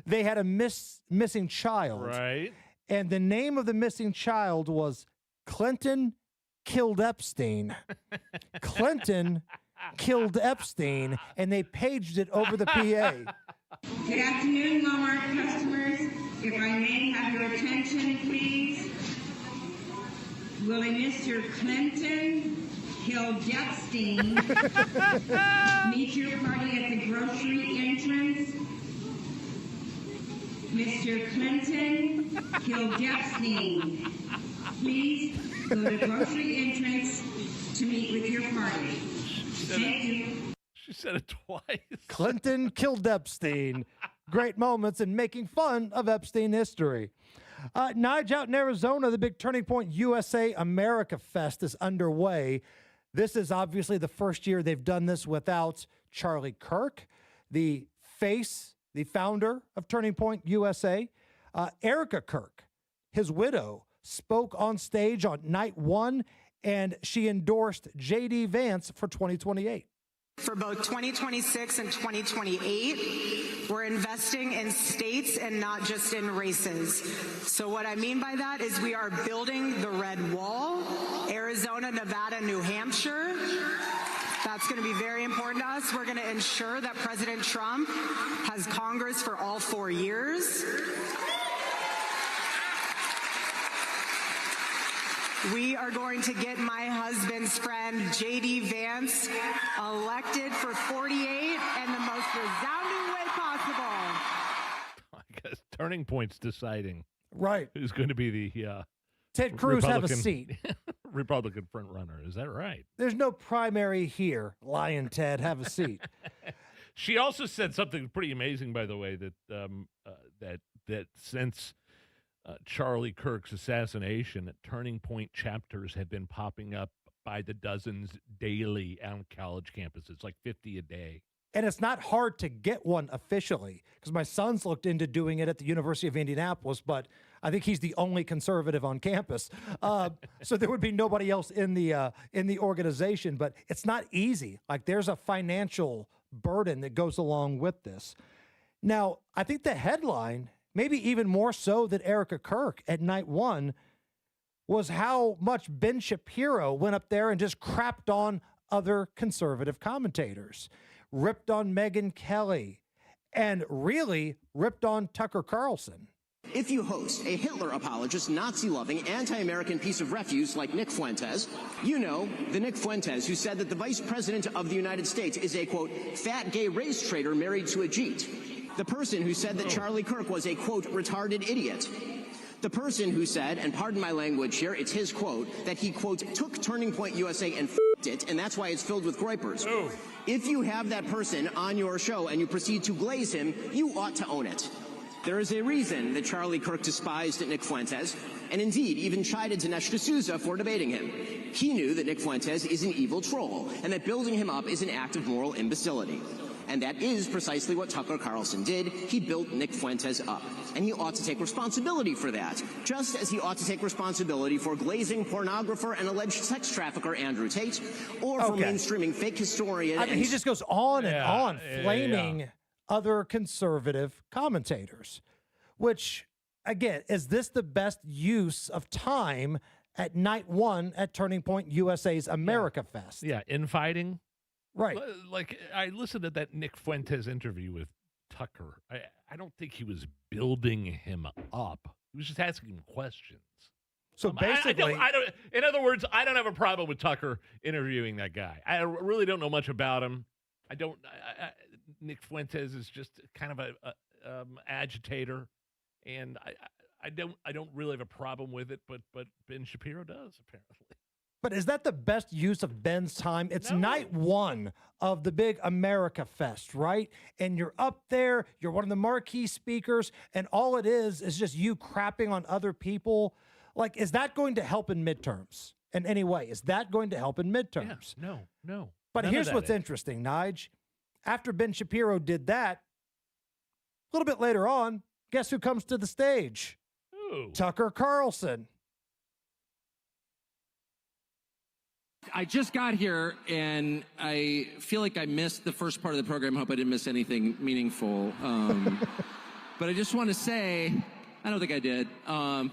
they had a missing child. Right. And the name of the missing child was Clinton Killed Epstein. Clinton killed Epstein, and they paged it over the PA. Good afternoon, Walmart customers. If I may have your attention, please. Will a Mr. Clinton killed Epstein meet your party at the grocery entrance? Mr. Clinton killed Epstein. Please go to the grocery entrance to meet with your party. Thank you. She said it twice. Clinton killed Epstein. Great moments in making fun of Epstein history. Nige, out in Arizona, the big Turning Point USA America Fest is underway. This is obviously the first year they've done this without Charlie Kirk, the face, the founder of Turning Point USA. Erica Kirk, his widow, spoke on stage on night one, and she endorsed J.D. Vance for 2028. For both 2026 and 2028, we're investing in states and not just in races. So what I mean by that is we are building the red wall, Arizona, Nevada, New Hampshire. That's going to be very important to us. We're going to ensure that President Trump has Congress for all 4 years. We are going to get my husband's friend, J.D. Vance, elected for 48 and the most resounding way possible. I guess Turning Point's deciding right who's going to be the Ted Cruz have a seat. Republican front runner. Is that right? There's no primary here. Lion Ted, have a seat. She also said something pretty amazing, by the way, that that since Charlie Kirk's assassination, Turning Point chapters have been popping up by the dozens daily on college campuses, like 50 a day. And it's not hard to get one officially, because my son's looked into doing it at the University of Indianapolis, but I think he's the only conservative on campus. So there would be nobody else in the organization, but it's not easy. Like, there's a financial burden that goes along with this. Now, I think the headline, maybe even more so than Erica Kirk at night one, was how much Ben Shapiro went up there and just crapped on other conservative commentators, ripped on Megyn Kelly, and really ripped on Tucker Carlson. If you host a Hitler apologist, Nazi-loving, anti-American piece of refuse like Nick Fuentes, you know the Nick Fuentes who said that the Vice President of the United States is a, quote, fat gay race traitor married to a Jeet. The person who said that Charlie Kirk was a, quote, retarded idiot. The person who said, and pardon my language here, it's his quote, that he, quote, took Turning Point USA and f***ed it, and that's why it's filled with groypers. Oh. If you have that person on your show and you proceed to glaze him, you ought to own it. There is a reason that Charlie Kirk despised Nick Fuentes, and indeed even chided Dinesh D'Souza for debating him. He knew that Nick Fuentes is an evil troll, and that building him up is an act of moral imbecility. And that is precisely what Tucker Carlson did. He built Nick Fuentes up. And he ought to take responsibility for that, just as he ought to take responsibility for glazing pornographer and alleged sex trafficker Andrew Tate, or for mainstreaming fake historian. He just goes on and on, flaming other conservative commentators, which, again, is this the best use of time at night one at Turning Point USA's America Fest? Yeah, infighting. Right. Like, I listened to that Nick Fuentes interview with Tucker. I don't think he was building him up. He was just asking him questions. So basically, I don't. In other words, I don't have a problem with Tucker interviewing that guy. I really don't know much about him. Nick Fuentes is just kind of a agitator, and I don't really have a problem with it. But Ben Shapiro does, apparently. But is that the best use of Ben's time? It's night one of the big America Fest, right? And you're up there, you're one of the marquee speakers, and all it is just you crapping on other people. Like, is that going to help in midterms in any way? Is that going to help in midterms? Yeah, no. But here's what's interesting, Nige. After Ben Shapiro did that, a little bit later on, guess who comes to the stage? Ooh. Tucker Carlson. I just got here, and I feel like I missed the first part of the program. I hope I didn't miss anything meaningful. But I just want to say, I don't think I did. No,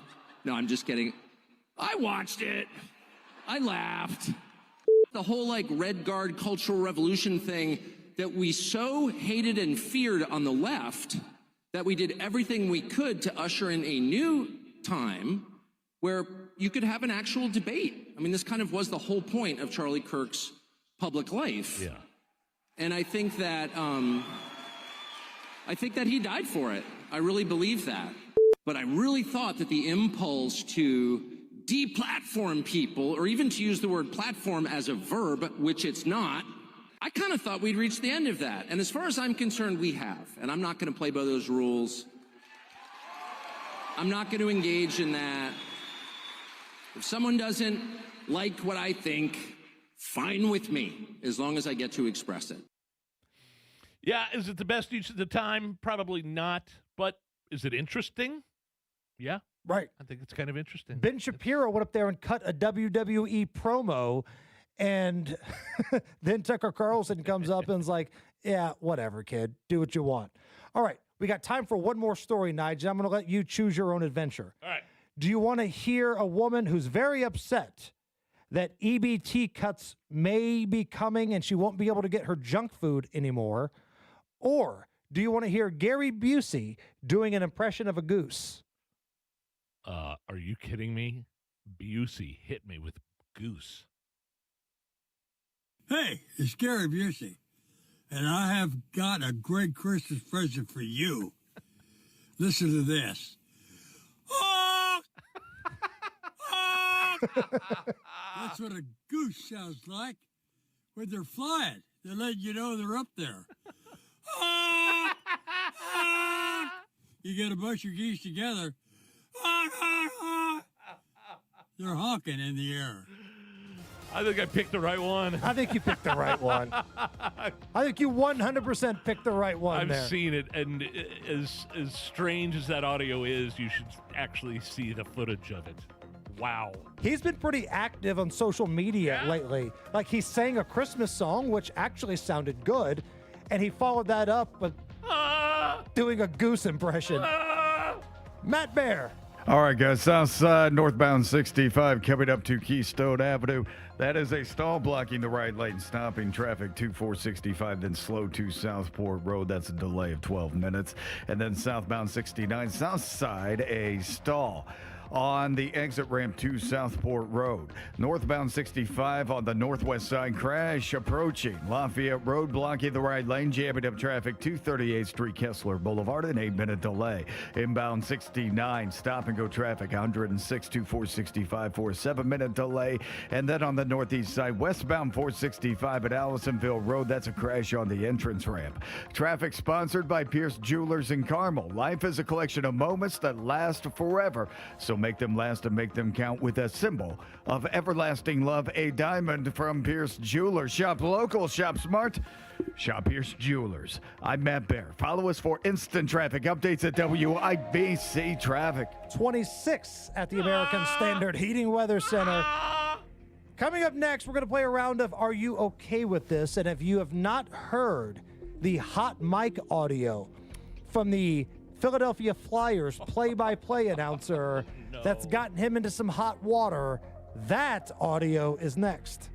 I'm just kidding. I watched it. I laughed. The whole, Red Guard Cultural Revolution thing that we so hated and feared on the left that we did everything we could to usher in a new time where you could have an actual debate. I mean, this kind of was the whole point of Charlie Kirk's public life. Yeah. And I think that he died for it. I really believe that. But I really thought that the impulse to deplatform people, or even to use the word platform as a verb, which it's not, I kind of thought we'd reached the end of that. And as far as I'm concerned, we have. And I'm not going to play by those rules. I'm not going to engage in that. If someone doesn't like what I think, fine with me, as long as I get to express it. Yeah, is it the best use of the time? Probably not. But is it interesting? Yeah. Right. I think it's kind of interesting. Ben Shapiro went up there and cut a WWE promo, and then Tucker Carlson comes up and is like, yeah, whatever, kid. Do what you want. All right. We got time for one more story, Nigel. I'm going to let you choose your own adventure. All right. Do you want to hear a woman who's very upset that EBT cuts may be coming and she won't be able to get her junk food anymore? Or do you want to hear Gary Busey doing an impression of a goose? Are you kidding me? Busey hit me with goose. Hey, it's Gary Busey, and I have got a great Christmas present for you. Listen to this. Oh! Oh! That's what a goose sounds like when they're flying. They let you know they're up there. Oh! Oh! You get a bunch of geese together. Oh, oh, oh. They're honking in the air. I think I picked the right one. I think you picked the right one. I think you 100% picked the right one. I've seen it, and as strange as that audio is, you should actually see the footage of it. Wow. He's been pretty active on social media lately. Like, he sang a Christmas song, which actually sounded good, and he followed that up with doing a goose impression. Matt Bear. All right, guys. South side, northbound 65, coming up to Keystone Avenue. That is a stall blocking the right lane, stopping traffic to 465, then slow to Southport Road. That's a delay of 12 minutes. And then southbound 69, south side, a stall on the exit ramp to Southport Road. Northbound 65 on the northwest side, crash approaching Lafayette Road, blocking the right lane, jamming up traffic to 38th Street, Kessler Boulevard, an 8-minute delay. Inbound 69, stop and go traffic, 106 to 465 for a 7-minute delay. And then on the northeast side, westbound 465 at Allisonville Road, that's a crash on the entrance ramp. Traffic sponsored by Pierce Jewelers in Carmel. Life is a collection of moments that last forever. So make them last and make them count with a symbol of everlasting love, a diamond from Pierce Jewelers. Shop local, shop smart, shop Pierce Jewelers. I'm Matt Bear. Follow us for instant traffic updates at WIBC Traffic. 26 at the American Standard Heating Weather Center. Coming up next, we're going to play a round of Are You Okay With This? And if you have not heard the hot mic audio from the Philadelphia Flyers play-by-play announcer that's gotten him into some hot water, that audio is next.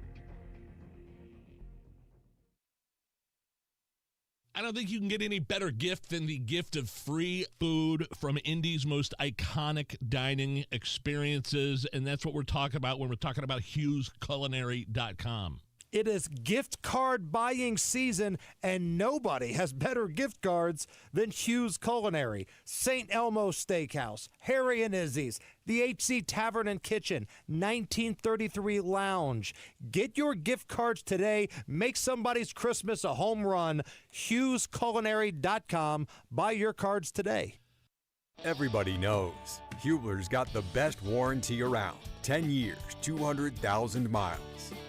I don't think you can get any better gift than the gift of free food from Indy's most iconic dining experiences, and that's what we're talking about when we're talking about HughesCulinary.com. It is gift card buying season, and nobody has better gift cards than Hughes Culinary. St. Elmo Steakhouse, Harry and Izzy's, the HC Tavern and Kitchen, 1933 Lounge. Get your gift cards today. Make somebody's Christmas a home run. HughesCulinary.com. Buy your cards today. Everybody knows Hubler's got the best warranty around. 10 years, 200,000 miles.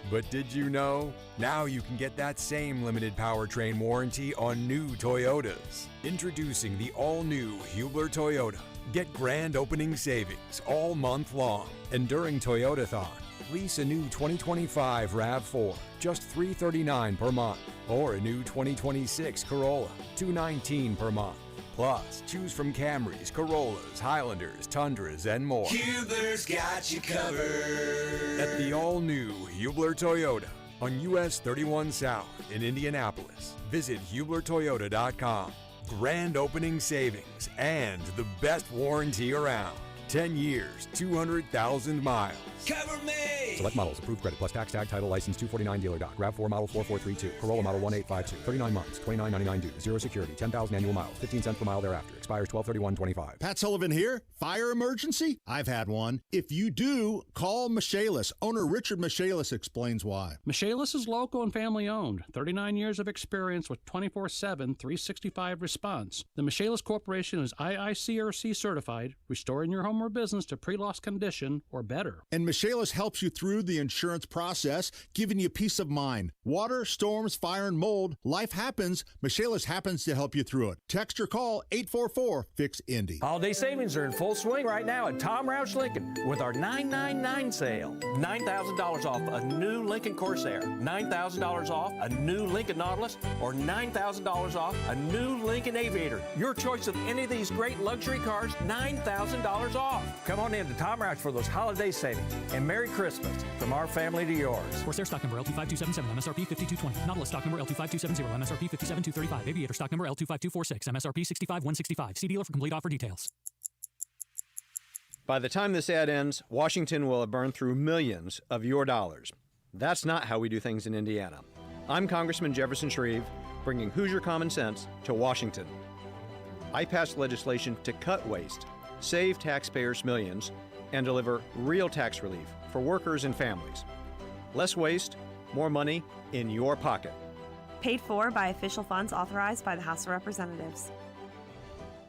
But did you know? Now you can get that same limited powertrain warranty on new Toyotas. Introducing the all-new Hubler Toyota. Get grand opening savings all month long. And during Toyotathon, lease a new 2025 RAV4, just $339 per month. Or a new 2026 Corolla, $219 per month. Plus, choose from Camrys, Corollas, Highlanders, Tundras, and more. Hubler's got you covered. At the all-new Hubler Toyota on US 31 South in Indianapolis. Visit HublerToyota.com. Grand opening savings and the best warranty around. 10 years, 200,000 miles. Cover me! Select models. Approved credit plus tax tag title license 249 dealer doc. RAV4 model 4432. Corolla model 1852. 39 months. $29.99 due. Zero security. 10,000 annual miles. 15 cents per mile thereafter. Expires 12/31/25. Pat Sullivan here. Fire emergency? I've had one. If you do, call Michaelis. Owner Richard Michaelis explains why. Michaelis is local and family owned. 39 years of experience with 24/7, 365 response. The Michaelis Corporation is IICRC certified, restoring your home or business to pre-loss condition or better. And Michaelis helps you through the insurance process, giving you peace of mind. Water, storms, fire, and mold. Life happens. Michaelis happens to help you through it. Text or call 844-FIX-INDY. Holiday savings are in full swing right now at Tom Roush Lincoln with our 999 sale. $9,000 off a new Lincoln Corsair, $9,000 off a new Lincoln Nautilus, or $9,000 off a new Lincoln Aviator. Your choice of any of these great luxury cars, $9,000 off. Come on in to Tom Roush for those holiday savings. And Merry Christmas from our family to yours. Corsair stock number L25277, MSRP 5220. Nautilus stock number L25270, MSRP 57235. Aviator stock number L25246, MSRP 65165. See dealer for complete offer details. By the time this ad ends, Washington will have burned through millions of your dollars. That's not how we do things in Indiana. I'm Congressman Jefferson Shreve, bringing Hoosier common sense to Washington. I passed legislation to cut waste, save taxpayers millions, and deliver real tax relief for workers and families. Less waste, more money in your pocket. Paid for by official funds authorized by the House of Representatives.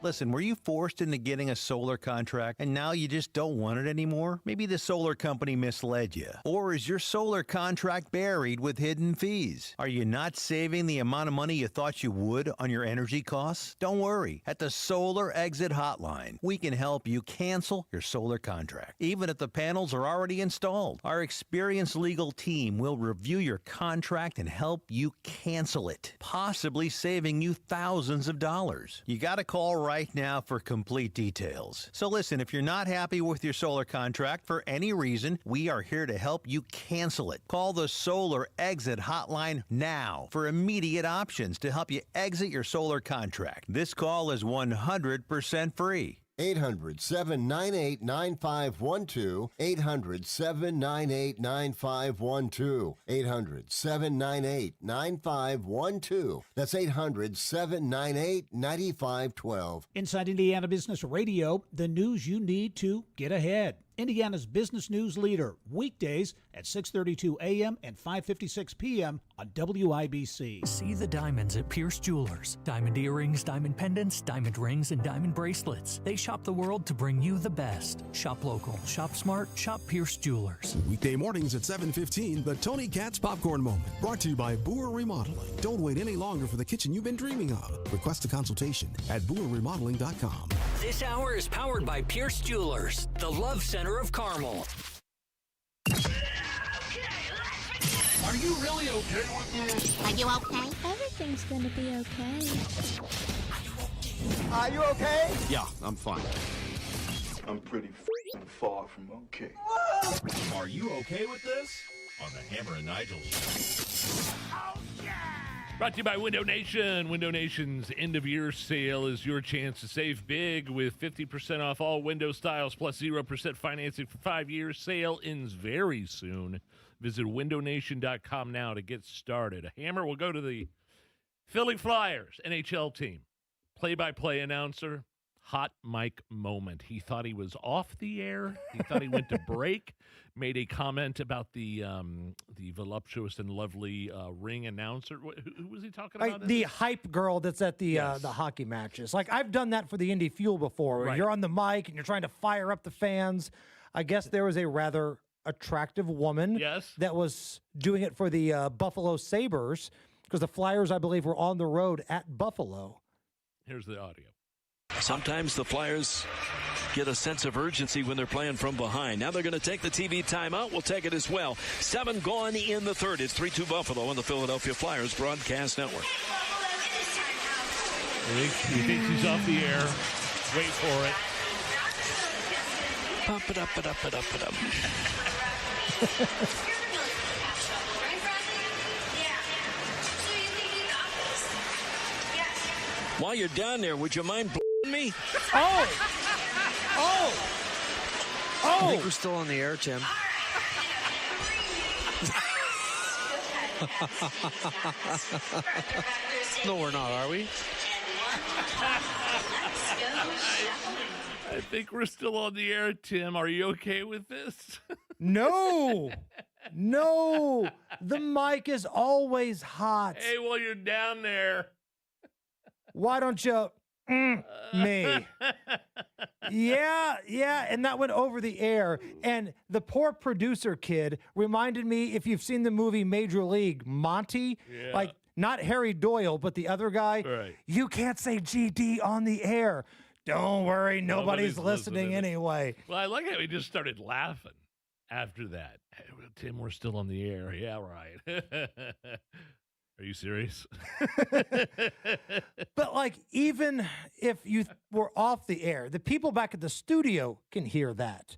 Listen, were you forced into getting a solar contract and now you just don't want it anymore? Maybe the solar company misled you. Or is your solar contract buried with hidden fees? Are you not saving the amount of money you thought you would on your energy costs? Don't worry. At the Solar Exit Hotline, we can help you cancel your solar contract, even if the panels are already installed. Our experienced legal team will review your contract and help you cancel it, possibly saving you thousands of dollars. You got to call right right now for complete details. So listen, if you're not happy with your solar contract for any reason, we are here to help you cancel it. Call the Solar Exit Hotline now for immediate options to help you exit your solar contract. This call is 100% free. 800-798-9512. 800-798-9512. 800-798-9512. That's 800-798-9512. Inside Indiana Business Radio, the news you need to get ahead. Indiana's business news leader, weekdays at 6:32 a.m. and 5:56 p.m. on WIBC. See the diamonds at Pierce Jewelers. Diamond earrings, diamond pendants, diamond rings, and diamond bracelets. They shop the world to bring you the best. Shop local, shop smart, shop Pierce Jewelers. Weekday mornings at 7:15, the Tony Katz Popcorn Moment. Brought to you by Boer Remodeling. Don't wait any longer for the kitchen you've been dreaming of. Request a consultation at BoerRemodeling.com. This hour is powered by Pierce Jewelers, the love center of Carmel. Are you really okay with this? Are you okay? Everything's gonna be okay. Are you okay? Yeah, I'm fine. I'm pretty far from okay. Are you okay with this? On the Hammer and Nigel show. Brought to you by Window Nation. Window Nation's end-of-year sale is your chance to save big with 50% off all window styles plus 0% financing for 5 years. Sale ends very soon. Visit windownation.com now to get started. A Hammer will go to the Philly Flyers NHL team. Play-by-play announcer, hot mic moment. He thought he was off the air. He thought he went to break. Made a comment about the voluptuous and lovely ring announcer. Who was he talking about? The hype girl that's at the hockey matches. Like, I've done that for the Indy Fuel before. Where You're on the mic and you're trying to fire up the fans. I guess there was a rather attractive woman that was doing it for the Buffalo Sabres because the Flyers, I believe, were on the road at Buffalo. Here's the audio. Sometimes the Flyers get a sense of urgency when they're playing from behind. Now they're going to take the TV timeout. We'll take it as well. 7 gone in the third. It's 3-2 Buffalo on the Philadelphia Flyers broadcast network. He thinks he's off the air. Wait for it. Pump it up, it up, it up, it up. While you're down there, would you mind me? I think we're still on the air, Tim. No, we're not, are we? I think we're still on the air, Tim. Are you okay with this? No. The mic is always hot. Hey, while you're down there. Why don't you me? Yeah, and that went over the air. And the poor producer kid reminded me, if you've seen the movie Major League, Monty, like not Harry Doyle, but the other guy. Right. You can't say GD on the air. Don't worry, nobody's listening anyway. Well, I like how he just started laughing after that. Hey, Tim, we're still on the air. Yeah, right. Are you serious? But like, even if you were off the air, the people back at the studio can hear that.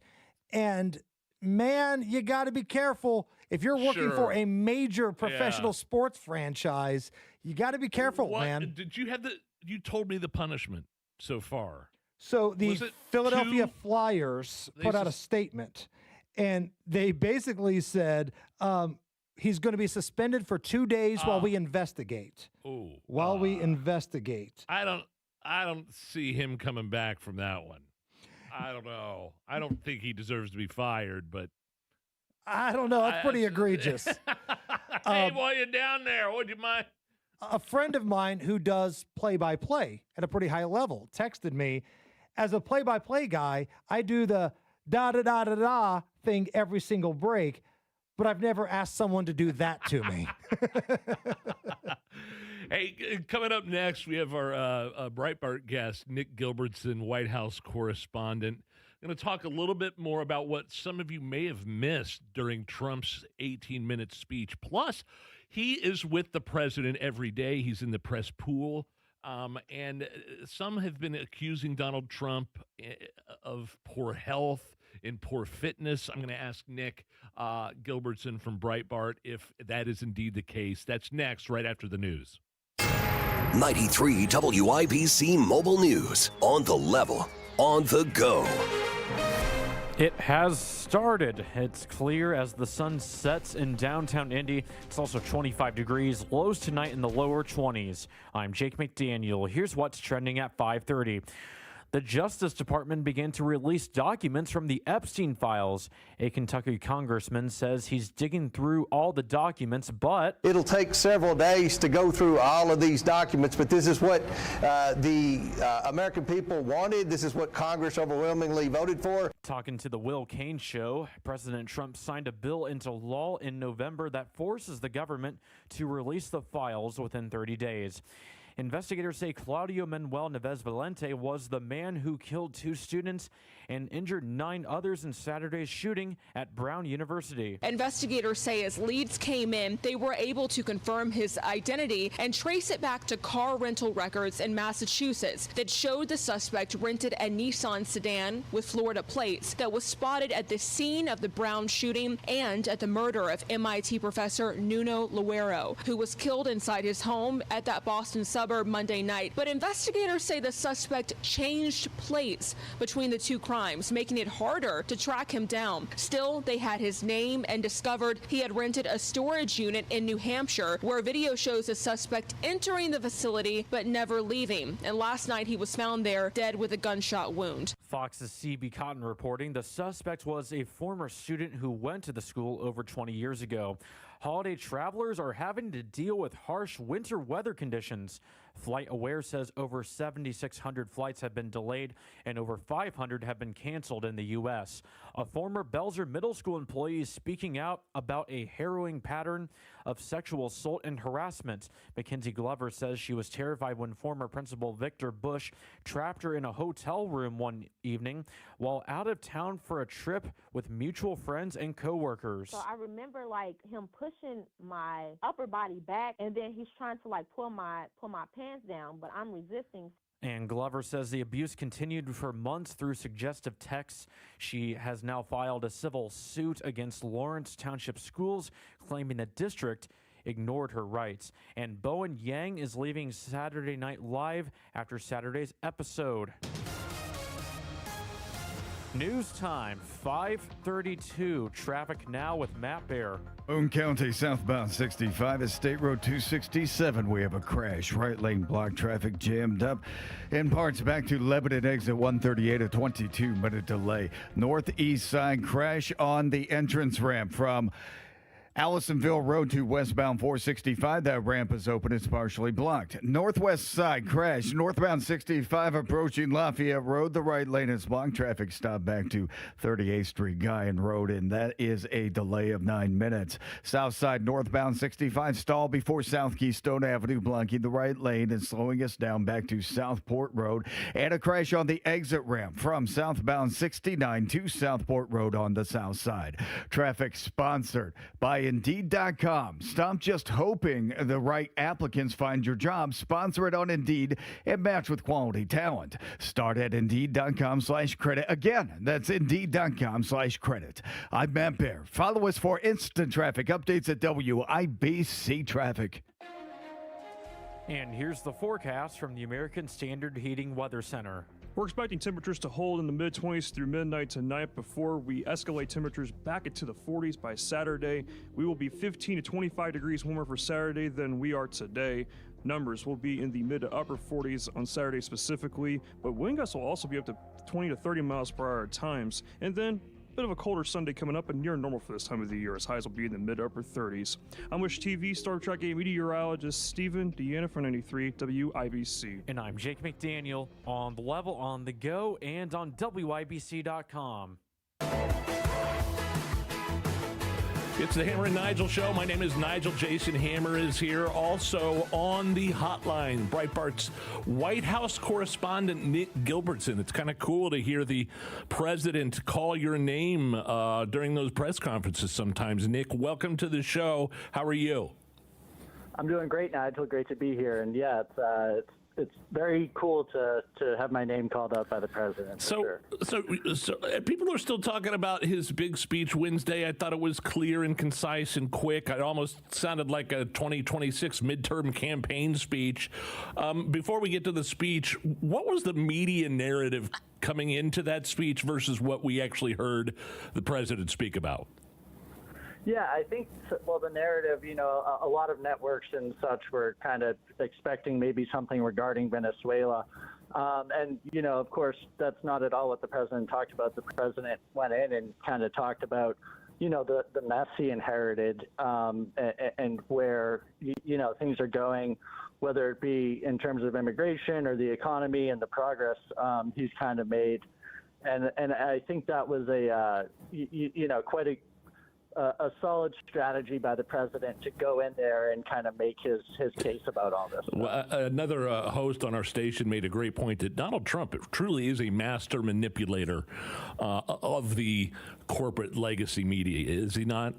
And man, you got to be careful. If you're working for a major professional sports franchise, you got to be careful, man. Did you have you told me the punishment so far. So the Philadelphia Flyers put out a statement, and they basically said, he's going to be suspended for 2 days while we investigate. While we investigate. I don't see him coming back from that one. I don't know. I don't think he deserves to be fired, but I don't know. That's pretty egregious. Hey, while you're down there, would you mind? A friend of mine who does play-by-play at a pretty high level texted me, as a play-by-play guy, I do the da-da-da-da-da thing every single break, but I've never asked someone to do that to me. Hey, coming up next, we have our Breitbart guest, Nick Gilbertson, White House correspondent. Going to talk a little bit more about what some of you may have missed during Trump's 18-minute speech. Plus, he is with the president every day. He's in the press pool. And some have been accusing Donald Trump of poor health and poor fitness. I'm going to ask Nick Gilbertson from Breitbart if that is indeed the case. That's next, right after the news. 93 WIBC Mobile News. On the level, on the go. It has started. It's clear as the sun sets in downtown Indy. It's also 25 degrees, lows tonight in the lower 20s. I'm Jake McDaniel. Here's what's trending at 5:30. The Justice Department began to release documents from the Epstein files. A Kentucky congressman says he's digging through all the documents, but it'll take several days to go through all of these documents, but this is what the American people wanted. This is what Congress overwhelmingly voted for. Talking to the Will Cain Show, President Trump signed a bill into law in November that forces the government to release the files within 30 days. Investigators say Claudio Manuel Neves Valente was the man who killed 2 students and injured 9 others in Saturday's shooting at Brown University. Investigators say as leads came in, they were able to confirm his identity and trace it back to car rental records in Massachusetts that showed the suspect rented a Nissan sedan with Florida plates that was spotted at the scene of the Brown shooting and at the murder of MIT professor Nuno Loureiro, who was killed inside his home at that Boston suburb Monday night. But investigators say the suspect changed plates between the 2 crimes, making it harder to track him down. Still, they had his name and discovered he had rented a storage unit in New Hampshire, where video shows the suspect entering the facility but never leaving. And last night he was found there dead with a gunshot wound. Fox's CB Cotton reporting the suspect was a former student who went to the school over 20 years ago. Holiday travelers are having to deal with harsh winter weather conditions. FlightAware says over 7,600 flights have been delayed and over 500 have been canceled in the U.S. A former Belzer Middle School employee is speaking out about a harrowing pattern of sexual assault and harassment. Mackenzie Glover says she was terrified when former principal Victor Bush trapped her in a hotel room one evening while out of town for a trip with mutual friends and coworkers. So I remember him pushing my upper body back, and then he's trying to pull my pants down, but I'm resisting. And Glover says the abuse continued for months through suggestive texts. She has now filed a civil suit against Lawrence Township Schools, claiming the district ignored her rights. And Bowen Yang is leaving Saturday Night Live after Saturday's episode. News time, 5:32. Traffic now with Matt Bear. Boone County southbound 65 is State Road 267. We have a crash. Right lane block, traffic jammed up. In parts back to Lebanon exit 138, a 22-minute delay. Northeast side crash on the entrance ramp from Allisonville Road to westbound 465. That ramp is open. It's partially blocked. Northwest side crash. Northbound 65 approaching Lafayette Road. The right lane is blocked. Traffic stop back to 38th Street Guyan Road, and that is a delay of 9 minutes. South side northbound 65 stall before South Keystone Avenue, blocking the right lane and slowing us down back to Southport Road. And a crash on the exit ramp from southbound 69 to Southport Road on the south side. Traffic sponsored by Indeed.com. Stop just hoping the right applicants find your job. Sponsor it on Indeed and match with quality talent. Start at Indeed.com/credit. Again, that's Indeed.com/credit. I'm Matt Bear. Follow us for instant traffic updates at WIBC Traffic. And here's the forecast from the American Standard Heating Weather Center. We're expecting temperatures to hold in the mid-20s through midnight tonight before we escalate temperatures back into the 40s by Saturday. We will be 15 to 25 degrees warmer for Saturday than we are today. Numbers will be in the mid to upper 40s on Saturday specifically, but wind gusts will also be up to 20 to 30 miles per hour at times. And then bit of a colder Sunday coming up and near normal for this time of the year, as highs will be in the mid-upper 30s. I'm Wish TV Star Trek 8 meteorologist Stephen Deanna for 93 WIBC. And I'm Jake McDaniel, on the level, on the go, and on WIBC.com. It's the Hammer and Nigel show. My name is Nigel. Jason Hammer is here. Also on the hotline, Breitbart's White House correspondent Nick Gilbertson. It's kind of cool to hear the president call your name during those press conferences sometimes. Nick, welcome to the show. How are you? I'm doing great, Nigel. Great to be here. And yeah, it's it's very cool to have my name called out by the president. So people are still talking about his big speech Wednesday. I thought it was clear and concise and quick. It almost sounded like a 2026 midterm campaign speech. Before we get to the speech, what was the media narrative coming into that speech versus what we actually heard the president speak about? Yeah, I think, well, the narrative, a lot of networks and such were kind of expecting maybe something regarding Venezuela. And, of course, that's not at all what the president talked about. The president went in and kind of talked about, the mess he inherited and where, things are going, whether it be in terms of immigration or the economy and the progress he's kind of made. And I think that was quite a solid strategy by the president to go in there and kind of make his case about all this. Well, another host on our station made a great point that Donald Trump truly is a master manipulator of the corporate legacy media, is he not?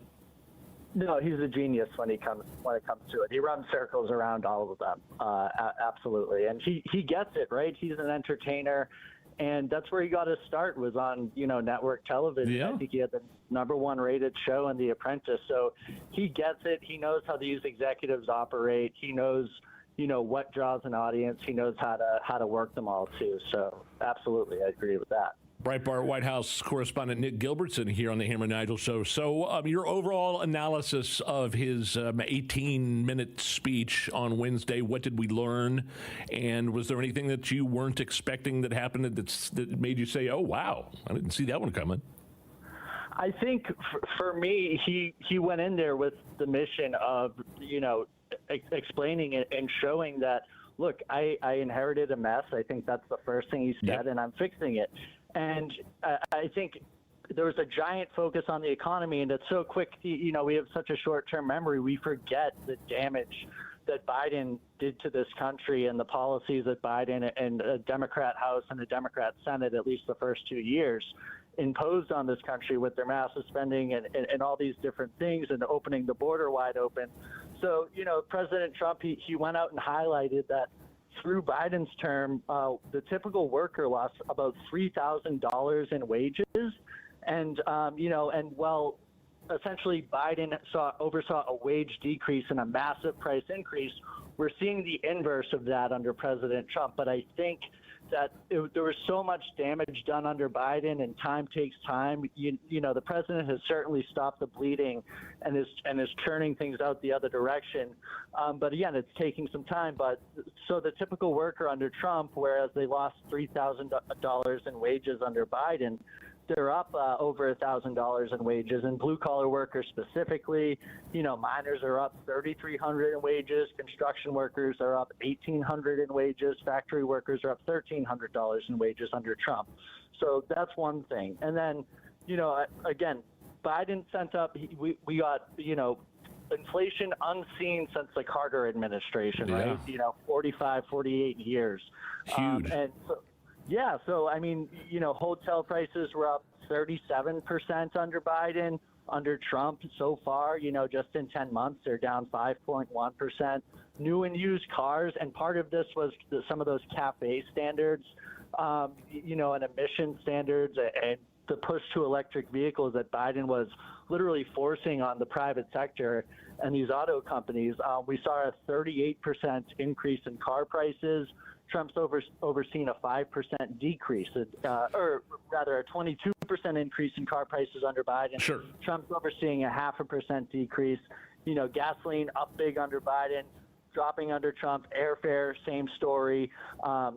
No, he's a genius when it comes to it. He runs circles around all of them, absolutely, and he gets it, right? He's an entertainer. And that's where he got his start, was on, network television. Yeah. I think he had the #1 rated show in The Apprentice. So he gets it. He knows how these executives operate. He knows, what draws an audience. He knows how to work them all too. So absolutely, I agree with that. Breitbart White House correspondent Nick Gilbertson here on the Hammer and Nigel show. So your overall analysis of his 18-minute speech on Wednesday, what did we learn? And was there anything that you weren't expecting that happened that made you say, oh, wow, I didn't see that one coming? I think for me, he went in there with the mission of, explaining it and showing that, look, I inherited a mess. I think that's the first thing he said, and I'm fixing it. And I think there was a giant focus on the economy, and it's so quick, we have such a short-term memory. We forget the damage that Biden did to this country and the policies that Biden and a Democrat House and a Democrat Senate, at least the first 2 years, imposed on this country with their massive spending and all these different things and opening the border wide open. So, President Trump, he went out and highlighted that through Biden's term, the typical worker lost about $3,000 in wages. And, while essentially Biden oversaw a wage decrease and a massive price increase, we're seeing the inverse of that under President Trump. But I think that there was so much damage done under Biden, and time takes time. The president has certainly stopped the bleeding and is turning things out the other direction. But again, it's taking some time. But so the typical worker under Trump, whereas they lost $3,000 in wages under Biden, they're up over $1,000 in wages, and blue-collar workers specifically. Miners are up $3,300 in wages. Construction workers are up $1,800 in wages. Factory workers are up $1,300 in wages under Trump. So that's one thing. And then, again, Biden sent up. We got inflation unseen since the Carter administration, right? 45, 48 years. Huge. And so. Yeah, so I mean, hotel prices were up 37% under Biden. Under Trump so far, just in 10 months, they're down 5.1%. New and used cars, and part of this was some of those CAFE standards, and emission standards, and the push to electric vehicles that Biden was literally forcing on the private sector and these auto companies. We saw a 38% increase in car prices. Trump's overseen a 5% decrease, or rather a 22% increase in car prices under Biden. Sure. Trump's overseeing a 0.5% decrease. Gasoline up big under Biden, dropping under Trump. Airfare, same story.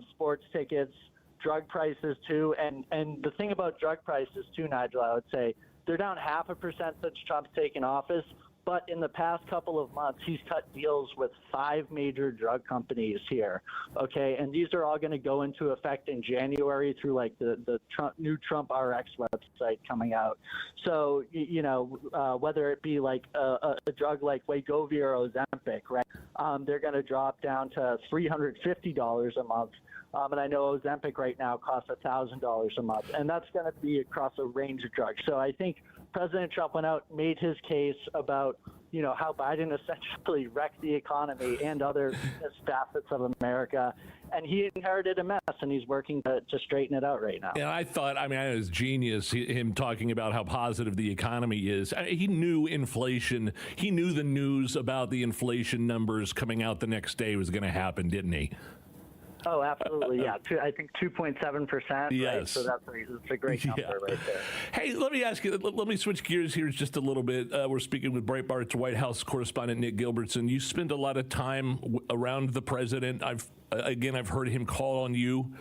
Sports tickets, drug prices too. And the thing about drug prices too, Nigel, I would say, they're down 0.5% since Trump's taken office. But in the past couple of months, he's cut deals with 5 major drug companies here, okay? And these are all going to go into effect in January through, like, the new Trump RX website coming out. So, whether it be, like, a drug like Wegovy or Ozempic, right, they're going to drop down to $350 a month. And I know Ozempic right now costs $1,000 a month, and that's going to be across a range of drugs. So I think President Trump went out, made his case about how Biden essentially wrecked the economy and other facets of America. And he inherited a mess, and he's working to straighten it out right now. And I thought, it was genius, him talking about how positive the economy is. He knew inflation. He knew the news about the inflation numbers coming out the next day was going to happen, didn't he? Oh, absolutely, yeah. I think 2.7%. Yes. Right? So that's a great number right there. Hey, let me ask you, let me switch gears here just a little bit. We're speaking with Breitbart's White House correspondent Nick Gilbertson. You spend a lot of time around the president. I've heard him call on you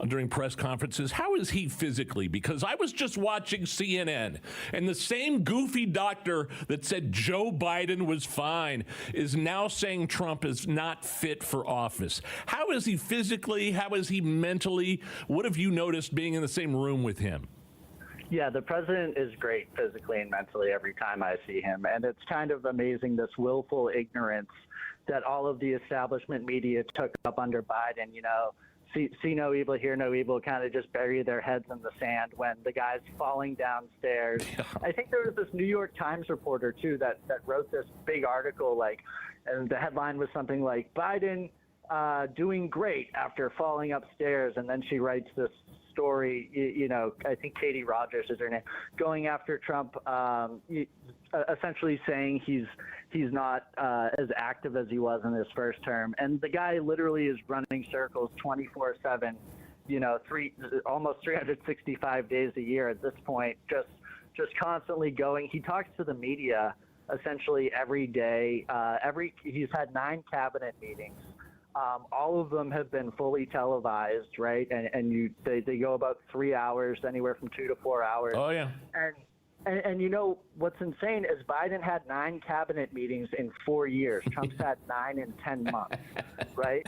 during press conferences. How is he physically? Because I was just watching CNN, and the same goofy doctor that said Joe Biden was fine is now saying Trump is not fit for office. How is he physically? How is he mentally? What have you noticed being in the same room with him? Yeah, the president is great physically and mentally every time I see him. And it's kind of amazing, this willful ignorance that all of the establishment media took up under Biden. See no evil, hear no evil, kind of just bury their heads in the sand when the guy's falling downstairs. I think there was this New York Times reporter, too, that wrote this big article, and the headline was something like, Biden doing great after falling upstairs. And then she writes this story, I think Katie Rogers is her name, going after Trump, essentially saying he's not as active as he was in his first term. And the guy literally is running circles 24/7, almost 365 days a year at this point, just constantly going. He talks to the media essentially every day. He's had 9 cabinet meetings. All of them have been fully televised, right? And they go about 3 hours, anywhere from 2 to 4 hours. Oh, yeah. And what's insane is Biden had 9 cabinet meetings in 4 years. Trump's had 9 in 10 months, right?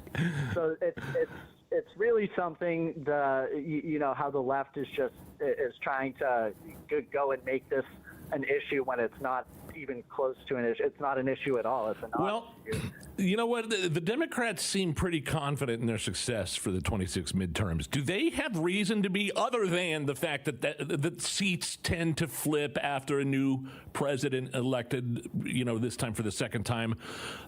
So it's really something. How the left is trying to go and make this an issue when it's not even close to an issue. It's not an issue at all. It's a non-issue. You know what? The Democrats seem pretty confident in their success for the 26 midterms. Do they have reason to be, other than the fact that the seats tend to flip after a new president elected, this time for the second time?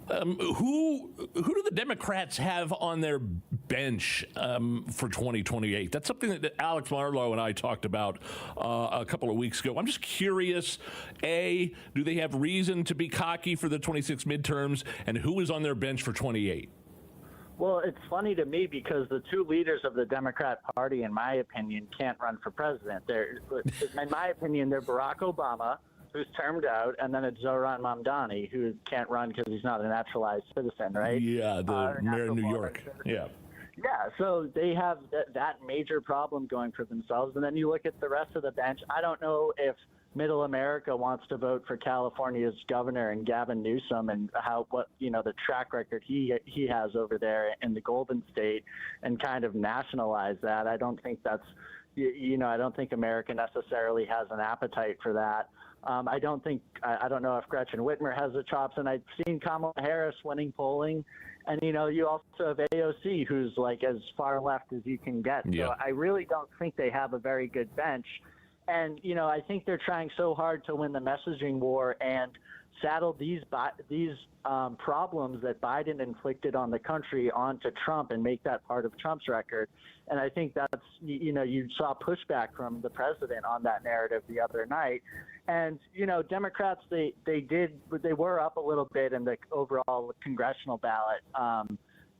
Who do the Democrats have on their bench for 2028? That's something that Alex Marlowe and I talked about a couple of weeks ago. I'm just curious, A, do they have reason to be cocky for the 26 midterms, and who is on their bench for 28? Well, it's funny to me because the 2 leaders of the Democrat Party, in my opinion, can't run for president. In my opinion, they're Barack Obama, who's termed out, and then it's Zohran Mamdani, who can't run because he's not a naturalized citizen, right? Yeah, the mayor of New York. Yeah. Yeah, so they have that major problem going for themselves. And then you look at the rest of the bench. I don't know if Middle America wants to vote for California's governor and Gavin Newsom and the track record he has over there in the Golden State and kind of nationalize that. I don't think that's, I don't think America necessarily has an appetite for that. I don't know if Gretchen Whitmer has the chops, and I've seen Kamala Harris winning polling. And, you also have AOC, who's like as far left as you can get. Yeah. So I really don't think they have a very good bench. And, I think they're trying so hard to win the messaging war and saddle these problems that Biden inflicted on the country onto Trump and make that part of Trump's record. And I think that's, you saw pushback from the president on that narrative the other night. And, Democrats, they were up a little bit in the overall congressional ballot.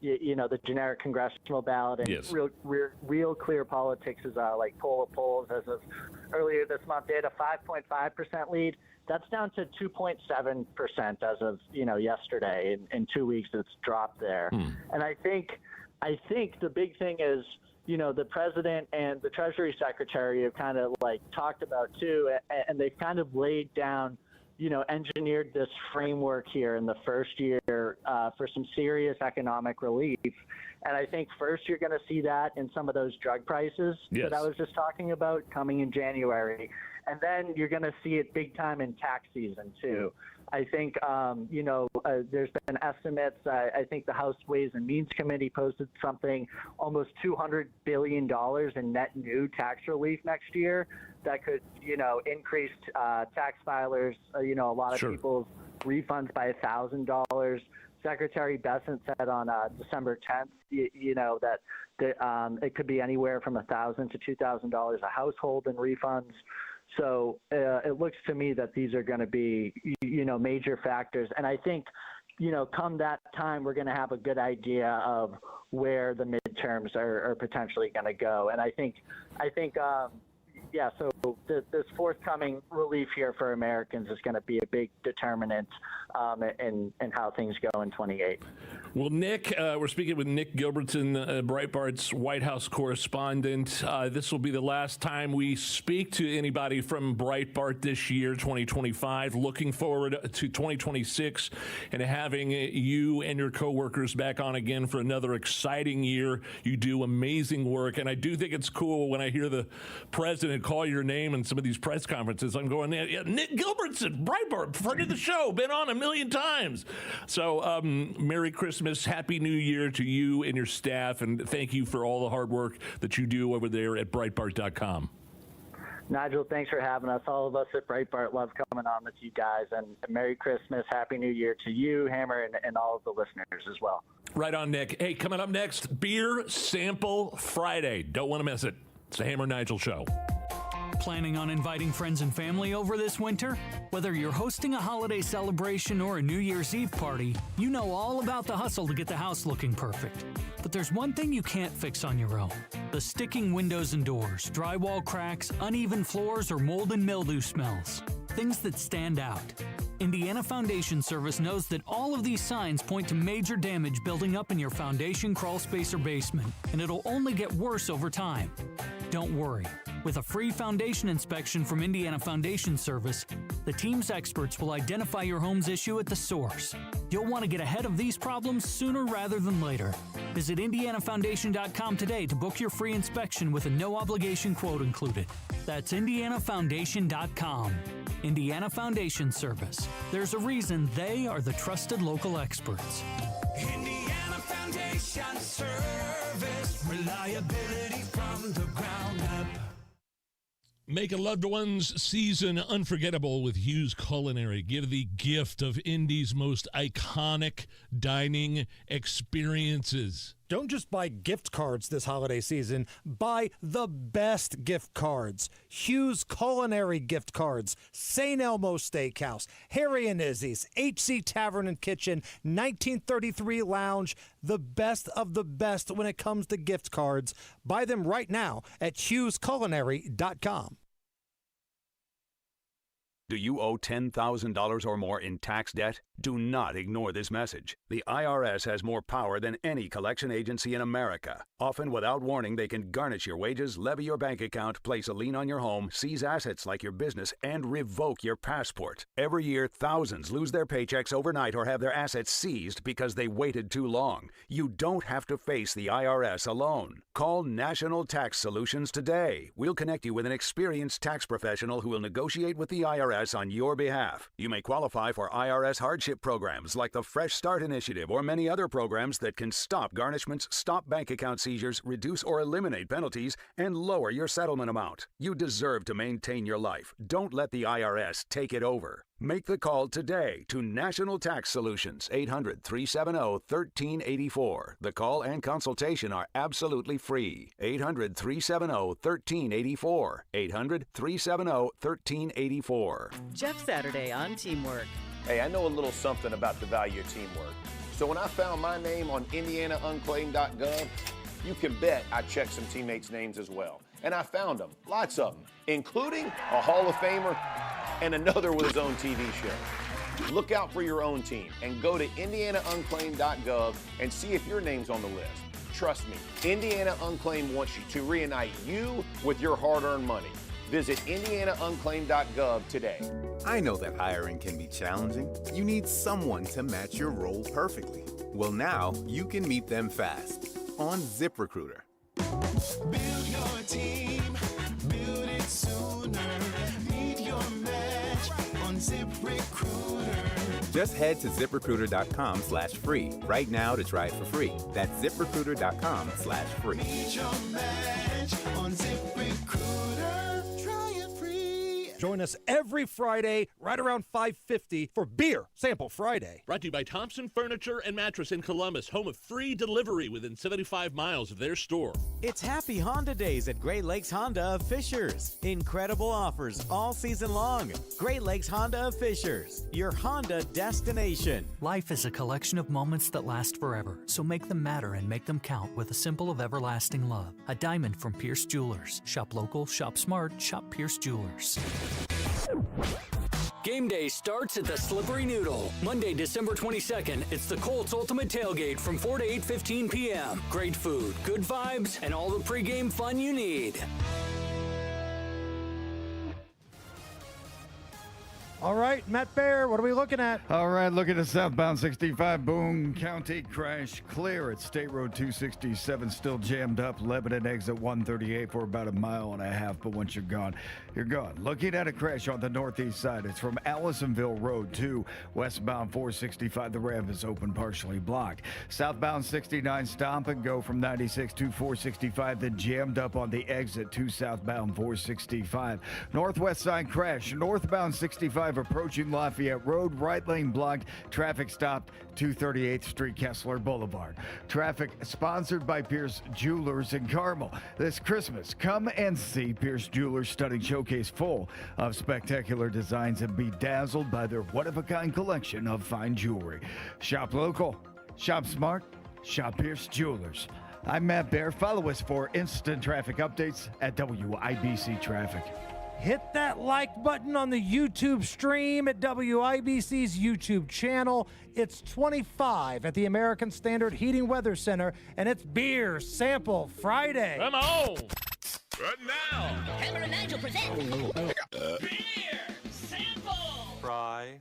The generic congressional ballot, and yes. real clear politics is like poll of polls. As of earlier this month, they had a 5.5% lead. That's down to 2.7% as of yesterday. In 2 weeks, it's dropped there. And I think the big thing is the president and the Treasury Secretary have kind of talked about too, and they've kind of laid down. Engineered this framework here in the first year for some serious economic relief. And I think first you're going to see that in some of those drug prices that I was just talking about coming in January. And then you're going to see it big time in tax season, too. I think, there's been estimates. I think the House Ways and Means Committee posted something, almost $200 billion in net new tax relief next year that could, increase tax filers, a lot of people's refunds by $1,000. Secretary Bessent said on December 10th, that it could be anywhere from $1,000 to $2,000 a household in refunds. So it looks to me that these are going to be, major factors. And I think, come that time, we're going to have a good idea of where the midterms are potentially going to go. And I think, so this forthcoming relief here for Americans is going to be a big determinant in how things go in 28. Well, Nick, we're speaking with Nick Gilbertson, Breitbart's White House correspondent. This will be the last time we speak to anybody from Breitbart this year, 2025. Looking forward to 2026 and having you and your coworkers back on again for another exciting year. You do amazing work, and I do think it's cool when I hear the president call your name in some of these press conferences. I'm going, Nick Gilbertson, Breitbart, friend of the show, been on a million times. So Merry Christmas, Happy New Year to you and your staff, and thank you for all the hard work that you do over there at Breitbart.com. Nigel, thanks for having us. All of us at Breitbart love coming on with you guys, and Merry Christmas, Happy New Year to you, Hammer, and all of the listeners as well. Right on, Nick. Hey, coming up next, Beer Sample Friday. Don't want to miss it. It's the Hammer and Nigel Show. Planning on inviting friends and family over this winter? Whether you're hosting a holiday celebration or a New Year's Eve party, you know all about the hustle to get the house looking perfect. But there's one thing you can't fix on your own: the sticking windows and doors, drywall cracks, uneven floors, or mold and mildew smells. Things that stand out. Indiana Foundation Service knows that all of these signs point to major damage building up in your foundation, crawl space, or basement, and it'll only get worse over time. Don't worry. With a free foundation inspection from Indiana Foundation Service, the team's experts will identify your home's issue at the source. You'll want to get ahead of these problems sooner rather than later. Visit IndianaFoundation.com today to book your free inspection with a no-obligation quote included. That's IndianaFoundation.com. Indiana Foundation Service. There's a reason they are the trusted local experts. Indiana Foundation Service. Reliability from the ground up. Make a loved one's season unforgettable with Hughes Culinary. Give the gift of Indy's most iconic dining experiences. Don't just buy gift cards this holiday season. Buy the best gift cards. Hughes Culinary gift cards. St. Elmo Steakhouse, Harry and Izzy's, HC Tavern and Kitchen, 1933 Lounge. The best of the best when it comes to gift cards. Buy them right now at HughesCulinary.com. Do you owe $10,000 or more in tax debt? Do not ignore this message. The IRS has more power than any collection agency in America. Often without warning, they can garnish your wages, levy your bank account, place a lien on your home, seize assets like your business, and revoke your passport. Every year, thousands lose their paychecks overnight or have their assets seized because they waited too long. You don't have to face the IRS alone. Call National Tax Solutions today. We'll connect you with an experienced tax professional who will negotiate with the IRS on your behalf. You may qualify for IRS hardship programs like the Fresh Start Initiative or many other programs that can stop garnishments, stop bank account seizures, reduce or eliminate penalties, and lower your settlement amount. You deserve to maintain your life. Don't let the IRS take it over. Make the call today to National Tax Solutions, 800-370-1384. The call and consultation are absolutely free. 800-370-1384. 800-370-1384. Jeff Saturday on Teamwork. Hey, I know a little something about the value of teamwork. So when I found my name on IndianaUnclaimed.gov, you can bet I checked some teammates' names as well. And I found them, lots of them, including a Hall of Famer and another with his own TV show. Look out for your own team and go to IndianaUnclaimed.gov and see if your name's on the list. Trust me, Indiana Unclaimed wants you to reunite you with your hard-earned money. Visit IndianaUnclaimed.gov today. I know that hiring can be challenging. You need someone to match your role perfectly. Well, now you can meet them fast on ZipRecruiter. Build your team, build it sooner. Meet your match on ZipRecruiter. Just head to ZipRecruiter.com/free right now to try it for free. That's ZipRecruiter.com/free. Meet your match on ZipRecruiter. Try it free. Join us every Friday right around 5:50 for Beer Sample Friday. Brought to you by Thompson Furniture and Mattress in Columbus, home of free delivery within 75 miles of their store. It's Happy Honda Days at Great Lakes Honda of Fishers. Incredible offers all season long. Great Lakes Honda of Fishers, your Honda destination. Life is a collection of moments that last forever, so make them matter and make them count with a symbol of everlasting love. A diamond from Pierce Jewelers. Shop local, shop smart, shop Pierce Jewelers. Game day starts at the Slippery Noodle. Monday, December 22nd, it's the Colts Ultimate Tailgate from 4 to 8:15 p.m. Great food, good vibes, and all the pregame fun you need. All right, Matt Bear, what are we looking at? All right, look at the southbound 65 Boone County crash clear at State Road 267, still jammed up. Lebanon exit 138 for about a mile and a half, but once you're gone, you're gone. Looking at a crash on the northeast side. It's from Allisonville Road to westbound 465. The ramp is open, partially blocked. Southbound 69 stop and go from 96 to 465, then jammed up on the exit to southbound 465. Northwest side crash, northbound 65 approaching Lafayette Road, right lane blocked, traffic stopped 238th Street, Kessler Boulevard. Traffic sponsored by Pierce Jewelers in Carmel. This Christmas, come and see Pierce Jewelers stunning showcase full of spectacular designs and be dazzled by their one-of-a-kind collection of fine jewelry. Shop local, shop smart, shop Pierce Jewelers. I'm Matt Bear. Follow us for instant traffic updates at WIBC Traffic. Hit that like button on the YouTube stream at WIBC's YouTube channel. It's 25 at the American Standard Heating Weather Center, and it's Beer Sample Friday. Come on! Right now. Hammer and Nigel present Beer Sample. Fry.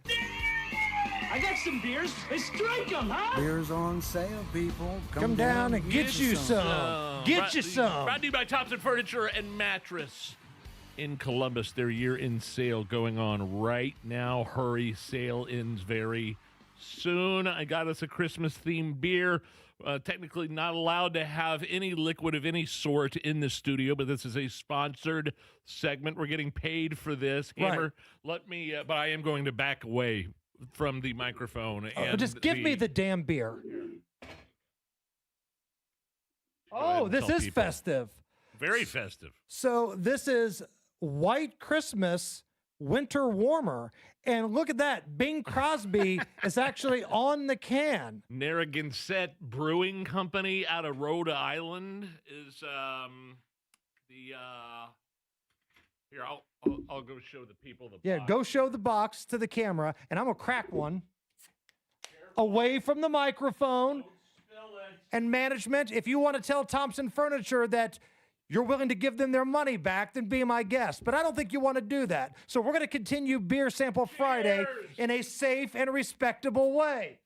I got some beers. Let's drink them, huh? Beer's on sale, people. Come down and get you some. Get you some. Brought to you by Thompson Furniture and Mattress in Columbus. Their year-end sale going on right now. Hurry, sale ends very soon. I got us a Christmas-themed beer. Technically not allowed to have any liquid of any sort in the studio, but this is a sponsored segment. We're getting paid for this. Hammer, let me, but I am going to back away from the microphone. And just give me the damn beer. Oh, this is festive. Very festive. So this is White Christmas Winter Warmer. And look at that. Bing Crosby is actually on the can. Narragansett Brewing Company out of Rhode Island is here, I'll go show the people the box. Go show the box to the camera, and I'm going to crack one. Away from the microphone. And management, if you want to tell Thompson Furniture that you're willing to give them their money back, then be my guest. But I don't think you want to do that. So we're going to continue Beer Sample Friday in a safe and respectable way.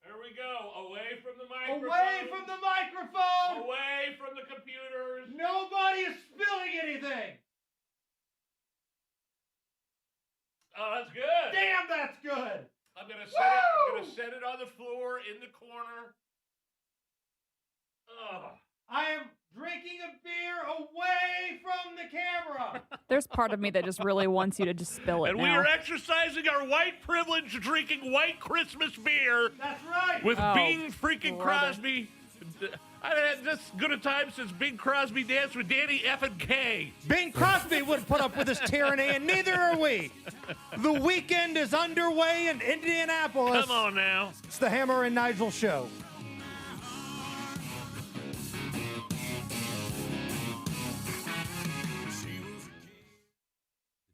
There we go. Away from the microphone. Away from the microphone. Away from the computers. Nobody is spilling anything. Oh, that's good. Damn, that's good. I'm gonna set it on the floor in the corner. I am drinking a beer away from the camera. There's part of me that just really wants you to just spill it And now. we are exercising our white privilege, drinking white Christmas beer. That's right. With Bing freaking Crosby. I had this good a time since Bing Crosby danced with Danny effing K. Bing Crosby wouldn't put up with this tyranny, and neither are we. The weekend is underway in Indianapolis. Come on now. It's the Hammer and Nigel Show.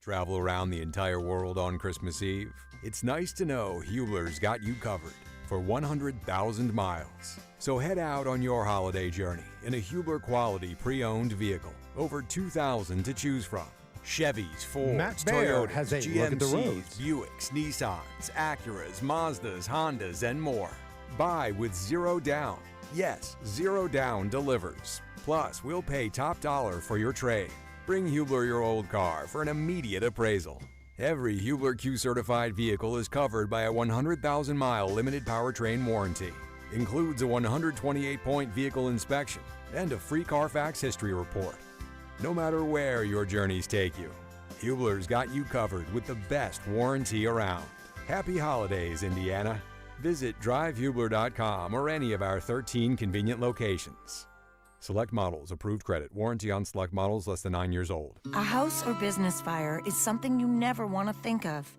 Travel around the entire world on Christmas Eve? It's nice to know Hubler's got you covered for 100,000 miles. So head out on your holiday journey in a Hubler quality pre-owned vehicle. Over 2,000 to choose from. Chevys, Fords, Matt Bear Toyotas, has a GMCs, look at the roads. Buicks, Nissans, Acuras, Mazdas, Hondas, and more. Buy with zero down. Yes, zero down delivers. Plus, we'll pay top dollar for your trade. Bring Hubler your old car for an immediate appraisal. Every Hubler Q-certified vehicle is covered by a 100,000-mile limited powertrain warranty. Includes a 128-point vehicle inspection and a free Carfax history report. No matter where your journeys take you, Hubler's got you covered with the best warranty around. Happy holidays, Indiana. Visit drivehubler.com or any of our 13 convenient locations. Select models, approved credit, warranty on select models less than 9 years old. A house or business fire is something you never want to think of.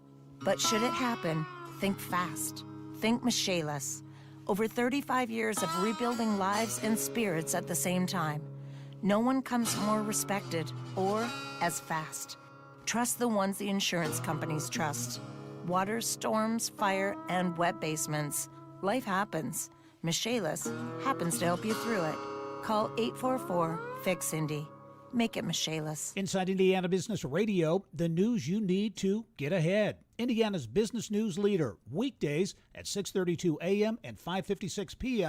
But should it happen, think fast. Think Michaelis. Over 35 years of rebuilding lives and spirits at the same time. No one comes more respected or as fast. Trust the ones the insurance companies trust. Water, storms, fire, and wet basements. Life happens. Michaelis happens to help you through it. Call 844-FIX-INDY. Make it Michaelis. Inside Indiana Business Radio, the news you need to get ahead. Indiana's business news leader, weekdays at 6:32 a.m. and 5:56 p.m.